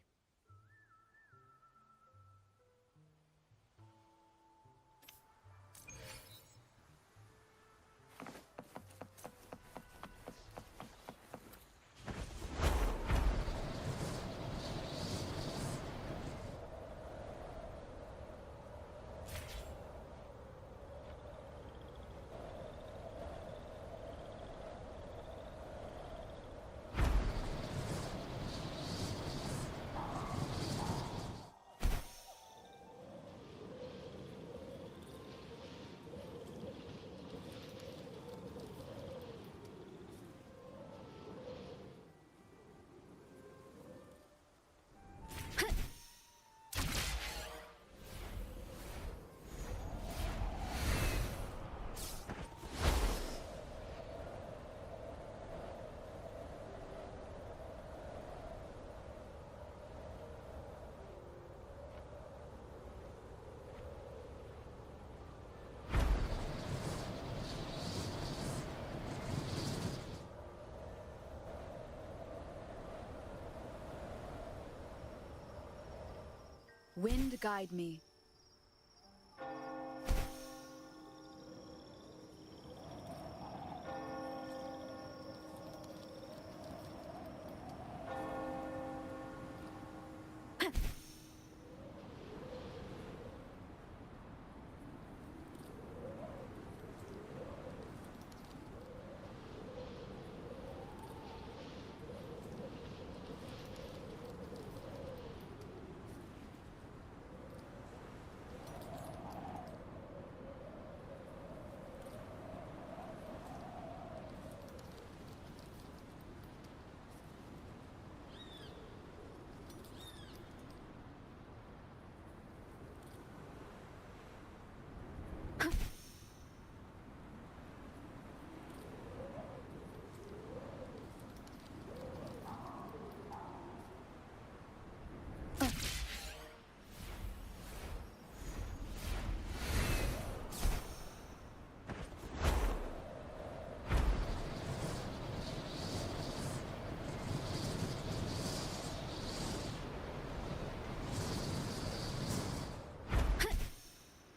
Wind guide me.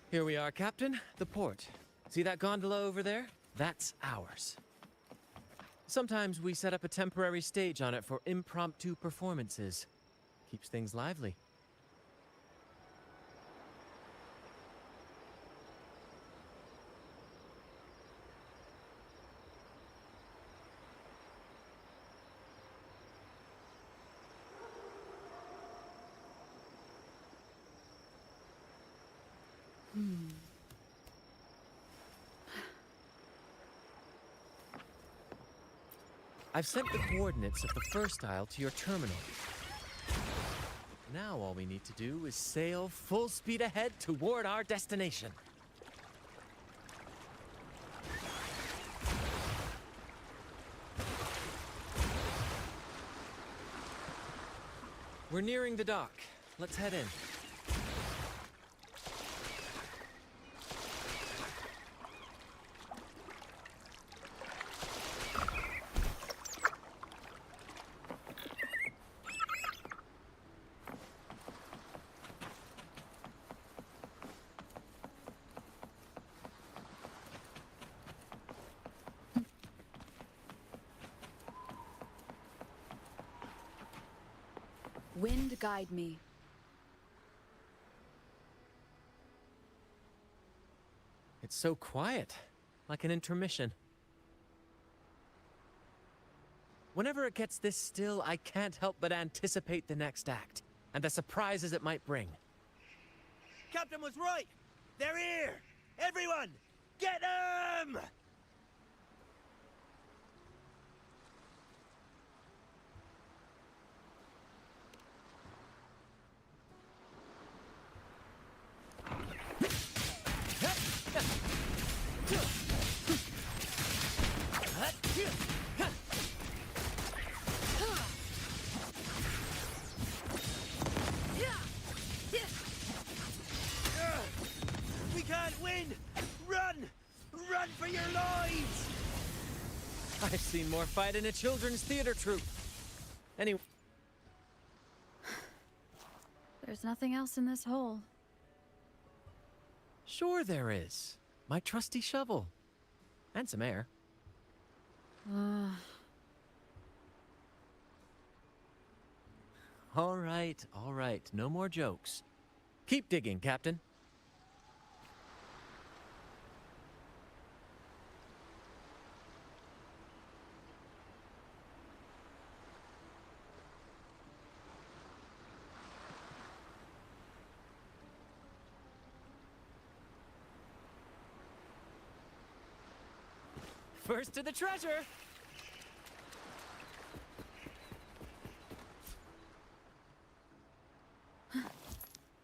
Here we are, Captain. The port. See that gondola over there? That's ours. Sometimes we set up a temporary stage on it for impromptu performances. Keeps things lively. I've sent the coordinates of the first isle to your terminal. Now all we need to do is sail full speed ahead toward our destination. We're nearing the dock. Let's head in. Wind guide me. It's so quiet, like an intermission. Whenever it gets this still, I can't help but anticipate the next act, and the surprises it might bring. Captain was right! They're here! Everyone! Get them! We can't win! Run! Run for your lives! I've seen more fight in a children's theater troupe. Anyway. There's nothing else in this hole. Sure there is. My trusty shovel. And some air. All right. No more jokes. Keep digging, Captain. First to the treasure!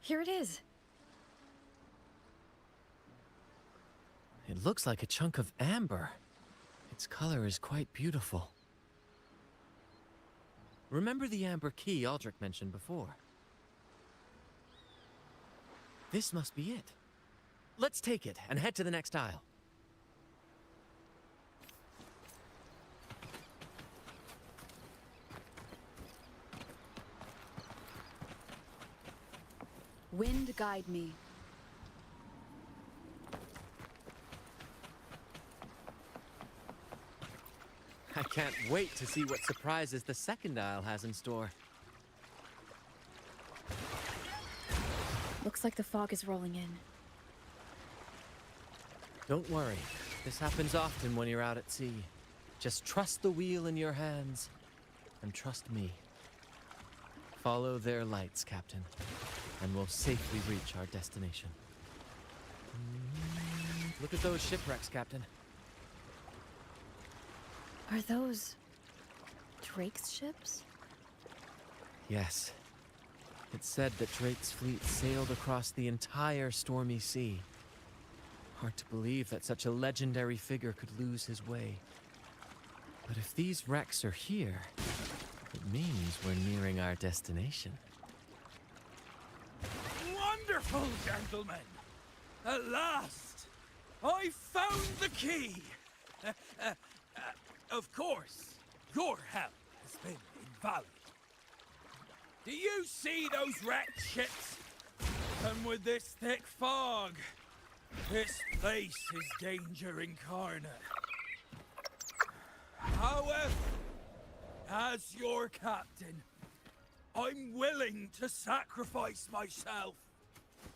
Here it is. It looks like a chunk of amber. Its color is quite beautiful. Remember the amber key Aldrich mentioned before? This must be it. Let's take it and head to the next aisle. Wind guide me. I can't wait to see what surprises the second aisle has in store. Looks like the fog is rolling in. Don't worry. This happens often when you're out at sea. Just trust the wheel in your hands, and trust me. Follow their lights, Captain, and we'll safely reach our destination. Look at those shipwrecks, Captain. Are those Drake's ships? Yes. It's said that Drake's fleet sailed across the entire stormy sea. Hard to believe that such a legendary figure could lose his way. But if these wrecks are here, it means we're nearing our destination. Wonderful, gentlemen! At last, I found the key! Of course, your help has been invaluable. Do you see those wrecked ships? And with this thick fog, this place is danger incarnate. However, as your captain, I'm willing to sacrifice myself,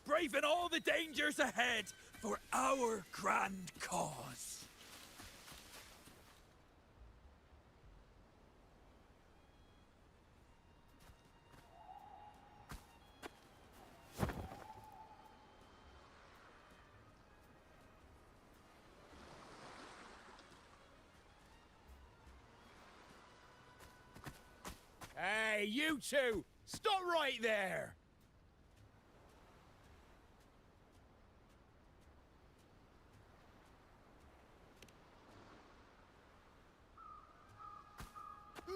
braving all the dangers ahead for our grand cause. Hey, you two! Stop right there!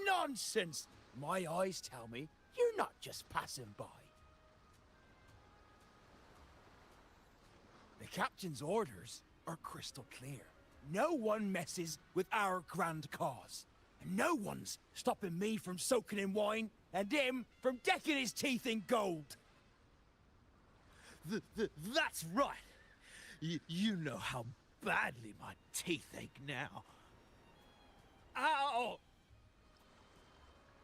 Nonsense! My eyes tell me you're not just passing by. The captain's orders are crystal clear. No one messes with our grand cause. And no one's stopping me from soaking in wine and him from decking his teeth in gold. That's right. You know how badly my teeth ache now. Ow!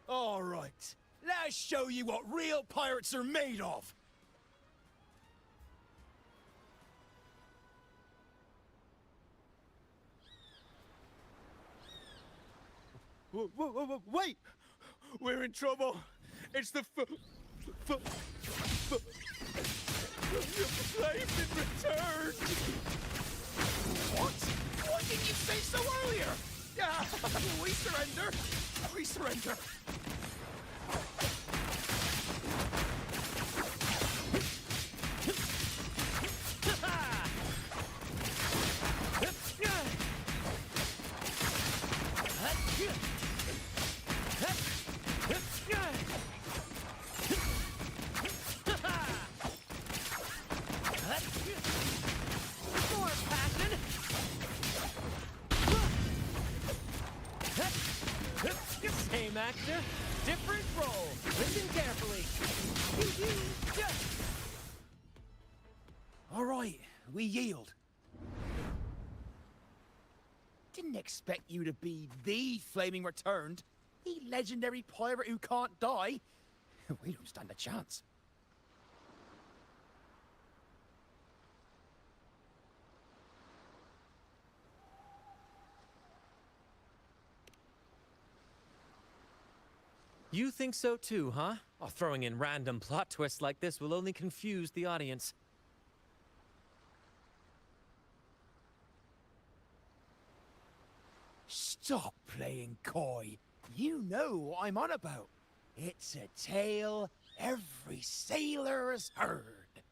All right, let's show you what real pirates are made of. Wait! We're in trouble. It's the flames in return. What? Why didn't you say so earlier? Yeah, we surrender. We surrender. More passion! Same actor, different role. Listen carefully. All right, we yield. Didn't expect you to be the Flaming Returned, the legendary pirate who can't die. We don't stand a chance. You think so too, huh? Oh, throwing in random plot twists like this will only confuse the audience. Stop playing coy. You know what I'm on about. It's a tale every sailor has heard.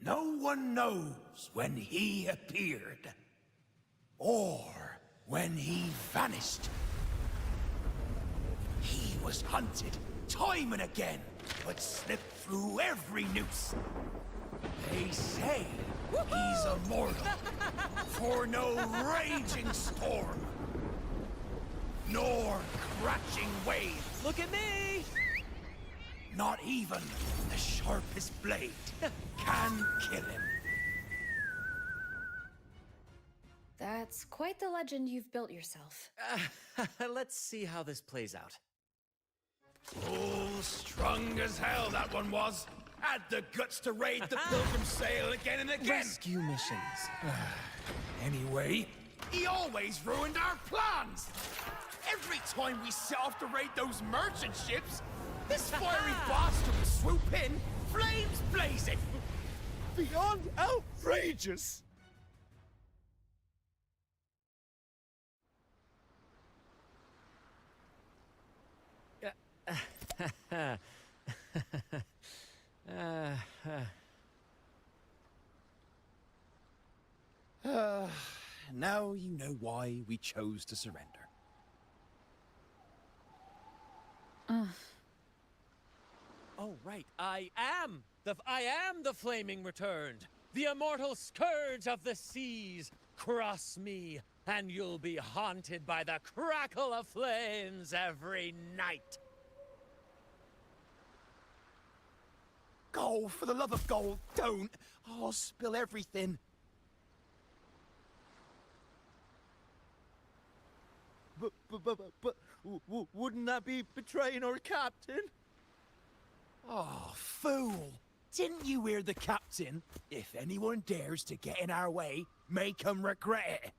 No one knows when he appeared, or when he vanished. He was hunted time and again, but slipped through every noose. They say he's immortal, for no raging storm, nor crashing wave. Look at me! Not even the sharpest blade can kill him. That's quite the legend you've built yourself. Let's see how this plays out. Oh, strong as hell that one was. Had the guts to raid the Pilgrim Sail again and again. Rescue missions. Anyway, he always ruined our plans. Every time we set off to raid those merchant ships, this fiery bastard would swoop in, flames blazing. Beyond outrageous. Now you know why we chose to surrender. Oh, right. I am the Flaming Returned, the immortal scourge of the seas. Cross me, and you'll be haunted by the crackle of flames every night. Gold, for the love of gold, don't! I'll spill everything. But wouldn't that be betraying our captain? Oh, fool! Didn't you hear the captain? If anyone dares to get in our way, make 'em regret it.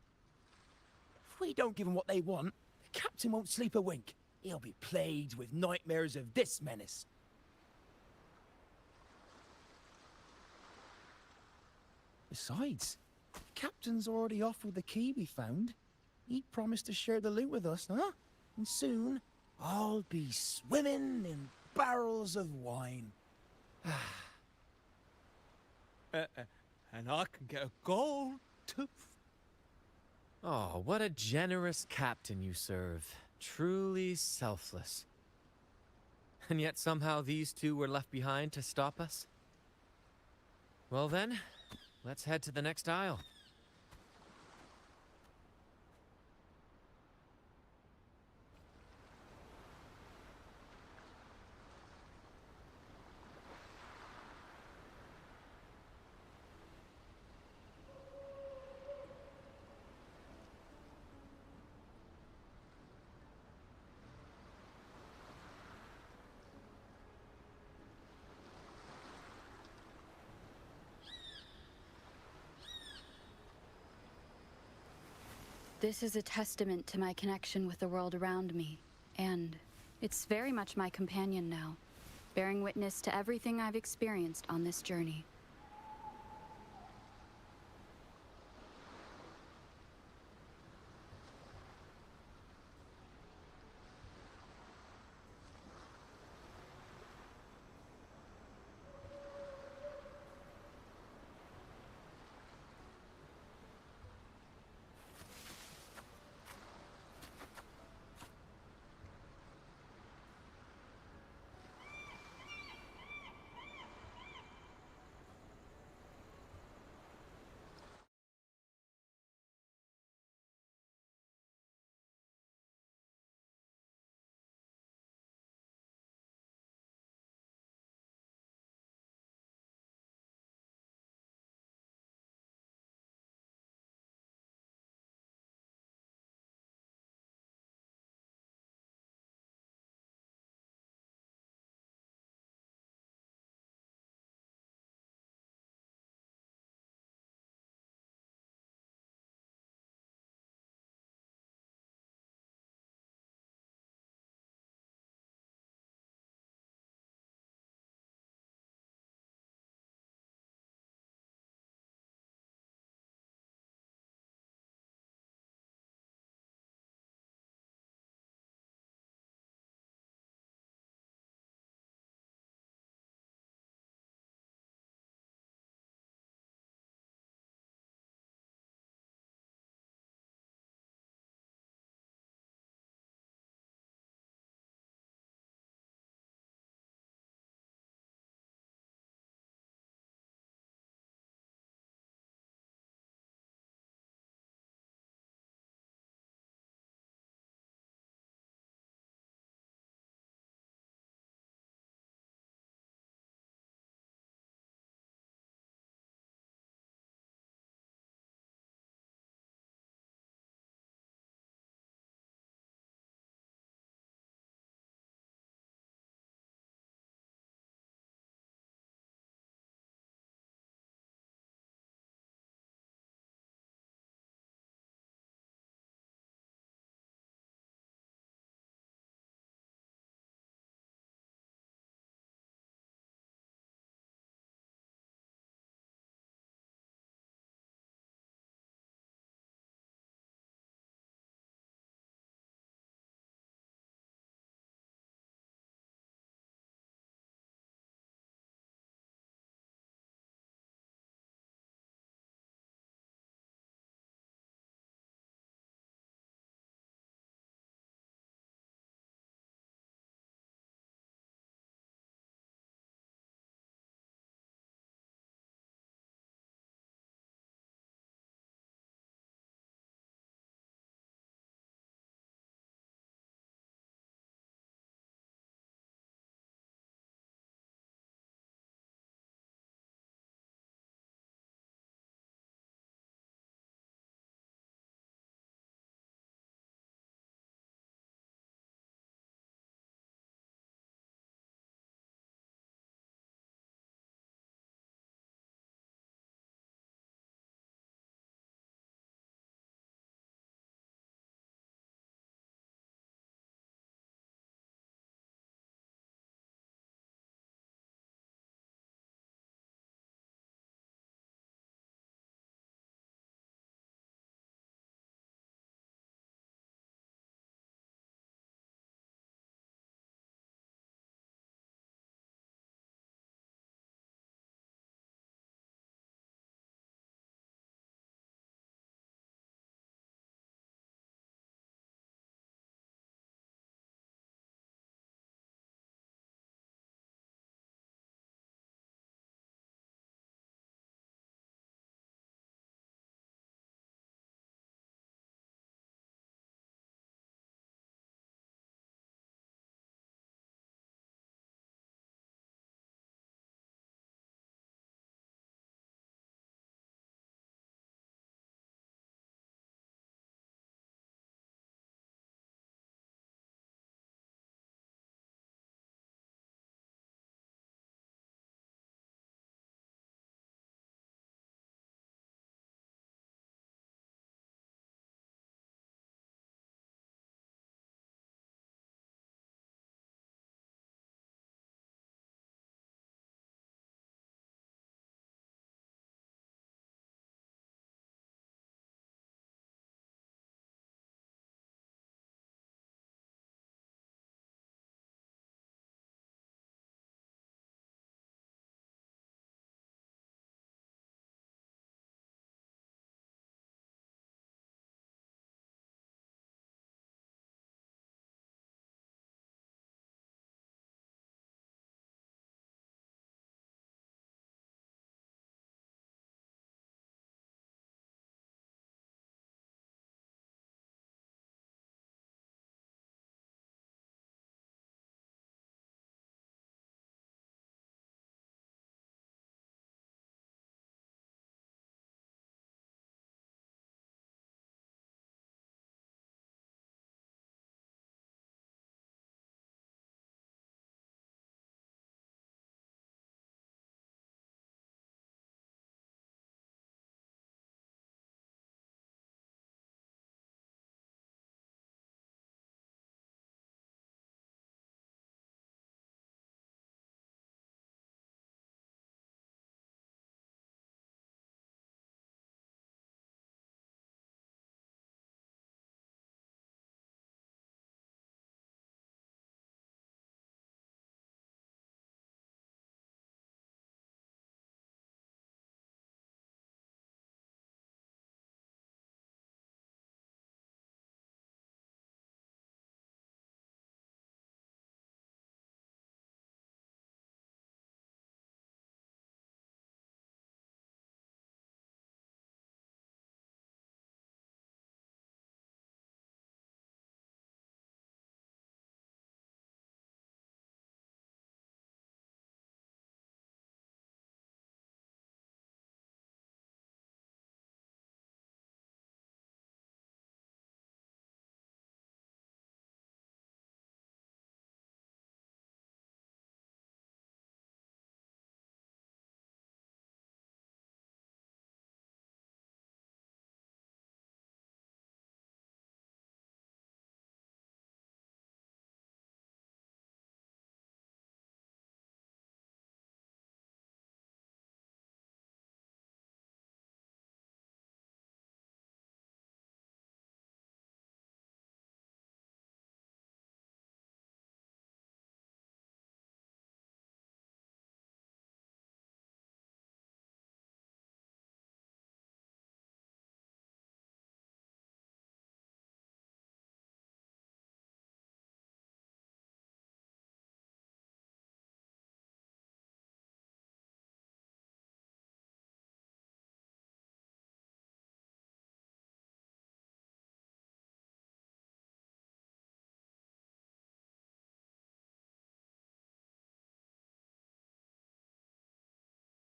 If we don't give 'em what they want, the captain won't sleep a wink. He'll be plagued with nightmares of this menace. Besides, the captain's already off with the key we found. he promised to share the loot with us, huh? And soon, I'll be swimming in barrels of wine. And I can get a gold tooth. Oh, what a generous captain you serve. Truly selfless. And yet somehow these two were left behind to stop us? Well then, let's head to the next aisle. This is a testament to my connection with the world around me, and it's very much my companion now, bearing witness to everything I've experienced on this journey.